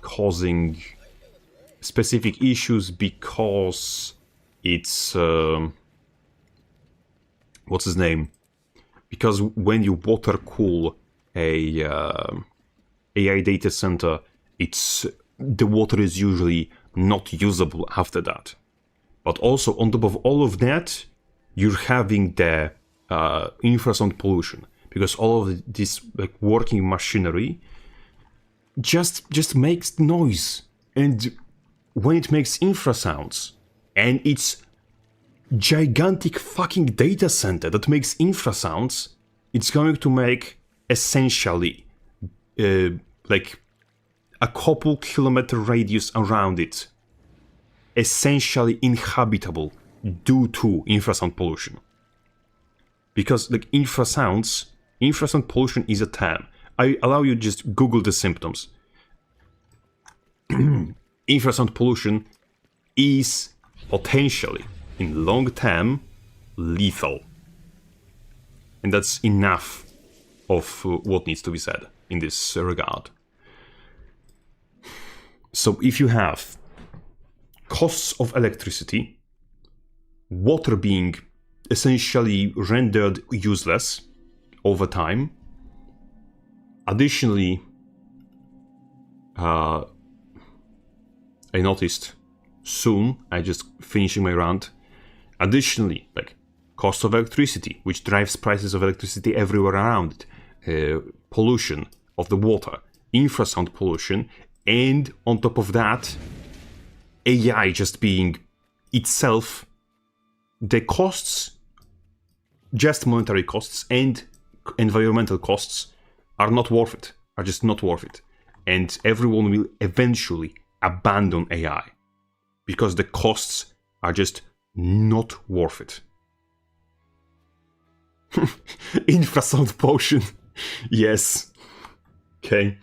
causing specific issues because it's what's his name? Because when you water cool a AI data center, the water is usually not usable after that. But also on top of all of that, you're having the infrasound pollution, because all of this like working machinery just makes noise, and when it makes infrasounds, and it's gigantic fucking data center that makes infrasounds, it's going to make essentially like a couple kilometer radius around it essentially inhabitable due to infrasound pollution. Because like infrasound pollution is a term. I allow you just Google the symptoms. Infrasound pollution is potentially, in long term, lethal. And that's enough of what needs to be said in this regard. So if you have costs of electricity, water being essentially rendered useless over time, additionally, I noticed soon, I just finishing my rant, additionally, like cost of electricity, which drives prices of electricity everywhere around it, pollution of the water, infrasound pollution, and on top of that, AI just being itself, the costs, just monetary costs and environmental costs are not worth it, are just not worth it. And everyone will eventually abandon AI because the costs are just not worth it. Infrasound potion. Yes. Okay.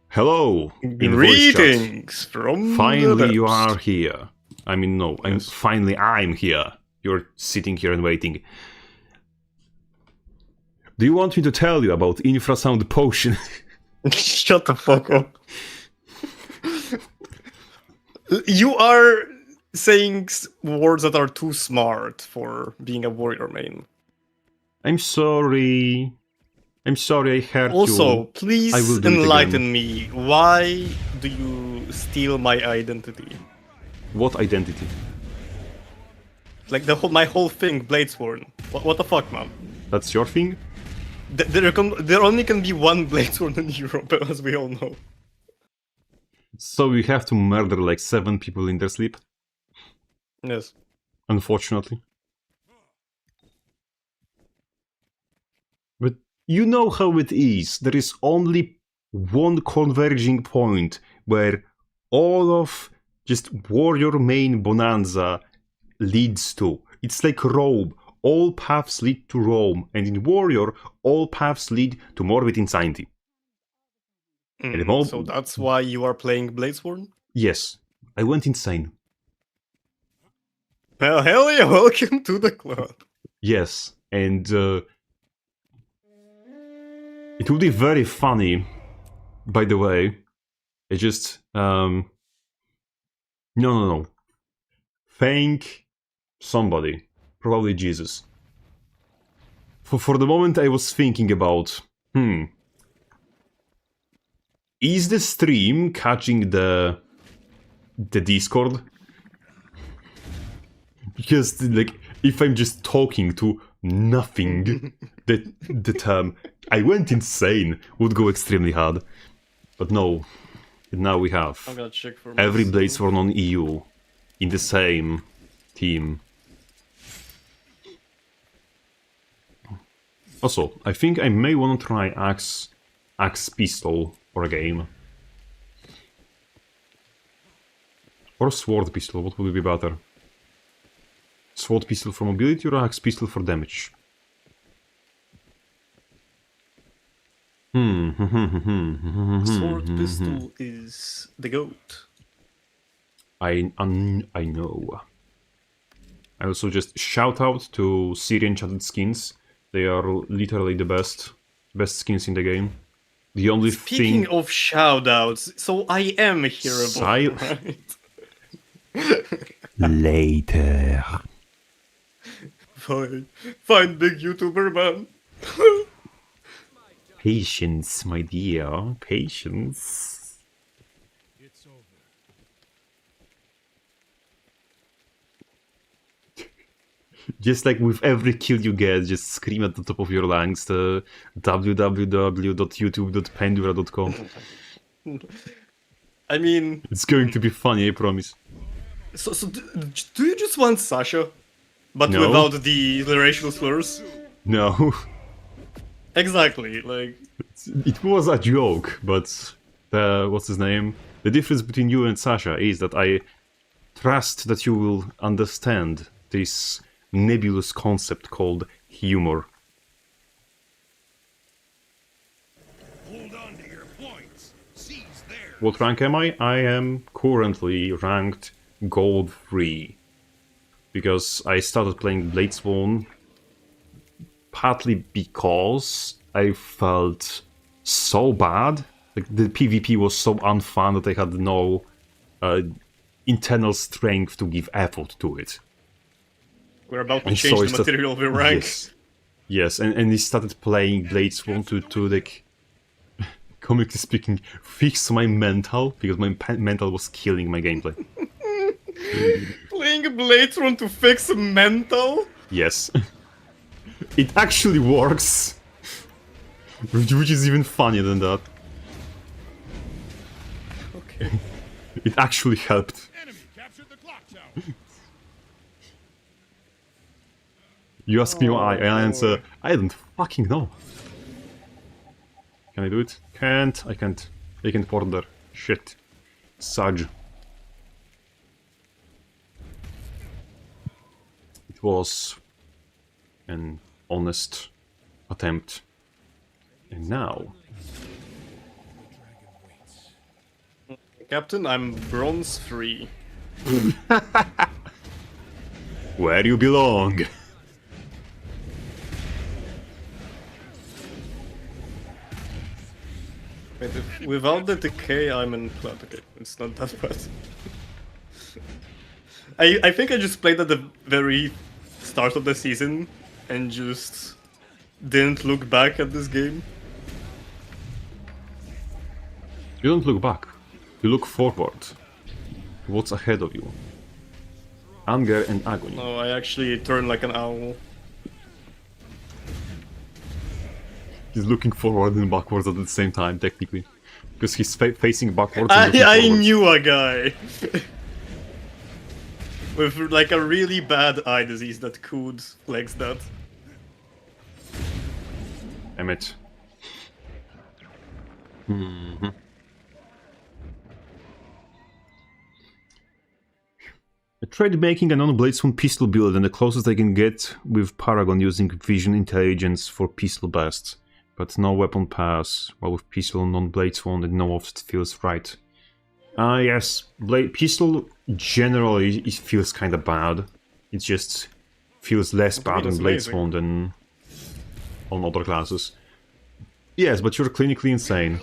Hello. Greetings from Finally the you depths. are here. I mean, no, Yes. I'm here. You're sitting here and waiting. Do you want me to tell you about infrasound potion? Shut the fuck up. You are saying words that are too smart for being a warrior main. I'm sorry. I'm sorry I hurt you. Also, please I will do it enlighten again. me. Why do you steal my identity? What identity? Like my whole thing, Bladesworn. What the fuck, man? That's your thing? There only can be one Bladesworn in Europe, as we all know. So you have to murder like 7 people in their sleep, Yes. unfortunately. But you know how it is. There is only one converging point where all of just warrior main bonanza leads to. It's like Rome. All paths lead to Rome, and in Warrior, all paths lead to morbid insanity. And the mo- So that's why you are playing Bladesworn? Yes, I went insane. Well, hell yeah, welcome to the club. Yes, and it would be very funny, by the way. I just no. Thank somebody, probably Jesus. For the moment, I was thinking about, is the stream catching the Discord? Because like, if I'm just talking to nothing, the I went insane would go extremely hard. But no, now we have I'm gonna check for every myself. Bladesworn on EU in the same team. Also, I think I may want to try Axe Pistol for a game. Or Sword Pistol, what would be better? Sword Pistol for mobility or Axe Pistol for damage? Sword Pistol is the goat. I know. I also just shout out to Syrian chatted skins. They are literally the best skins in the game. The only Speaking thing... of shoutouts, so I am hearable, right? Later. Fine, big YouTuber man. Patience, my dear. Patience. It's over. Just like with every kill you get, just scream at the top of your lungs to www.youtube.pandura.com. I mean, It's going to be funny, I promise. so do you just want Sasha? But No. without the racial slurs? No. Exactly, like... It was a joke, but what's his name? The difference between you and Sasha is that I trust that you will understand this nebulous concept called humor. Hold on to your points. Seize theirs. What rank am I? I am currently ranked Gold 3. Because I started playing Bladesworn partly because I felt so bad. Like the PvP was so unfun that I had no internal strength to give effort to it. We're about to And change so I the material we rank. Yes, and he started playing Bladesworn to like, comically speaking, fix my mental, because my mental was killing my gameplay. Playing Bladesworn to fix mental? Yes. It actually works. Which is even funnier than that. Okay. It actually helped. Enemy captured the clock tower. You ask me why, I answer, I don't fucking know. Can I do it? Can't. I can't. I can't order. Shit. Saj. It was an honest attempt. And now... Captain, I'm bronze 3. Where you belong. Wait, without the decay, I'm in plat. Okay, it's not that bad. I think I just played at the very start of the season and just didn't look back at this game. You don't look back. You look forward. What's ahead of you? Anger and agony. No, I actually turn like an owl. He's looking forward and backwards at the same time, technically. Because he's facing backwards. And I looking forwards. knew a guy with like a really bad eye disease that could flex that. Damn it. I tried making a non-bladeswound pistol build, and the closest I can get with Paragon using Vision Intelligence for pistol bursts. But no weapon pass, while with pistol non-bladeswound and no offset feels right. Yes, pistol generally it feels kinda bad. It just feels less bad on that's amazing. bladeswound than on other classes. Yes, but you're clinically insane.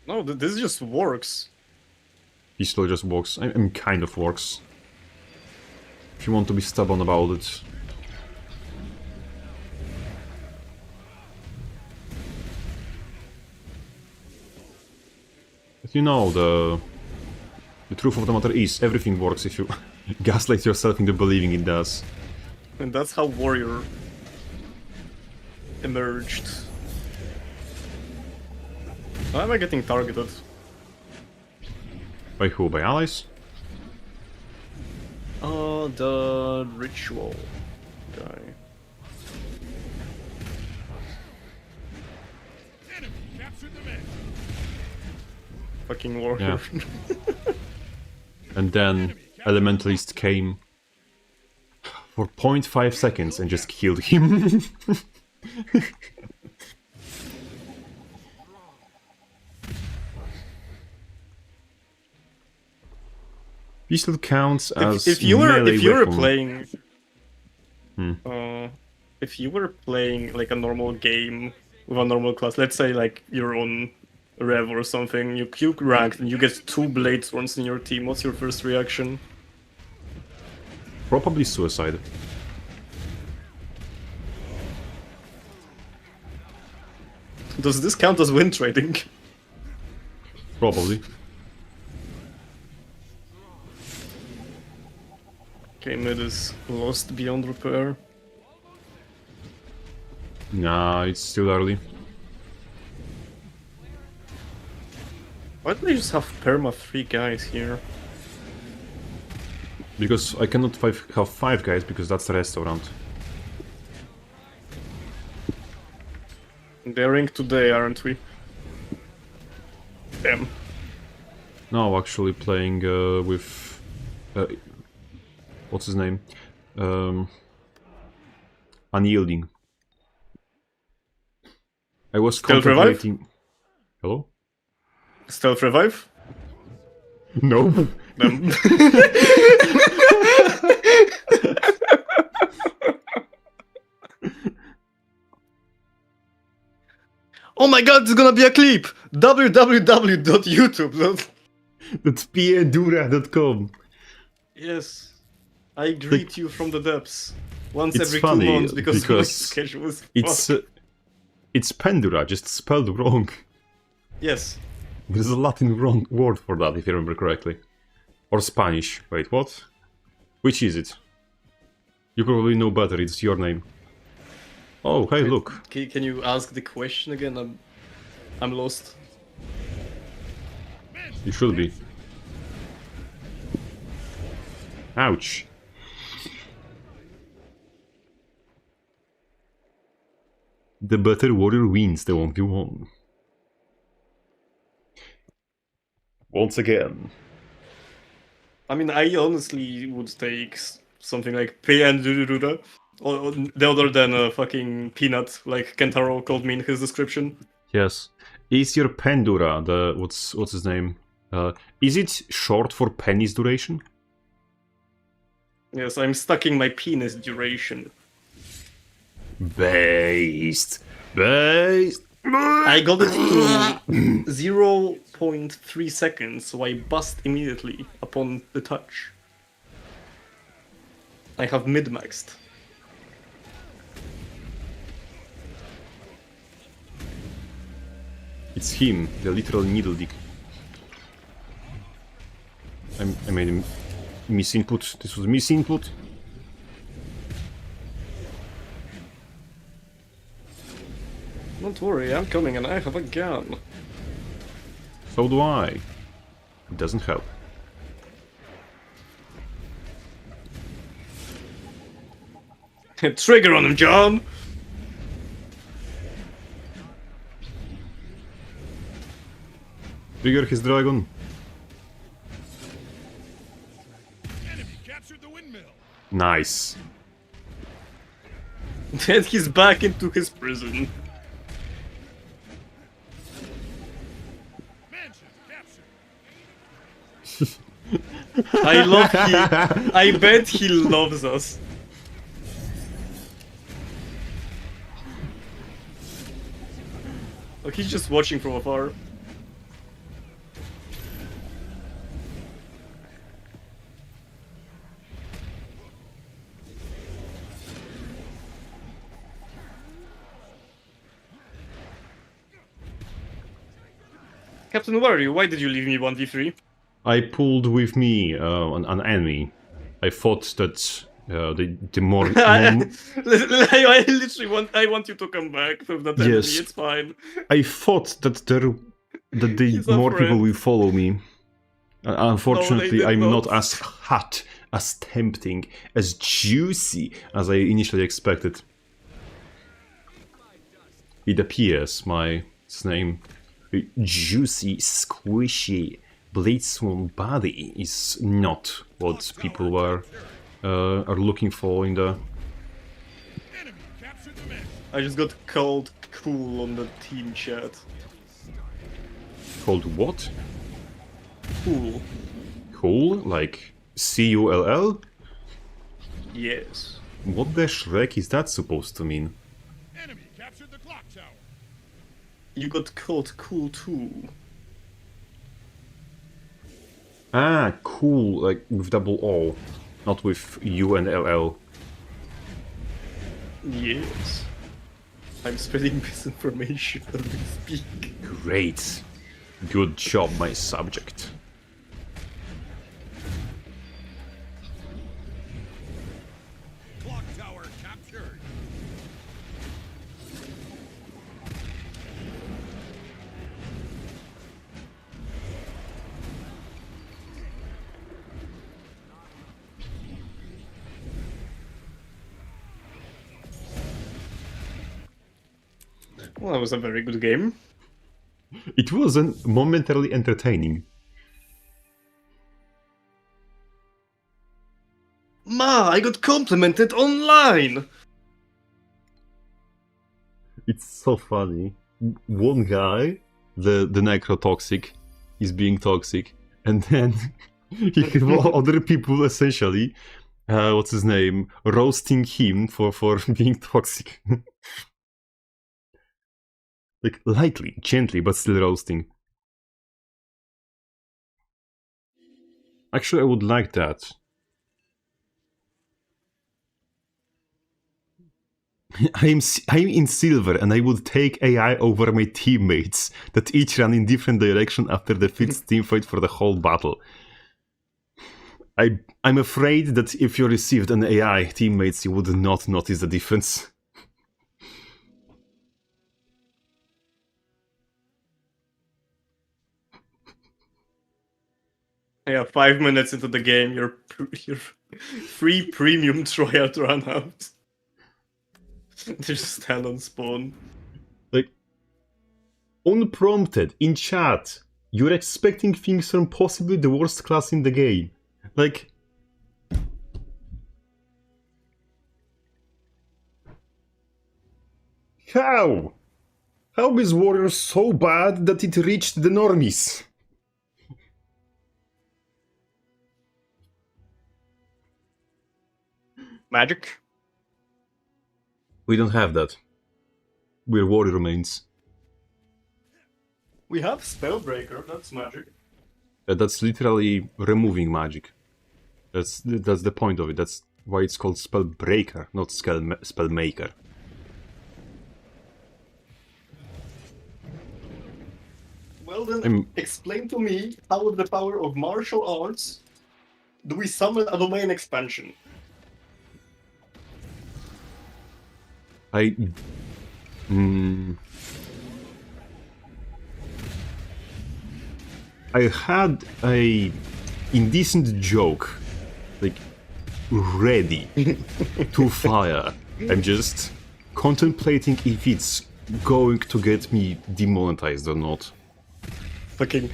No, this just works. Pistol just works. I mean, kind of works. If you want to be stubborn about it. But you know, the truth of the matter is, everything works if you gaslight yourself into believing it does. And that's how Warrior emerged. Why am I getting targeted? By who? By allies? The ritual guy. Enemy captured the man. Fucking Warrior. And then Elementalist came for 0.5 seconds and just killed him. Pistol counts as if you were weapon. playing if you were playing like a normal game with a normal class, let's say like you're on Rev or something, you ranked and you get 2 Bladesworns in your team, what's your first reaction? Probably suicide. Does this count as win trading? Probably. Okay, mid is lost beyond repair. Nah, it's still early. Why do they just have perma 3 guys here? Because I cannot have 5 guys because that's the restaurant. Daring today, aren't we? Damn. No, actually playing with... what's his name? Unyielding. I was Stealth revive? contemplating... Hello? Stealth revive? No. Damn. Oh my god, it's gonna be a clip! www.youtube. That's piedura.com. Yes. I greet you from the depths. Once It's every funny 2 months because my because schedule is It's Pendura, just spelled wrong. Yes. There's a Latin wrong word for that, if I remember correctly. Or Spanish. Wait, what? Which is it? You probably know better, it's your name. Oh, hey, look. Can you ask the question again? I'm lost. You should be. Ouch. The better warrior wins the 1v1. Once again. I mean, I honestly would take something like PN Dururura, or the other than a fucking peanut, like Kentaro called me in his description. Yes. Is your Pendura the... what's his name? Is it short for penis duration? Yes, I'm stacking my penis duration. Based. Based. I got it to 0.3 seconds, so I bust immediately upon the touch. I have mid-maxed. It's him, the literal needle dick. I made a misinput. This was misinput. Don't worry, I'm coming and I have a gun. So do I. It doesn't help. Trigger on him, John! Trigger his dragon. Enemy captured the windmill. Nice. And he's back into his prison. Mansion captured. I love he... I bet he loves us. Oh, he's just watching from afar. Captain, where are you? Why did you leave me 1v3? I pulled with me an enemy. I thought that the more... I literally want you to come back with that enemy, Yes. it's fine. I thought that the He's a more people friend. will follow me. Unfortunately, did I'm not. not as hot, as tempting, as juicy as I initially expected. It appears my name, juicy, squishy, blade-sworn body is not what people are looking for in the... Enemy captured the mansion. I just got called cool on the team chat. Called what? Cool. Cool? Like C-U-L-L? Yes. What the Shrek is that supposed to mean? Enemy captured the clock tower. You got called cool too. Ah, cool, like with double O, not with U and LL. Yes. I'm spreading misinformation as we speak. Great. Good job, my subject. Clock tower captured. Well, that was a very good game. It wasn't momentarily entertaining. Ma, I got complimented online! It's so funny. One guy, the necrotoxic, is being toxic, and then he had other people essentially, what's his name, roasting him for being toxic. Like lightly, gently, but still roasting. Actually, I would like that. I'm in silver, and I would take AI over my teammates that each run in different direction after the fifth teamfight for the whole battle. I'm afraid that if you received an AI teammates, you would not notice the difference. Yeah, 5 minutes into the game, your free premium tryout run out. They just stand on spawn. Like, unprompted, in chat, you're expecting things from possibly the worst class in the game. Like... How? How is Warrior so bad that it reached the normies? Magic? We don't have that. We're Warrior mains. We have Spellbreaker, that's magic. That's literally removing magic. That's the point of it. That's why it's called Spellbreaker, not Spellmaker. Well then, explain to me how with the power of martial arts do we summon a domain expansion? I had a indecent joke, like, ready to fire. I'm just contemplating if it's going to get me demonetized or not. Fucking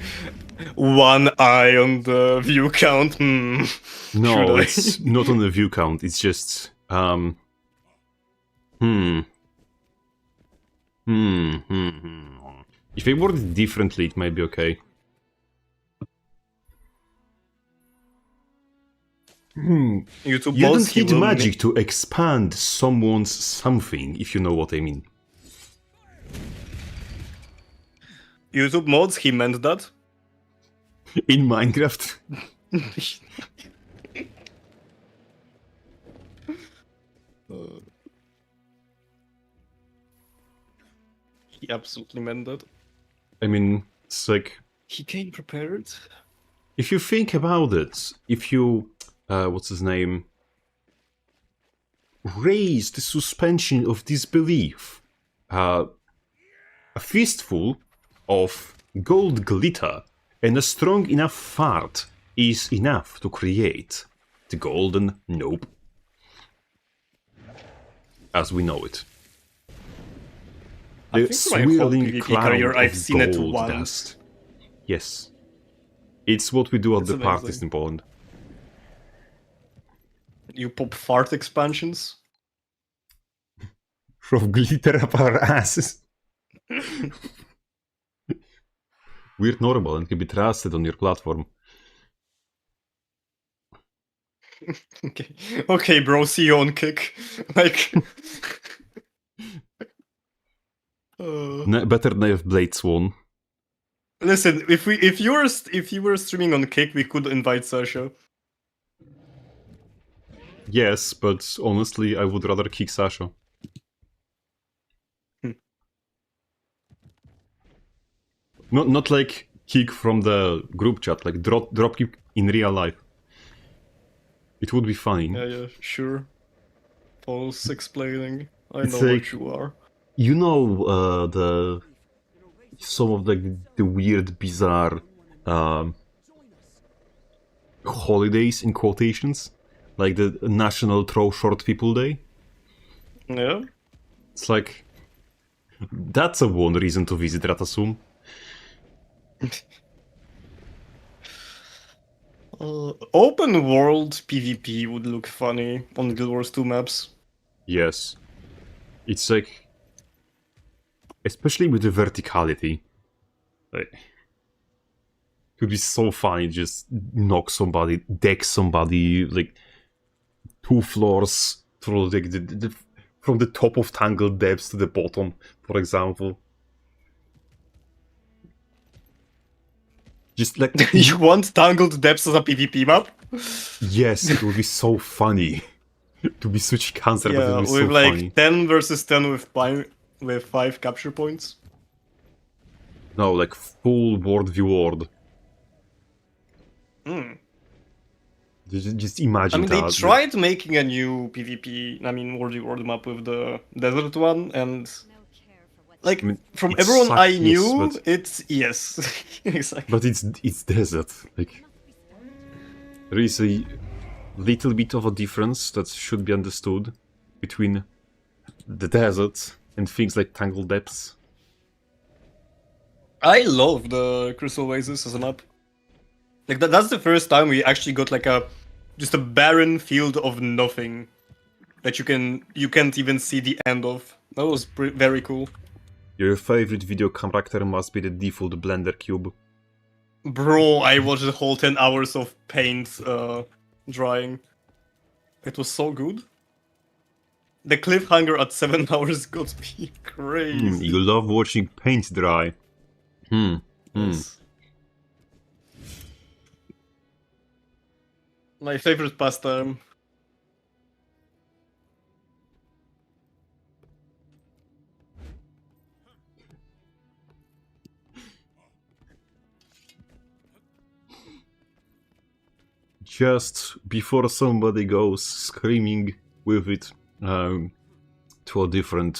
one eye on the view count. No, Should I? it's not on the view count. It's just If I word it differently, it might be okay. YouTube You mods, don't he need will magic to expand someone's something, if you know what I mean. YouTube mods, he meant that. In Minecraft. He absolutely meant that. I mean, it's like, He came prepared. if you think about it, if you, what's his name, raise the suspension of disbelief, a fistful of gold glitter and a strong enough fart is enough to create the golden nope as we know it. I The think my whole swirling PvP cloud career, of I've seen it gold once. dust. Yes. It's what we do at It's the parties amazing. in Poland. You pop fart expansions. From glitter up our asses. We're normal and can be trusted on your platform. Okay, bro, see you on kick. Like, Better than if Blade Swan. listen, if you were streaming on kick, we could invite Sasha. Yes, but honestly, I would rather kick Sasha. Not like kick from the group chat, like drop kick in real life. It would be funny. Yeah, sure. False explaining. I It's know like- what you are. You know some of the weird, bizarre holidays in quotations, like the National Throw Short People Day. Yeah. It's like that's a one reason to visit Ratasum. Open world PvP would look funny on Guild Wars 2 maps. Yes, it's like, especially with the verticality, like, it would be so funny. Just knock somebody, deck somebody like 2 floors through from the top of Tangled Depths to the bottom, for example. Just like You want Tangled Depths as a PvP map? yes, it would be so funny. To be such cancer, but it Yeah, would with be so like funny. 10 versus 10 with 5 capture points. No, like full world view world. Just imagine I mean, they that. tried making a new PvP, World view world map with the desert one, and like, I mean, from it everyone sucked, I yes, knew, but- it's yes. Exactly. But it's desert. Like, there is a little bit of a difference that should be understood between the desert and things like Tangled Depths. I love the Crystal Oasis as a map. Like that's the first time we actually got like just a barren field of nothing that you can't even see the end of. That was very cool. Your favorite video character must be the default Blender cube. Bro, I watched the whole 10 hours of paint drying. It was so good. The cliffhanger at 7 hours got me crazy. You love watching paint dry. Yes. My favorite pastime. Just before somebody goes screaming with it to a different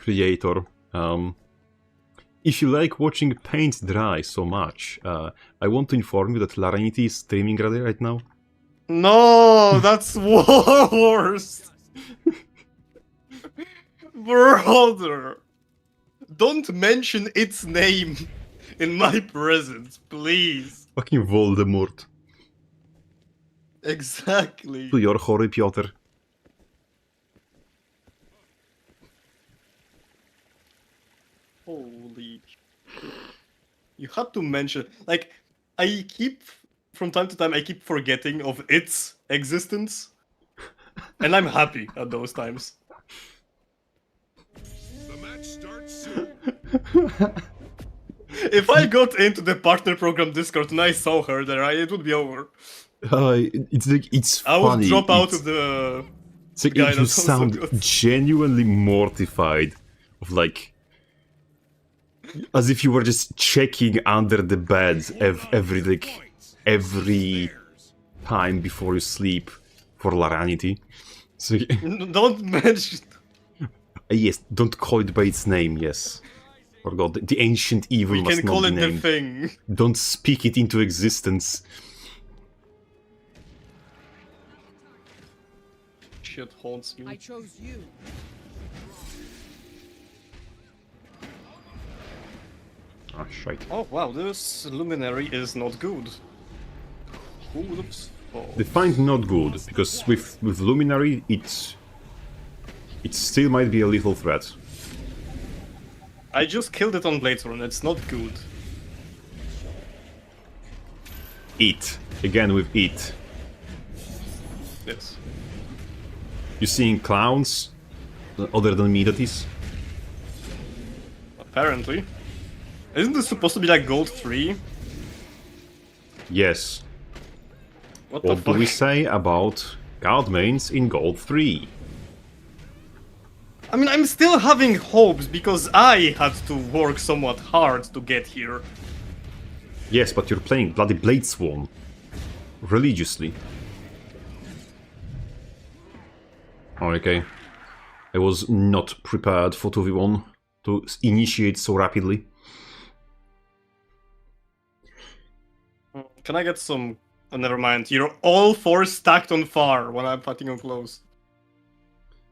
Creator. If you like watching paint dry so much, I want to inform you that Laranity is streaming right now. No, that's worse. Brother, don't mention its name in my presence, please. Fucking Voldemort. Exactly. To your chory, Piotr. Holy shit. You had to mention, like, I keep, from time to time, I keep forgetting of its existence. And I'm happy at those times. The match starts soon. If I got into the partner program Discord and I saw her there, it would be over. It's like, it's I funny. would drop out It's- of the It's like guy you that also sound got- genuinely mortified of like as if you were just checking under the bed every time before you sleep for Laranity. So Don't mention. yes, don't call it by its name. Yes, forgot the ancient evil We must can not call be it the named. thing. Don't speak it into existence. Shit haunts I me. chose you. Ah, shite. Oh wow, this luminary is not good. Who would have thought? Defined not good, because with Luminary it still might be a lethal threat. I just killed it on Bladethorn, it's not good. It. Again with it. Yes. You seeing clowns? Other than me, that is? Apparently. Isn't this supposed to be like gold 3? Yes. What the What do fuck? we say about guard mains in Gold 3? I mean, I'm still having hopes because I had to work somewhat hard to get here. Yes, but you're playing bloody Blade Swarm. Religiously. Oh, okay. I was not prepared for 2v1 to initiate so rapidly. Can I get some... Oh, never mind. You're all 4 stacked on far when I'm fighting on close.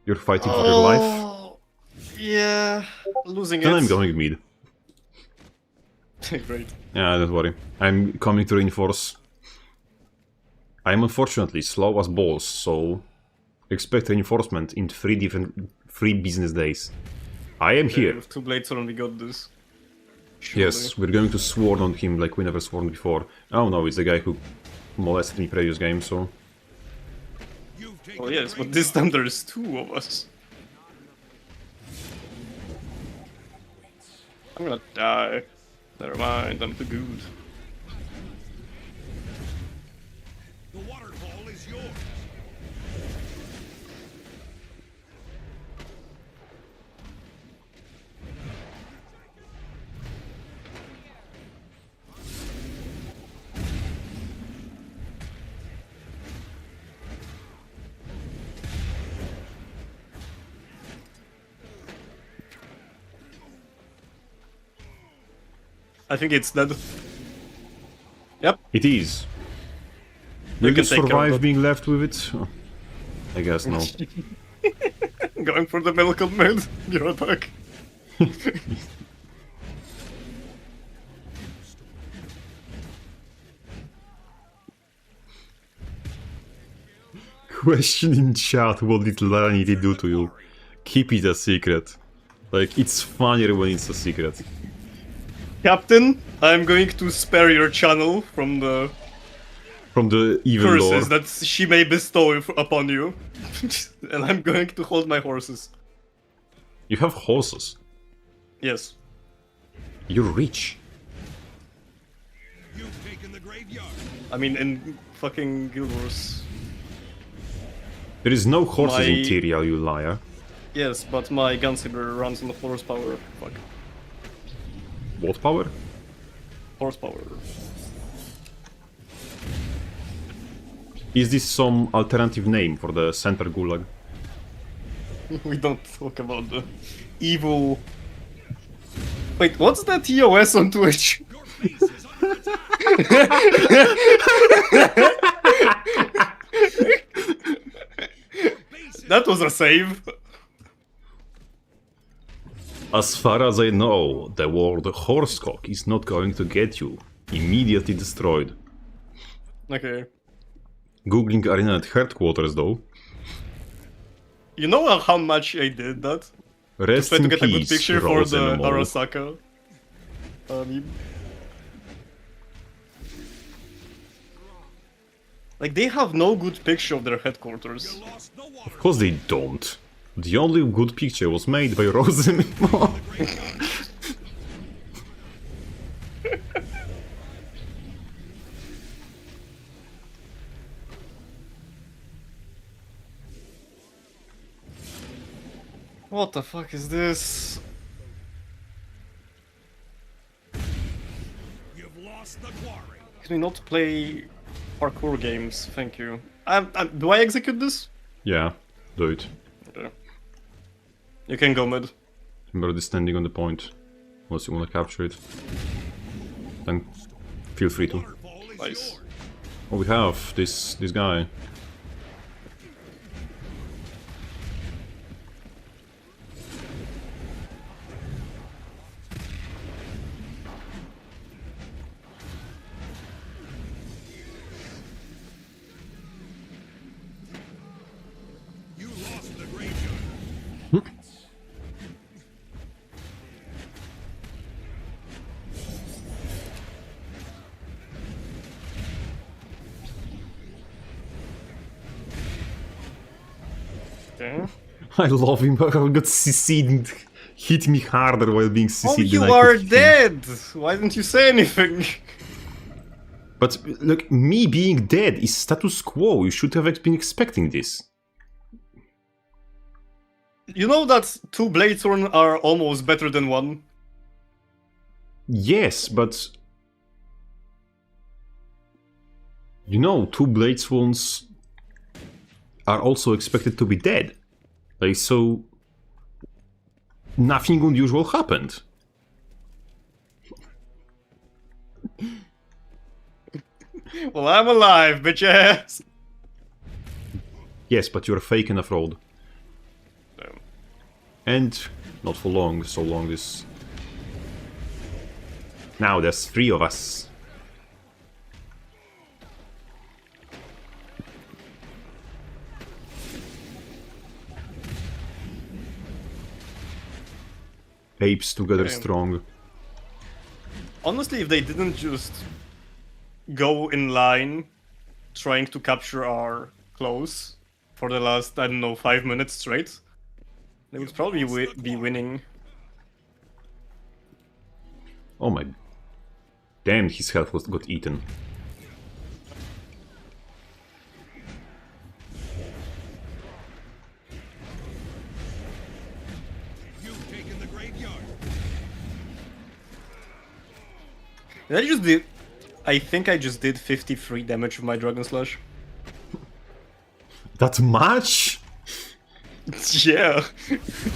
You're fighting for your life? Oh, yeah. Losing Then it. I'm going mid. Great. Yeah, don't worry. I'm coming to reinforce. I'm unfortunately slow as balls, so expect reinforcement in 3 business days. I am here. With 2 blades on, we got this. Yes, we're going to sworn on him like we never sworn before. Oh no, it's the guy who molested me previous game, so... You've taken Oh the yes, but great this time there's 2 of us. I'm gonna die. Never mind, I'm too good. The waterfall is yours. I think it's dead. Yep. It is. You Will you can take care of survive that. being left with it? Oh, I guess no. Going for the welcome mid. You're attack. Question in chat, what did Laranity do to you? Keep it a secret. Like, it's funnier when it's a secret. Captain, I'm going to spare your channel from the From the evil lore. curses that she may bestow upon you. And I'm going to hold my horses. You have horses. Yes. You're rich. You've taken the graveyard. I mean, in fucking Guild Wars. There is no horses in My- Tyria, you liar. Yes, but my Gunsaber runs on the horsepower. Fuck. What power? Horsepower. Is this some alternative name for the center gulag? We don't talk about the evil. Wait, what's that TOS on Twitch? Your base is under attack. That was a save. As far as I know, the word horsecock is not going to get you. Immediately destroyed. Okay. Googling arena at headquarters though. You know how much I did that? Rest Try to in get a good peace, picture for the Rosenmol. Arasaka meme. Like, they have no good picture of their headquarters. Lost the water. Of course they don't. The only good picture was made by Rosenmol. What the fuck is this? You've lost the quarry. Can we not play parkour games? Thank you. Do I execute this? Yeah, do it. Okay. You can go mid. I'm already standing on the point. Unless you want to capture it. Then feel free to. Waterfall is Nice. yours. Oh, we have this guy. You lost the graveyard. Okay. I love him, I got CC'd and hit me harder while being CC'd Oh, than you I are could hit him. dead! Why didn't you say anything? But look, me being dead is status quo. You should have been expecting this. You know that 2 Bladethorn are almost better than 1? Yes, but you know, 2 Blade Swans are also expected to be dead. Like, so nothing unusual happened. Well, I'm alive, bitches! Yes, but you're a fake enough road. Damn. And not for long, so long as... Now there's 3 of us. Apes together Damn. strong. Honestly, if they didn't just go in line trying to capture our close for the last, I don't know, 5 minutes straight, they would probably be winning. Oh my... Damn, his health got eaten. You've taken the graveyard. Did I just did... I think I just did 53 damage with my Dragon Slash. That much? Yeah.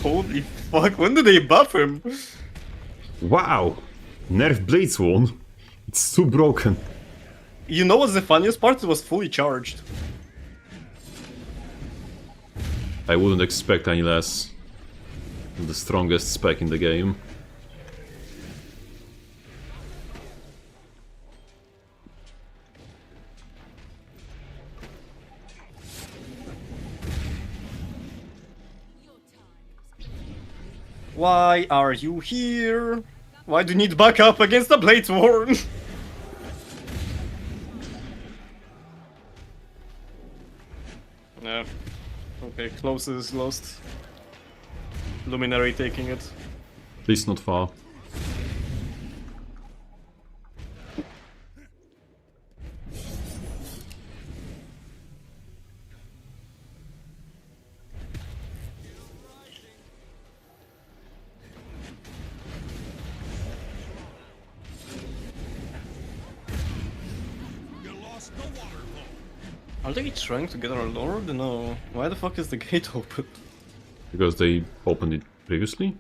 Holy fuck, when did they buff him? Wow! Nerf Blade Swan. It's too broken. You know what's the funniest part? It was fully charged. I wouldn't expect any less. The strongest spec in the game. Why are you here? Why do you need backup against the Bladethorn? Yeah. Okay, close is lost. Luminary taking it. At least not far. You lost the waterfall. Are they trying to get our lord? No. Why the fuck is the gate open? Because they opened it previously?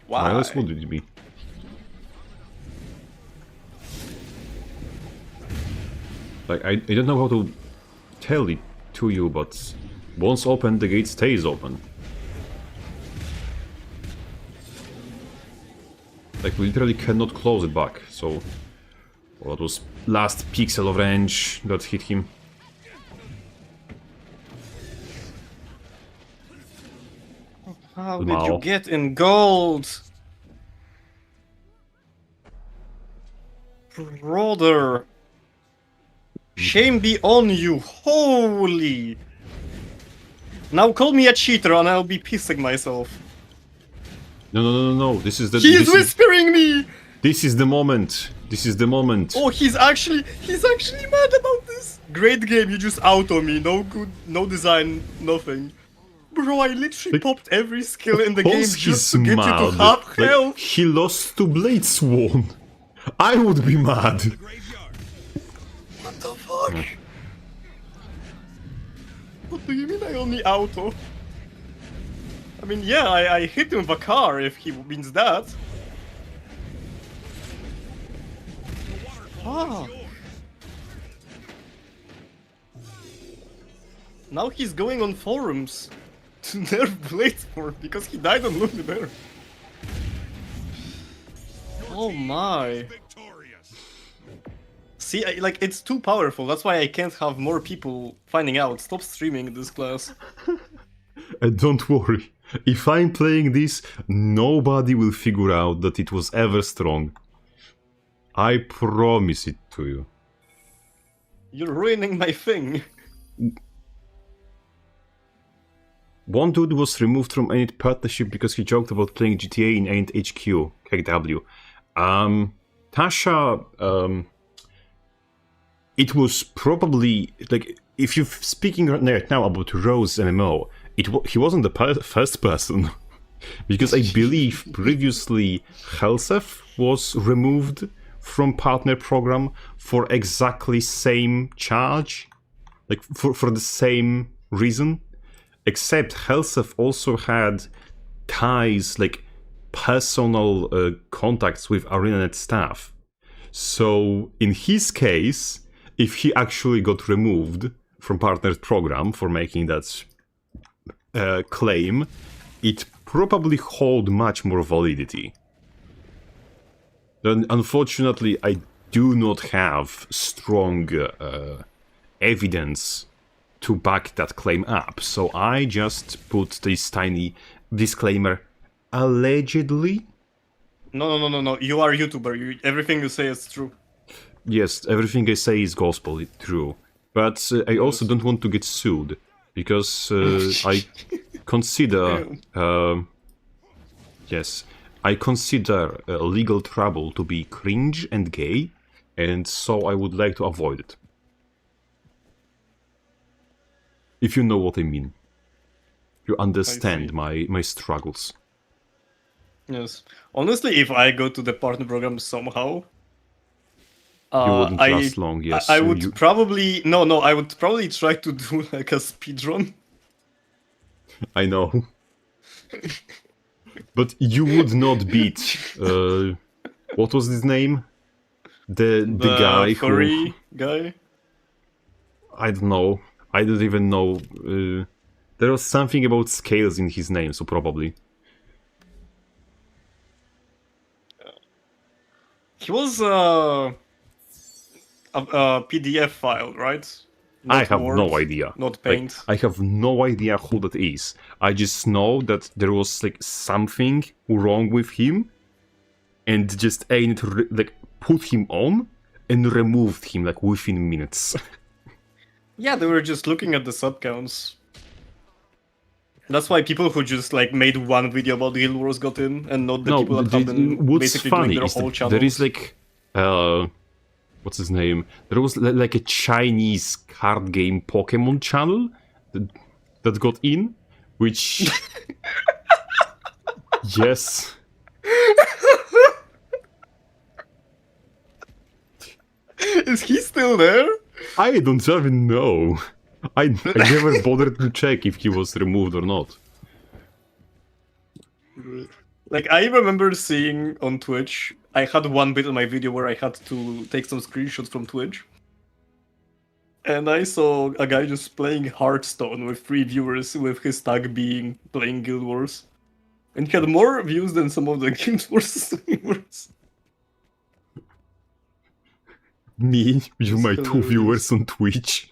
Why? Why else would it be? Like, I don't know how to tell it to you, but once open, the gate stays open. Like, we literally cannot close it back, so... Well, that was last pixel of range that hit him. How did Mao. you get in gold? Brother. Shame be on you, holy! Now call me a cheater and I'll be pissing myself. No, this is the... He's whispering me! This is the moment! This is the moment! Oh, he's actually mad about this. Great game, you just auto me, no good, no design, nothing. Bro, I literally popped every skill in the game Course just he's to get you to mad. half Like, health. he lost to Blade Swan. I would be mad. Graveyard. What the fuck? What do you mean I only auto? I mean, yeah, I hit him with a car if he means that. Ah. Now he's going on forums to nerf Bladesport because he died on Luminar. Oh my. Victorious. See, like, it's too powerful. That's why I can't have more people finding out. Stop streaming this class. And don't worry, if I'm playing this, nobody will figure out that it was ever strong. I promise it to you. You're ruining my thing. One dude was removed from any partnership because he joked about playing GTA in Ain't HQ, GW. Tasha, it was probably, like, if you're speaking right now about Rose MMO, he wasn't the first person. Because I believe previously Helsef was removed from partner program for exactly same charge. Like, for the same reason. Except Helsef also had ties, like personal contacts with ArenaNet staff. So in his case, if he actually got removed from partnered program for making that claim, it probably hold much more validity. Then unfortunately, I do not have strong evidence to back that claim up, so I just put this tiny disclaimer, allegedly. No. You are a YouTuber. Everything you say is true. Yes, everything I say is gospel, it's true. But I also don't want to get sued, because I consider... yes, I consider legal trouble to be cringe and gay, and so I would like to avoid it. If you know what I mean. You understand my struggles. Yes. Honestly, if I go to the partner program somehow, You wouldn't last long, yes. I would probably I would probably try to do like a speedrun. I know. But you would not beat what was his name? The guy furry who guy. I don't know. I don't even know. There was something about scales in his name, so probably. He was a PDF file, right? I Not have Word, no idea. Not Like, Paint. I have no idea who that is. I just know that there was like something wrong with him, and just ain't like put him on and removed him like within minutes. Yeah, they were just looking at the sub counts. That's why people who just like made one video about Guild Wars got in, and not the people that have been what's basically funny doing their is whole that channel. there is like what's his name? There was like a Chinese card game Pokemon channel that got in, which yes. Is he still there? I don't even know. I never bothered to check if he was removed or not. Like, I remember seeing on Twitch, I had one bit in my video where I had to take some screenshots from Twitch. And I saw a guy just playing Hearthstone with 3 viewers, with his tag being playing Guild Wars. And he had more views than some of the Guild Wars streamers. Me, you, my 2 hilarious. viewers on Twitch.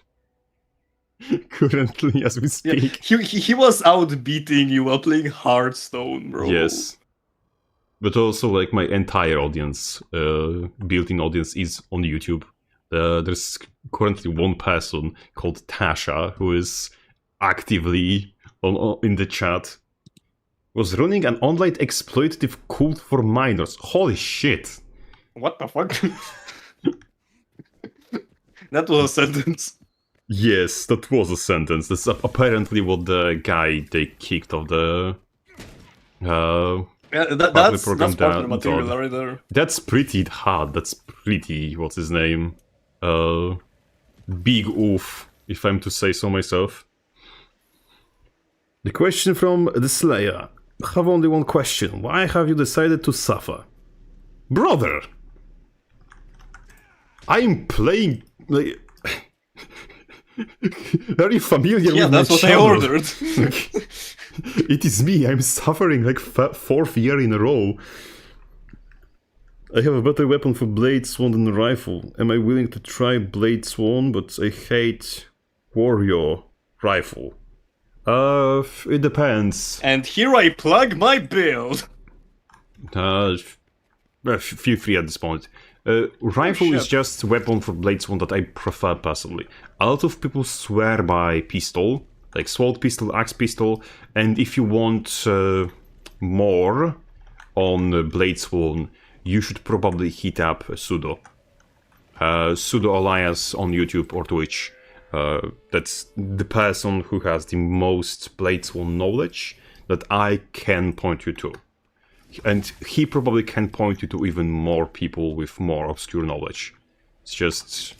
Currently, as we Yeah, speak. he was out beating you while playing Hearthstone, bro. Yes. But also, like, my entire audience, built-in audience, is on YouTube. There's currently one person called Tasha who is actively in the chat. Was running an online exploitative cult for minors. Holy shit! What the fuck? That was a sentence. Yes, that was a sentence. That's apparently what the guy they kicked off the Yeah, partner that's program partner did. material right there. That's pretty hard. That's pretty, what's his name? Big oof, if I'm to say so myself. The question from the Slayer. I have only one question. Why have you decided to suffer? Brother! I'm playing, like... Are you familiar Yeah, with that's my what I channel? ordered. Like, it is me, I'm suffering like 4th year in a row. I have a better weapon for Blade Swan than a rifle. Am I willing to try Blade Swan, but I hate Warrior rifle? It depends. And here I plug my build. Feel free at this point. Rifle is just weapon for Blade Swan that I prefer personally. A lot of people swear by pistol, like sword pistol, axe pistol, and if you want more on Blade Swan, you should probably hit up Sudo. Sudo Elias on YouTube or Twitch. That's the person who has the most Blade Swan knowledge that I can point you to. And he probably can point you to even more people with more obscure knowledge. It's just...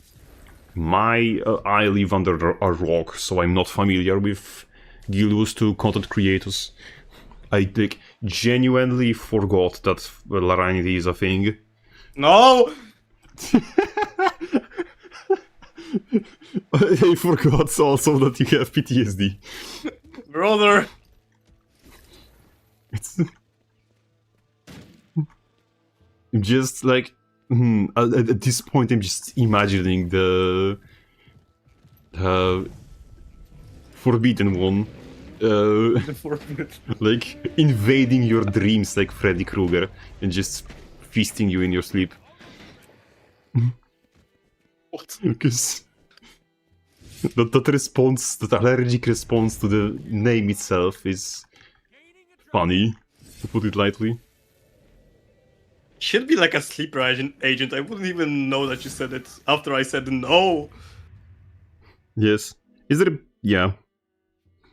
I live under a rock, so I'm not familiar with GW2 content creators. I like, genuinely forgot that Laranity is a thing. No! I forgot also that you have PTSD. Brother! It's... I'm just like... at this point I'm just imagining the... Forbidden One. Like, invading your dreams like Freddy Krueger and just feasting you in your sleep. What? Because that response, that allergic response to the name itself is funny, to put it lightly. Should be like a sleeper agent. I wouldn't even know that you said it after I said no. Yes. Is there a... yeah.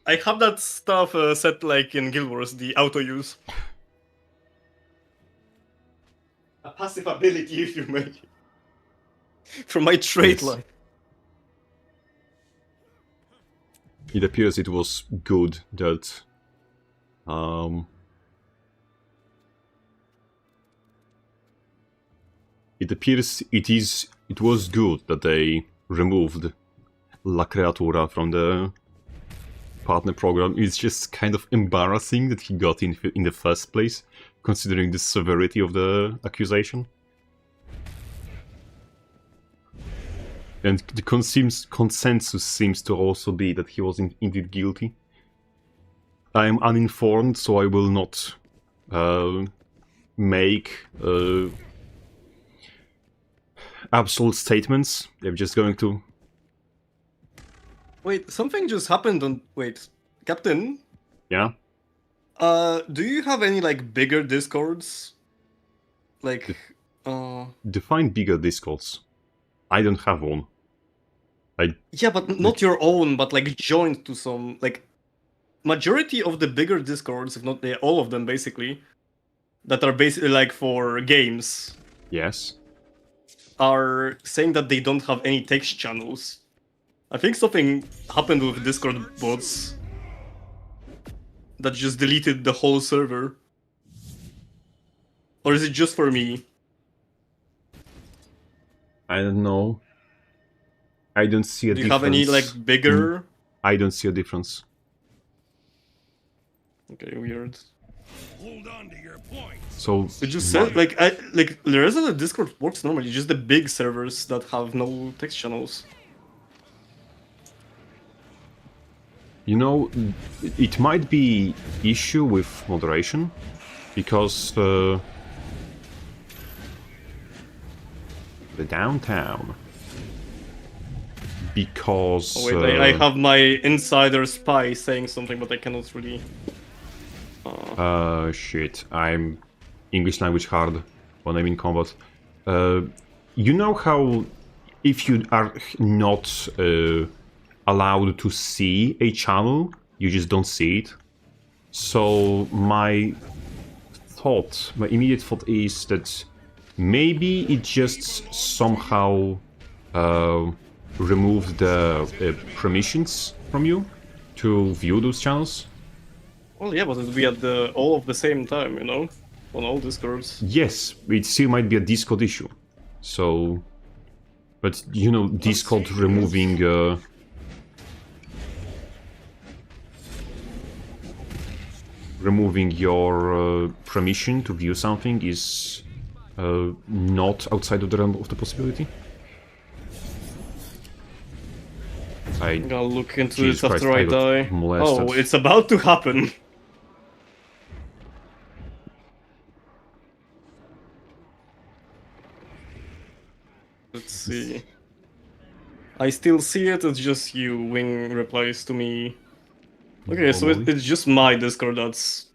I have that stuff set like in Guild Wars, the auto use. A passive ability, if you may. From my trait Yes. line. It appears it was good that... It appears it was good that they removed La Creatura from the partner program. It's just kind of embarrassing that he got in the first place, considering the severity of the accusation. And the consensus seems to also be that he was indeed guilty. I am uninformed, so I will not make absolute statements. I'm just going to... Wait, something just happened on... Wait, Captain? Yeah? Do you have any, like, bigger discords? Like, Define bigger discords. I don't have one. Yeah, but not your own, but, like, joined to some, like... Majority of the bigger discords, if not all of them, basically, that are basically, like, for games, Yes? are saying that they don't have any text channels. I think something happened with Discord bots that just deleted the whole server. Or is it just for me? I don't know. I don't see a Do you difference. have any like bigger? I don't see a difference. Okay, weird. Hold on to your points. So It just said like the rest of the Discord works normally. Just the big servers that have no text channels. you know, it might be issue with moderation, because the downtown. Because Oh wait, I have my insider spy saying something, but I cannot really. shit, I'm English language hard when I'm in combat. You know how if you are not allowed to see a channel, you just don't see it? So my immediate thought is that maybe it just somehow removed the permissions from you to view those channels. Well, yeah, but it'll be at the all of the same time, you know, on all Discords. Yes, it still might be a Discord issue. So, but you know, Discord removing your permission to view something is not outside of the realm of the possibility. I'm gonna look into Jesus it after Christ, I I got die. molested. Oh, it's about to happen. Let's see. I still see it, it's just you. Wing replies to me. Okay, so Normally. it's just my Discord that's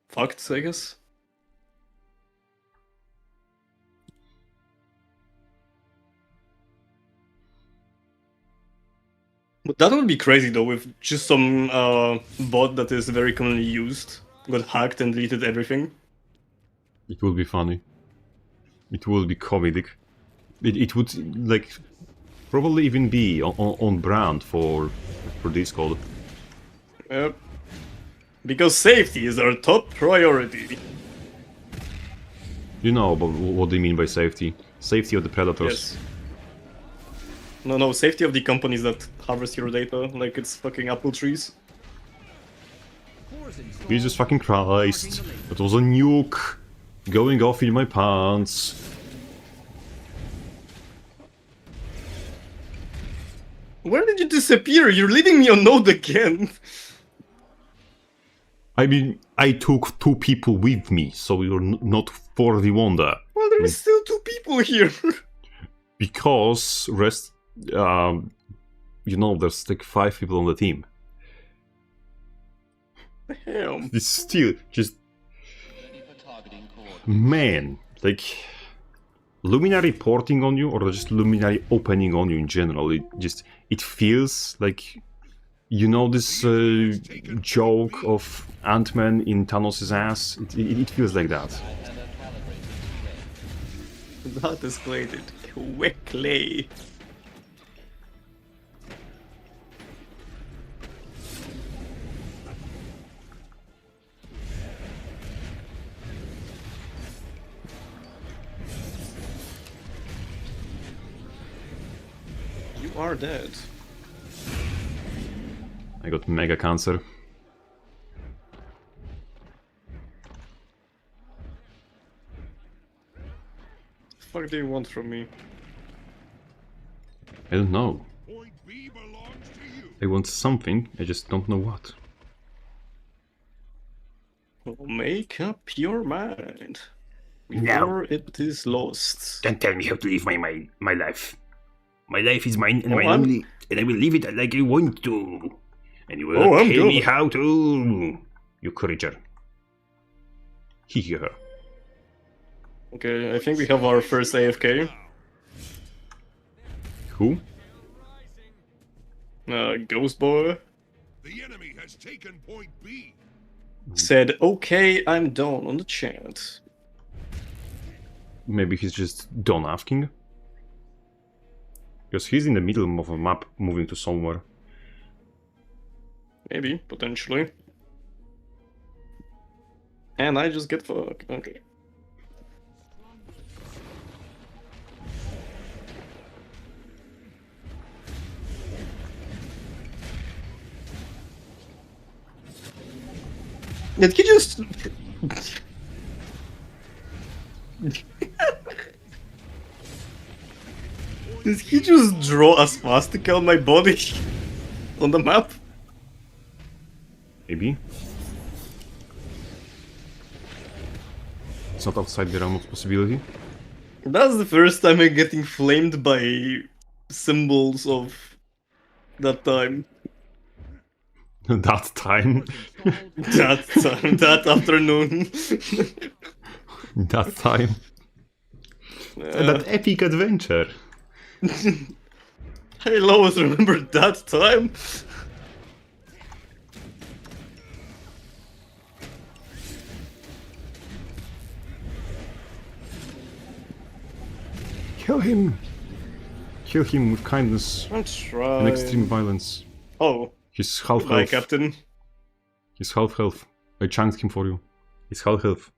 fucked, I guess. But that would be crazy though, if just some bot that is very commonly used got hacked and deleted everything. It will be funny. It will be comedic. It would like probably even be on brand for Discord. Yep. Because safety is our top priority. You know about what they mean by safety. Safety of the predators. Yes. No, safety of the companies that harvest your data, like it's fucking apple trees. Jesus fucking Christ. That was a nuke going off in my pants. Where did you disappear? You're leaving me on node again. I mean, I took 2 people with me, so you're not for the wonder. Well, there is still 2 people here. Because rest, you know, there's like 5 people on the team. Damn. It's still just, man, like Luminary porting on you, or just Luminary opening on you in general. It feels like, you know, this joke of Ant-Man in Thanos' ass. It feels like that. That escalated quickly. You are dead. I got mega cancer. What the fuck do you want from me? I don't know. Point B belongs to you. I want something, I just don't know what. Well, make up your mind before it is lost. Don't tell me how to live my life. My life is mine and Oh, mine I'm- only, and I will live it like I want to. And you will Oh, not I'm tell me good. how to. You creature. Here. Okay, I think we have our first AFK. Who? Ghost Boy The enemy has taken point B. said, "Okay, I'm done" on the chat. Maybe he's just done asking. Because he's in the middle of a map moving to somewhere. Maybe, potentially. And I just get fucked. Okay. Did he just... Did he just draw a swastika on my body? On the map? Maybe. It's not outside the realm of possibility. That's the first time I'm getting flamed by symbols of that time. That time. That time, that afternoon. That time. That epic adventure. I'll always remember that time. Kill him! Kill him with kindness I'm trying. and extreme violence. Oh, He's half goodbye, health. Captain. He's half health. I chunked him for you. He's half health.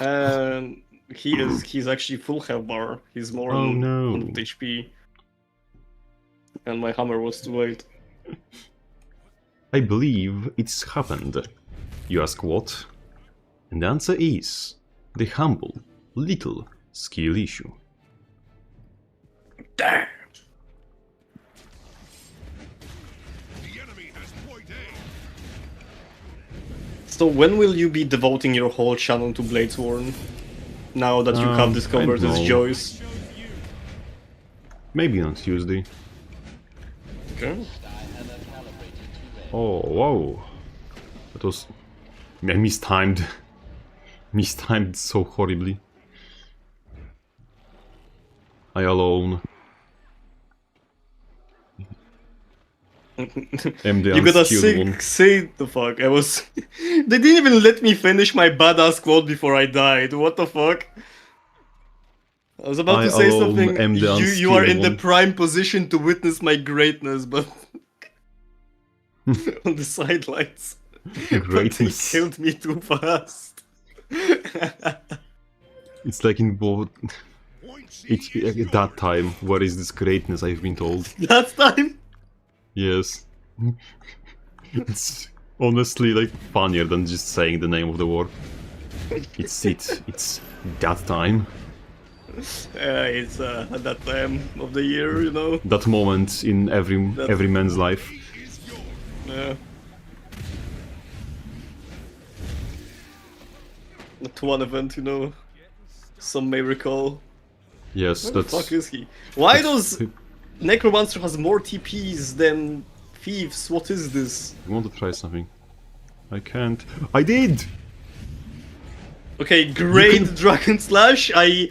And he's actually full health bar. He's more Oh, than no. 100 HP. And my hammer was too late. I believe it's happened. You ask what? And the answer is the humble, little skill issue. Damn! The enemy has point A. So when will you be devoting your whole channel to Bladesworn? Now that you have discovered I his know. joys. Maybe on Tuesday. Okay. Oh, wow. That was... I mistimed. Mistimed so horribly. I alone. am the You got a unskilled one. say the fuck. I was. They didn't even let me finish my badass quote before I died. What the fuck? I was about I to say alone something. am the You are in unskilled the one. prime position to witness my greatness, but on the sidelines. But he Greatness. killed me too fast. It's like in both... Point C It's is at that time. Where is this greatness I've been told? That time. Yes. It's honestly like funnier than just saying the name of the war. It's it. It's that time. It's at that time of the year, you know. That moment in every man's life. is yours. Yeah. That one event, you know. Some may recall. Yes, Where the that's... fuck is he? Why does Necromancer has more TPs than Thieves? What is this? I want to try something. I can't. I did! Okay, great can- Dragon Slash. I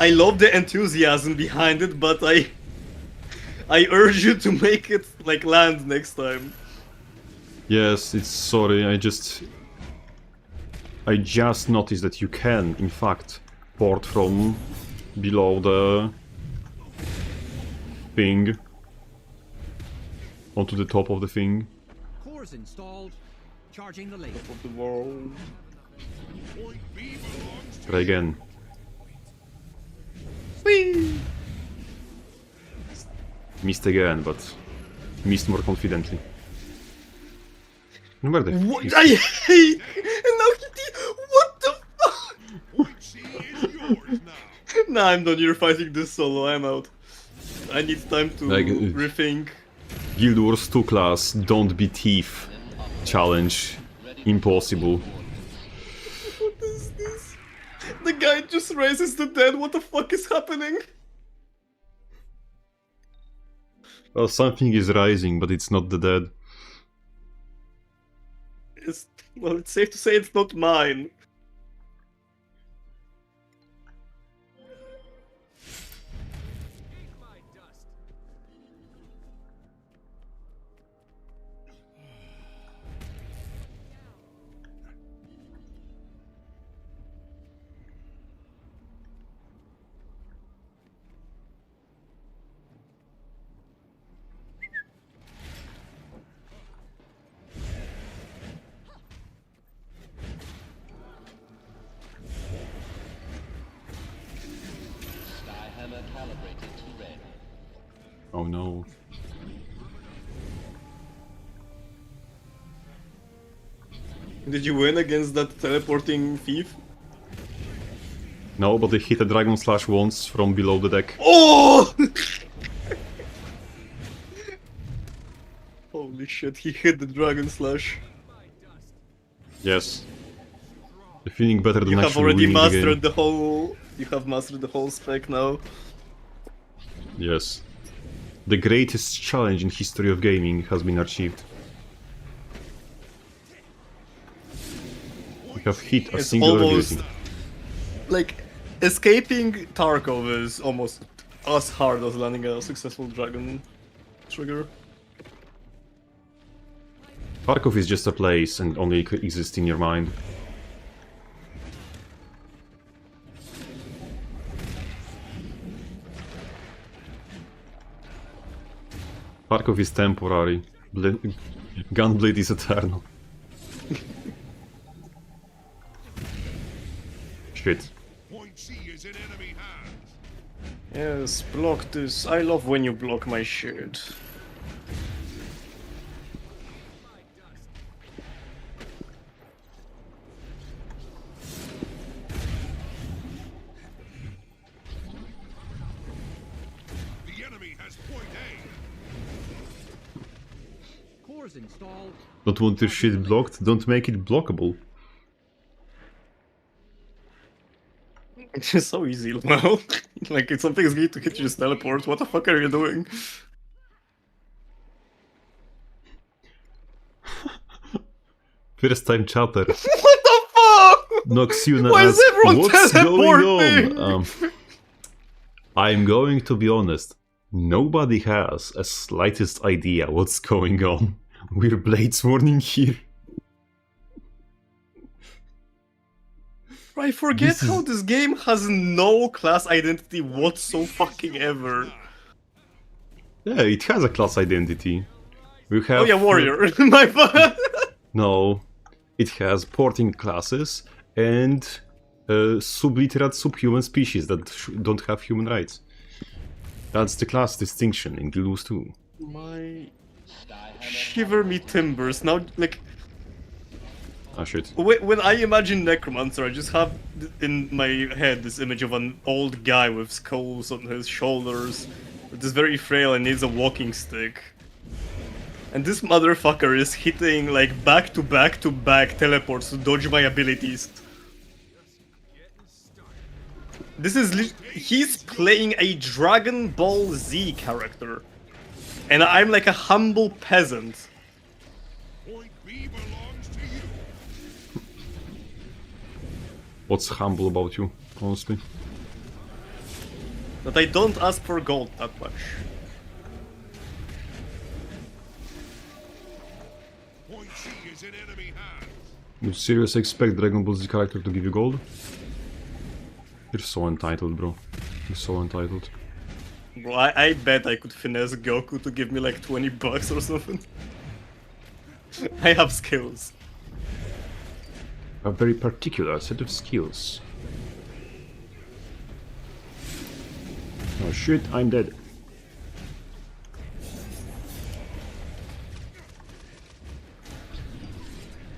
love the enthusiasm behind it, but I urge you to make it like land next time. Yes, it's sorry, I just noticed that you can, in fact, port from below the thing onto the top of the thing. Cores installed. Charging the lane. Of the world. Point B belongs to Try again. Whee! Missed again, but missed more confidently. And where the What? f- I hate. And now he did. What the fuck? Point C is yours now. Nah, I'm done. You're fighting this solo. I'm out. I need time to Like, rethink. Guild Wars 2 class, don't be thief. Challenge. Impossible. What is this? The guy just raises the dead. What the fuck is happening? Well, something is rising, but it's not the dead. Well, it's safe to say it's not mine. My dust. Oh no. Did you win against that teleporting thief? No, but they hit a Dragon Slash once from below the deck. Oh! Holy shit, he hit the Dragon Slash. Yes. They're feeling better than You have actually already winning the game. mastered the whole... You have mastered the whole spec now. Yes. The greatest challenge in history of gaming has been achieved. We have hit a It's single almost... ability. Like, escaping Tarkov is almost as hard as landing a successful Dragon trigger. Kharkov is just a place and only exists in your mind. Kharkov is temporary. Gunblade is eternal. Shit. Point C is in enemy hands. Yes, block this. I love when you block my shit. The enemy has point A. Cores installed. Don't want your shit blocked? Don't make it blockable. It's just so easy now. Like, if something's going to hit you, just teleport. What the fuck are you doing? First time chatter. What the fuck? Noxiuna Why is asks, everyone what's going teleporting?" on? I'm going to be honest. Nobody has a slightest idea what's going on. We're Blades warning here. I forget This is- how this game has no class identity whatsoever. Yeah, it has a class identity. We have... Oh yeah, warrior. My bad. No. It has porting classes and subliterate subhuman species that don't have human rights. That's the class distinction in GW2. My shiver me timbers. Now, like, Ah shit. when I imagine Necromancer, I just have in my head this image of an old guy with skulls on his shoulders, that is very frail and needs a walking stick. And this motherfucker is hitting like back to back to back teleports to dodge my abilities. This is he's playing a Dragon Ball Z character. And I'm like a humble peasant. Point B belongs to you. What's humble about you, honestly? That I don't ask for gold that much. Point C is in enemy hands. You seriously expect Dragon Ball Z character to give you gold? You're so entitled, bro. You're so entitled. Bro, I bet I could finesse Goku to give me like 20 bucks or something. I have skills. A very particular set of skills. Oh shit, I'm dead.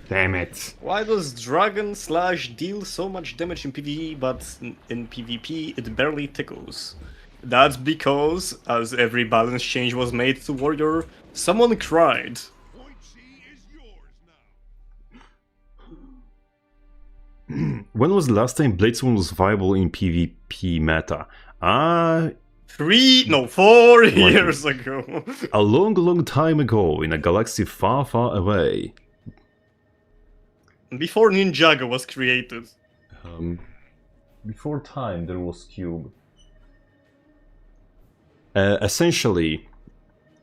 Damn it. Why does Dragon Slash deal so much damage in PvE, but in PvP it barely tickles? That's because, as every balance change was made to Warrior, someone cried. Point C is yours now. When was the last time Bladeswan was viable in PvP meta? 4 years ago. A long time ago in a galaxy far, far away. Before Ninjago was created. Before time there was Cube. Essentially,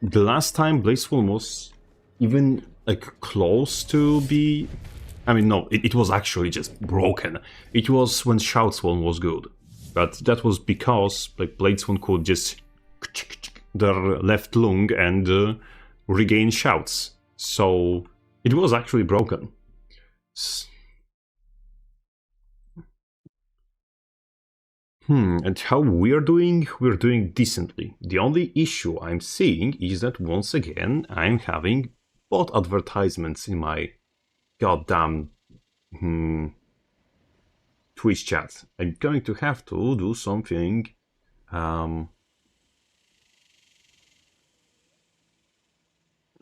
the last time Bladeswan was even like close to be... I mean, no, it was actually just broken. It was when Shoutswan was good. But that was because like Bladeswan could just their left lung and regain shouts. So it was actually broken. And how we're doing decently. The only issue I'm seeing is that once again I'm having bot advertisements in my goddamn Twitch chat. I'm going to have to do something.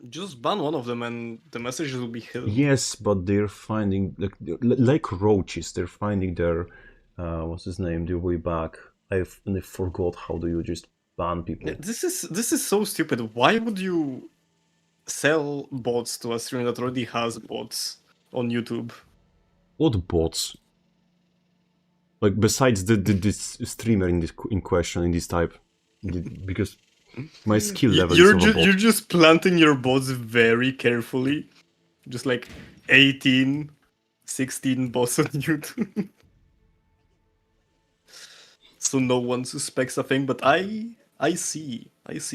Just ban one of them and the messages will be hidden. Yes, but they're finding like roaches. They're finding their what's his name? Their way back. I forgot how do you just ban people. This is so stupid. Why would you sell bots to a streamer that already has bots on YouTube? What bots? Like besides this streamer in question in this type, because my skill level is of a bot. You're just planting your bots very carefully, just like 18, 16 bots on YouTube. So no one suspects a thing, but I see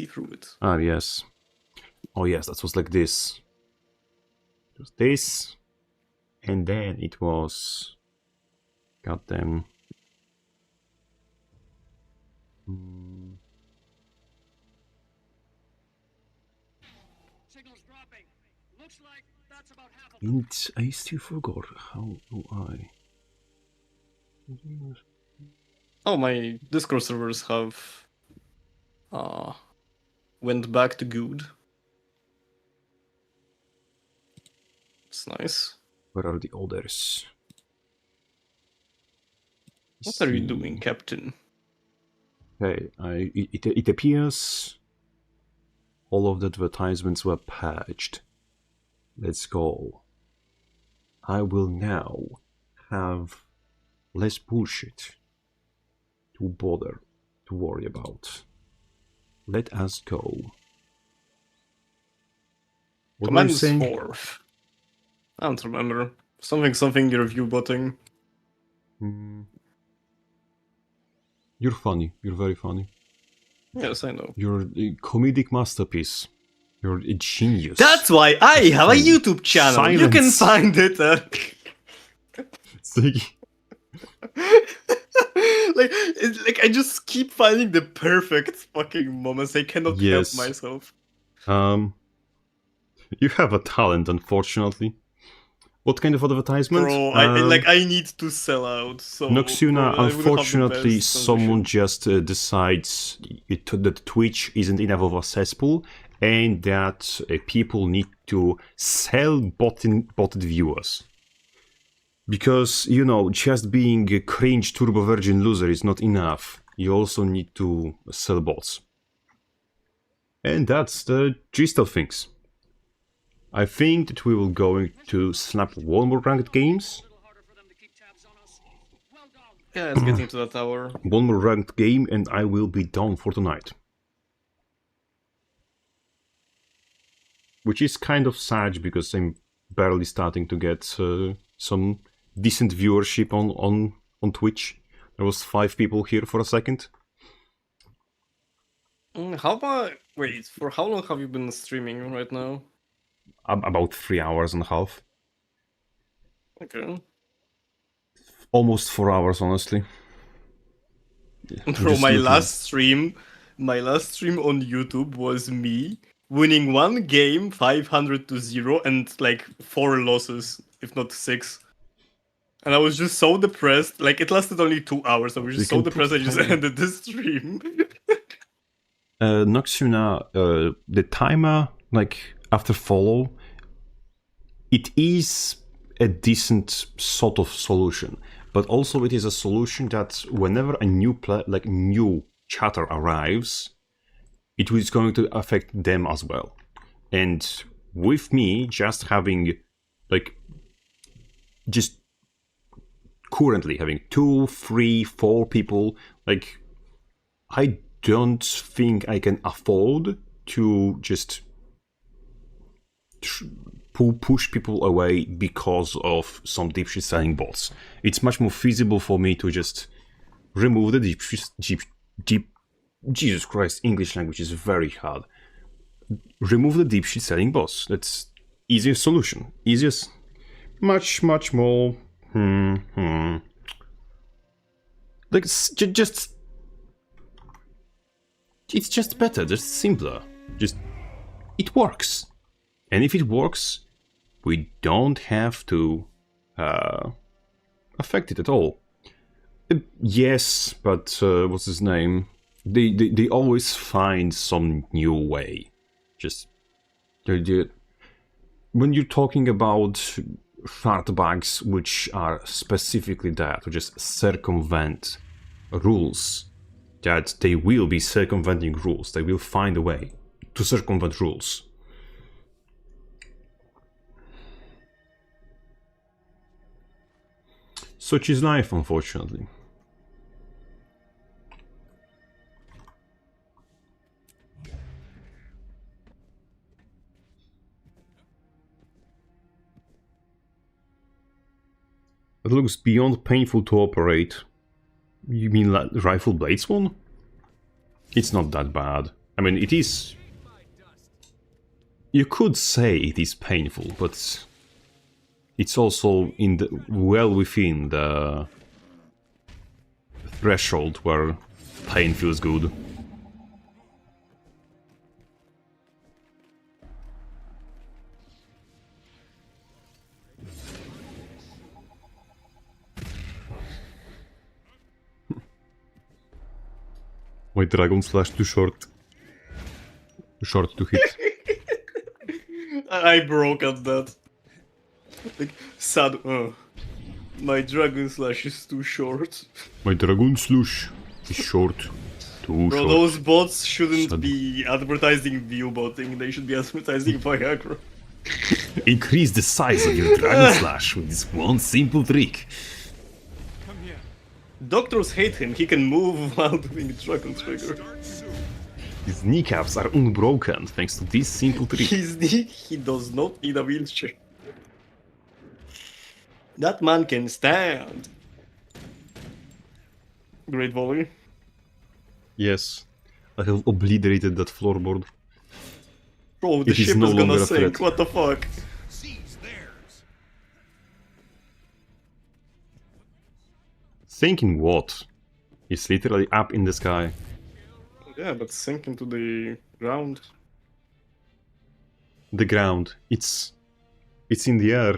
through it. Ah yes, oh yes, that was like this. It was this, and then it was, goddamn. Signal's dropping. Looks like that's about half of And I still forgot how do I. Oh, my Discord servers have went back to good. It's nice. Where are the others? What are you doing, Captain? Okay, it appears all of the advertisements were patched. Let's go. I will now have less bullshit to bother to worry about. Let us go. What am I Command saying? 4. I don't remember. Something review botting. You're funny. You're very funny. Yes, I know. You're a comedic masterpiece. You're a genius. That's why I have a YouTube channel. You can Silence. find it. It's like- like I just keep finding the perfect fucking moments. I cannot Yes. help myself. You have a talent, unfortunately. What kind of advertisement? Bro, I need to sell out. So Noxuna, bro, I would have the unfortunately, best someone transition. just decides that Twitch isn't enough of a cesspool, and that people need to sell botted viewers. Because, you know, just being a cringe turbo virgin loser is not enough. You also need to sell bots. And that's the gist of things. I think that we will going to snap one more ranked games. Yeah, it's getting to that hour. One more ranked game and I will be done for tonight. Which is kind of sad because I'm barely starting to get some decent viewership on Twitch. There was 5 people here for a second. How about... Wait, for how long have you been streaming right now? About 3 hours and a half. Okay. Almost 4 hours, honestly. Bro, Just my looking. last stream on YouTube was me winning one game 500-0 and like 4 losses, if not 6. And I was just so depressed. Like, it lasted only 2 hours. I was just You so can depressed I put just time. ended the stream. Noxuna, the timer, like, after follow, it is a decent sort of solution. But also it is a solution that whenever a new chatter arrives, it is going to affect them as well. And with me just having, like, just currently having 2, 3, 4 people, like, I don't think I can afford to just push people away because of some dipshit selling bots. It's much more feasible for me to just remove the Jesus Christ, English language is very hard. Remove the dipshit selling bots. That's easiest solution. Easiest, much more. Like, just... It's just better, just simpler. Just... It works. And if it works, we don't have to affect it at all. Yes, but what's his name? They always find some new way. Just... When you're talking about fart bugs which are specifically there to just circumvent rules, that they will be circumventing rules. They will find a way to circumvent rules. Such is life, unfortunately. It looks beyond painful to operate. You mean like Rifle Blades one? It's not that bad. I mean, it is... You could say it is painful, but... It's also in the, well within the threshold where pain feels good. My Dragon Slash too short. Too short to hit. I broke at that. Like, sad. My Dragon Slash is too short. My Dragon Slash is short. Too Bro, short. those bots shouldn't Sad. be advertising view botting, they should be advertising Viagra. Increase the size of your Dragon Slash with this one simple trick. Come here. Doctors hate him, he can move while doing Dragon Trigger. Start soon. His kneecaps are unbroken thanks to this simple trick. He does not need a wheelchair. That man can stand. Great volley. Yes, I have obliterated that floorboard. Bro, the It is ship no is gonna longer a sink, threat. what the fuck? Seize theirs. Thinking what? It's literally up in the sky. Yeah, but sinking to the ground. The ground. It's in the air.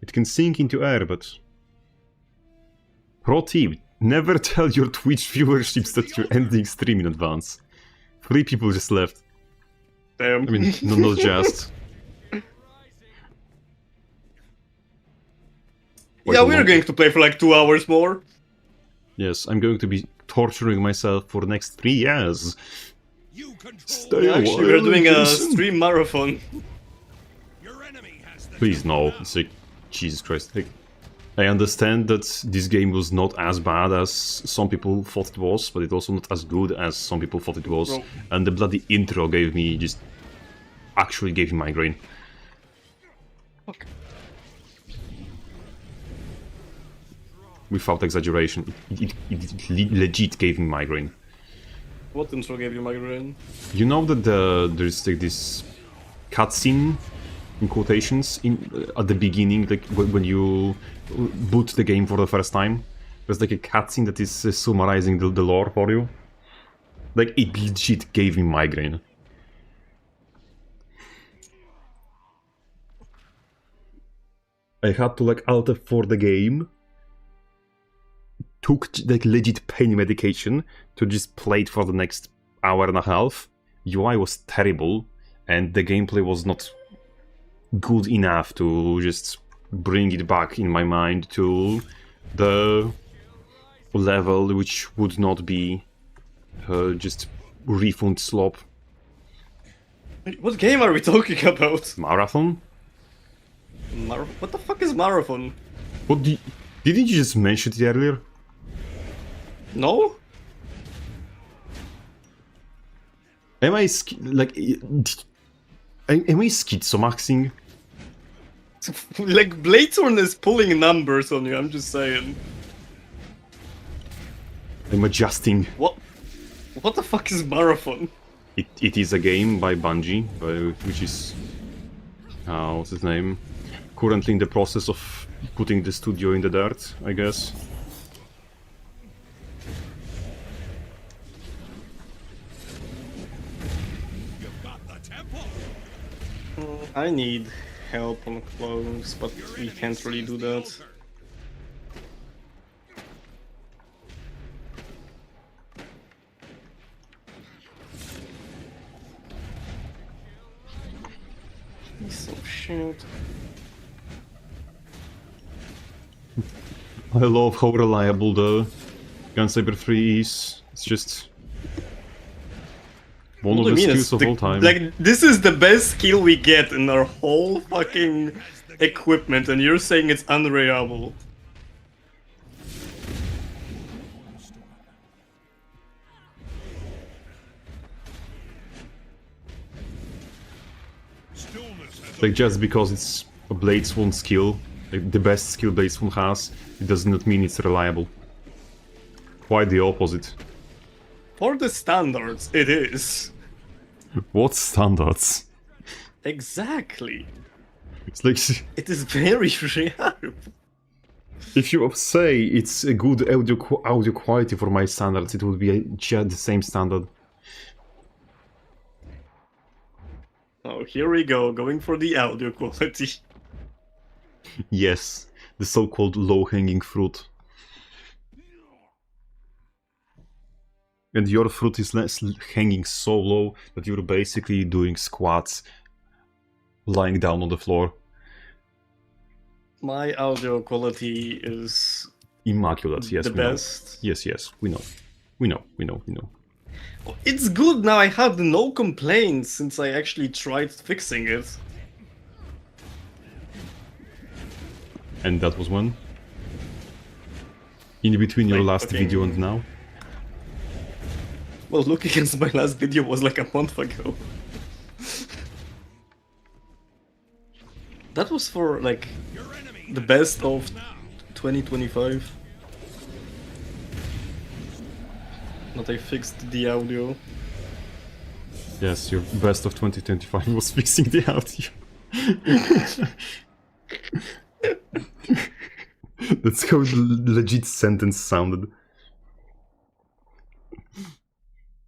It can sink into air, but... Pro tip, never tell your Twitch viewerships that you're ending stream in advance. 3 people just left. Damn. I mean, no, not just. Yeah, we're going to play for like 2 hours more. Yes, I'm going to be torturing myself for the next 3 years. You control. Stay Actually, we're doing a Jason. stream marathon. Your enemy has the. Please no. It's like, Jesus Christ. Like, I understand that this game was not as bad as some people thought it was, but it's also not as good as some people thought it was. Bro. And the bloody intro gave me just... actually gave me migraine. Fuck. Without exaggeration. It legit gave me migraine. What intro gave you migraine? You know that there's like this cutscene in quotations at the beginning, like when you boot the game for the first time. There's like a cutscene that is summarizing the lore for you. Like it legit gave me migraine. I had to like Alt F4 the game. Took like legit pain medication to just play it for the next hour and a half. UI was terrible, and the gameplay was not good enough to just bring it back in my mind to the level which would not be just refund slop. What game are we talking about? Marathon? What the fuck is marathon? What didn't you just mention it earlier? No? Am I am I schizomaxing? Like, Bladethorn is pulling numbers on you, I'm just saying. I'm adjusting. What the fuck is marathon? It is a game by Bungie, which is what's his name? Currently in the process of putting the studio in the dirt, I guess. I need help on close, but we can't really do that. Piece of shit. I love how reliable the Gunsaber 3 is. It's just one What of do the you mean? skills of all time. Like, this is the best skill we get in our whole fucking equipment, and you're saying it's unreliable. Stillness has Like, just because it's a Blades 1 skill, like the best skill Blades 1 has, it does not mean it's reliable. Quite the opposite. For the standards, it is. What standards? Exactly. It's like, It is very reliable. if you say it's a good audio quality for my standards, it would be just the same standard. Oh, here we go, going for the audio quality. Yes, the so-called low-hanging fruit. And your fruit is less hanging so low that you're basically doing squats, lying down on the floor. My audio quality is Immaculate, yes, the we know. best. Yes, yes, we know. We know, we know, we know. It's good now, I had no complaints since I actually tried fixing it. And that was when? In between your Like, last fucking- video and now? Well, look, against my last video was like a month ago. That was for like your enemy the has best now. of 2025. That I fixed the audio. Yes, your best of 2025 was fixing the audio. That's how the legit sentence sounded.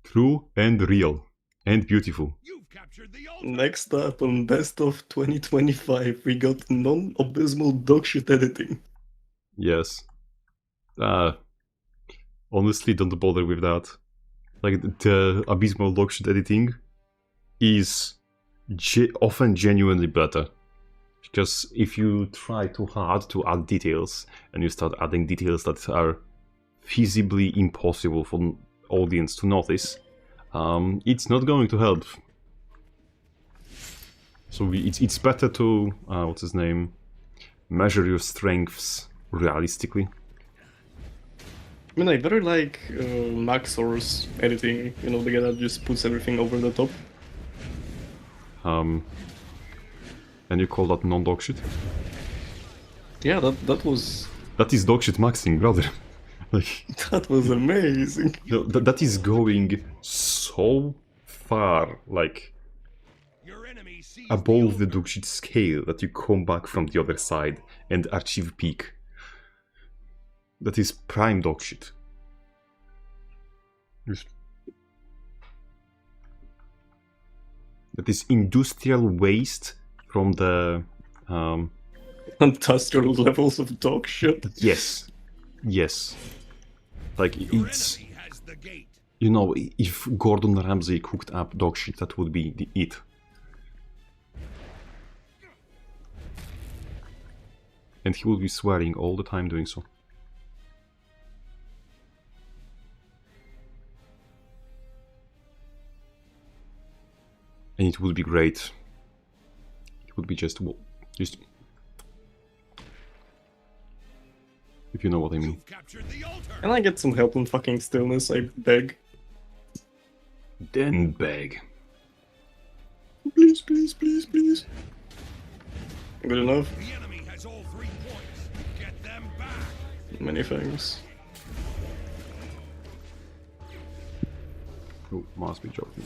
True and real. And beautiful. You've captured the altar. Next up on best of 2025, we got non-abysmal dogshit editing. Yes. Honestly, don't bother with that. Like, the abysmal dogshit editing is often genuinely better. Because if you try too hard to add details, and you start adding details that are feasibly impossible for an audience to notice, it's not going to help. So it's better to, what's his name, measure your strengths realistically. I mean, I very like Maxor's editing, you know, the guy that just puts everything over the top. And you call that non-dog shit? Yeah, that was That is dog shit maxing, brother. Like, that was amazing. no, that is going so far, like, Your enemy sees above the altar. dog shit scale that you come back from the other side and achieve peak. That is prime dog shit. Yes. That is industrial waste from the Industrial levels of dog shit. yes, yes. Like, Your it's, enemy has the gate. you know, if Gordon Ramsay cooked up dog shit, that would be it. And he would be swearing all the time doing so. And it would be great. It would be just if you know what I mean. You've captured the altar. Can I get some help in fucking stillness, I beg? Then beg. Please, please, please, please. Good enough? The enemy has all 3 points. Get them back. Many thanks. Oh, must be joking.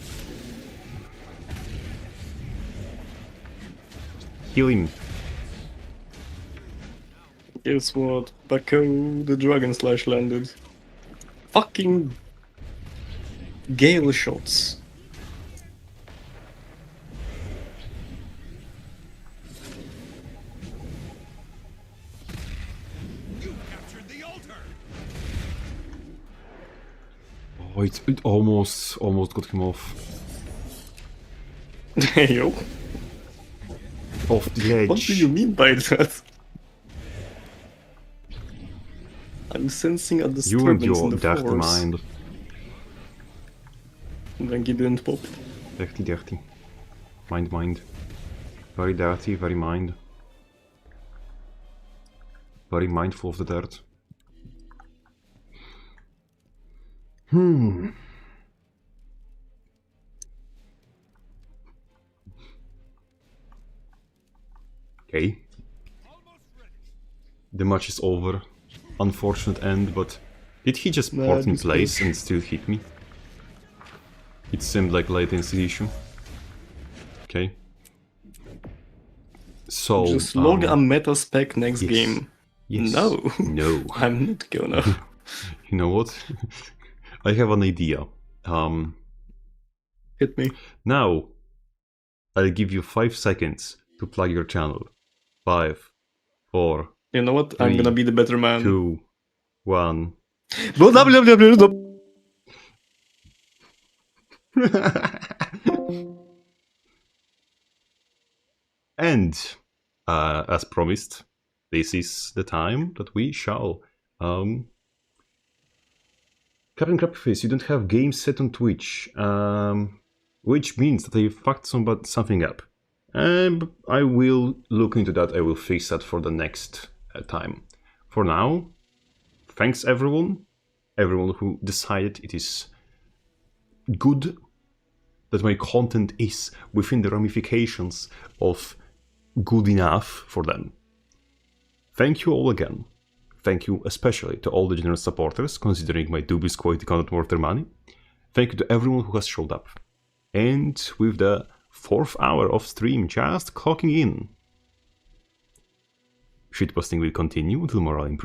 Heal him. Guess what? Bako, the Dragon Slash landed. Fucking gale shots. falter. Oh, it almost got him off Yo, the edge. what do you mean by that? I'm sensing a You and disturbance your in the dirty force. mind. When you didn't pop. Dirty. Mind. Very dirty, very mind. Very mindful of the dirt. Okay. The match is over. Unfortunate end, but did he just Nah, port in this place and still hit me? It seemed like latency issue. Okay. So Just log a meta spec next yes. game. Yes. No. No. I'm not gonna. You know what? I have an idea. Hit me. Now I'll give you 5 seconds to plug your channel. 5, 4, You know what? I'm 3, gonna be the better man. 2, 1. And as promised, this is the time that we shall. Captain Crappyface, you don't have games set on Twitch, which means that I fucked something up. I will look into that. I will fix that for the next time. For now, thanks everyone who decided it is good that my content is within the ramifications of good enough for them. Thank you all again. Thank you especially to all the generous supporters, considering my dubious quality content worth their money. Thank you to everyone who has showed up. And with the 4th hour of stream just clocking in, shitposting will continue until morale improves.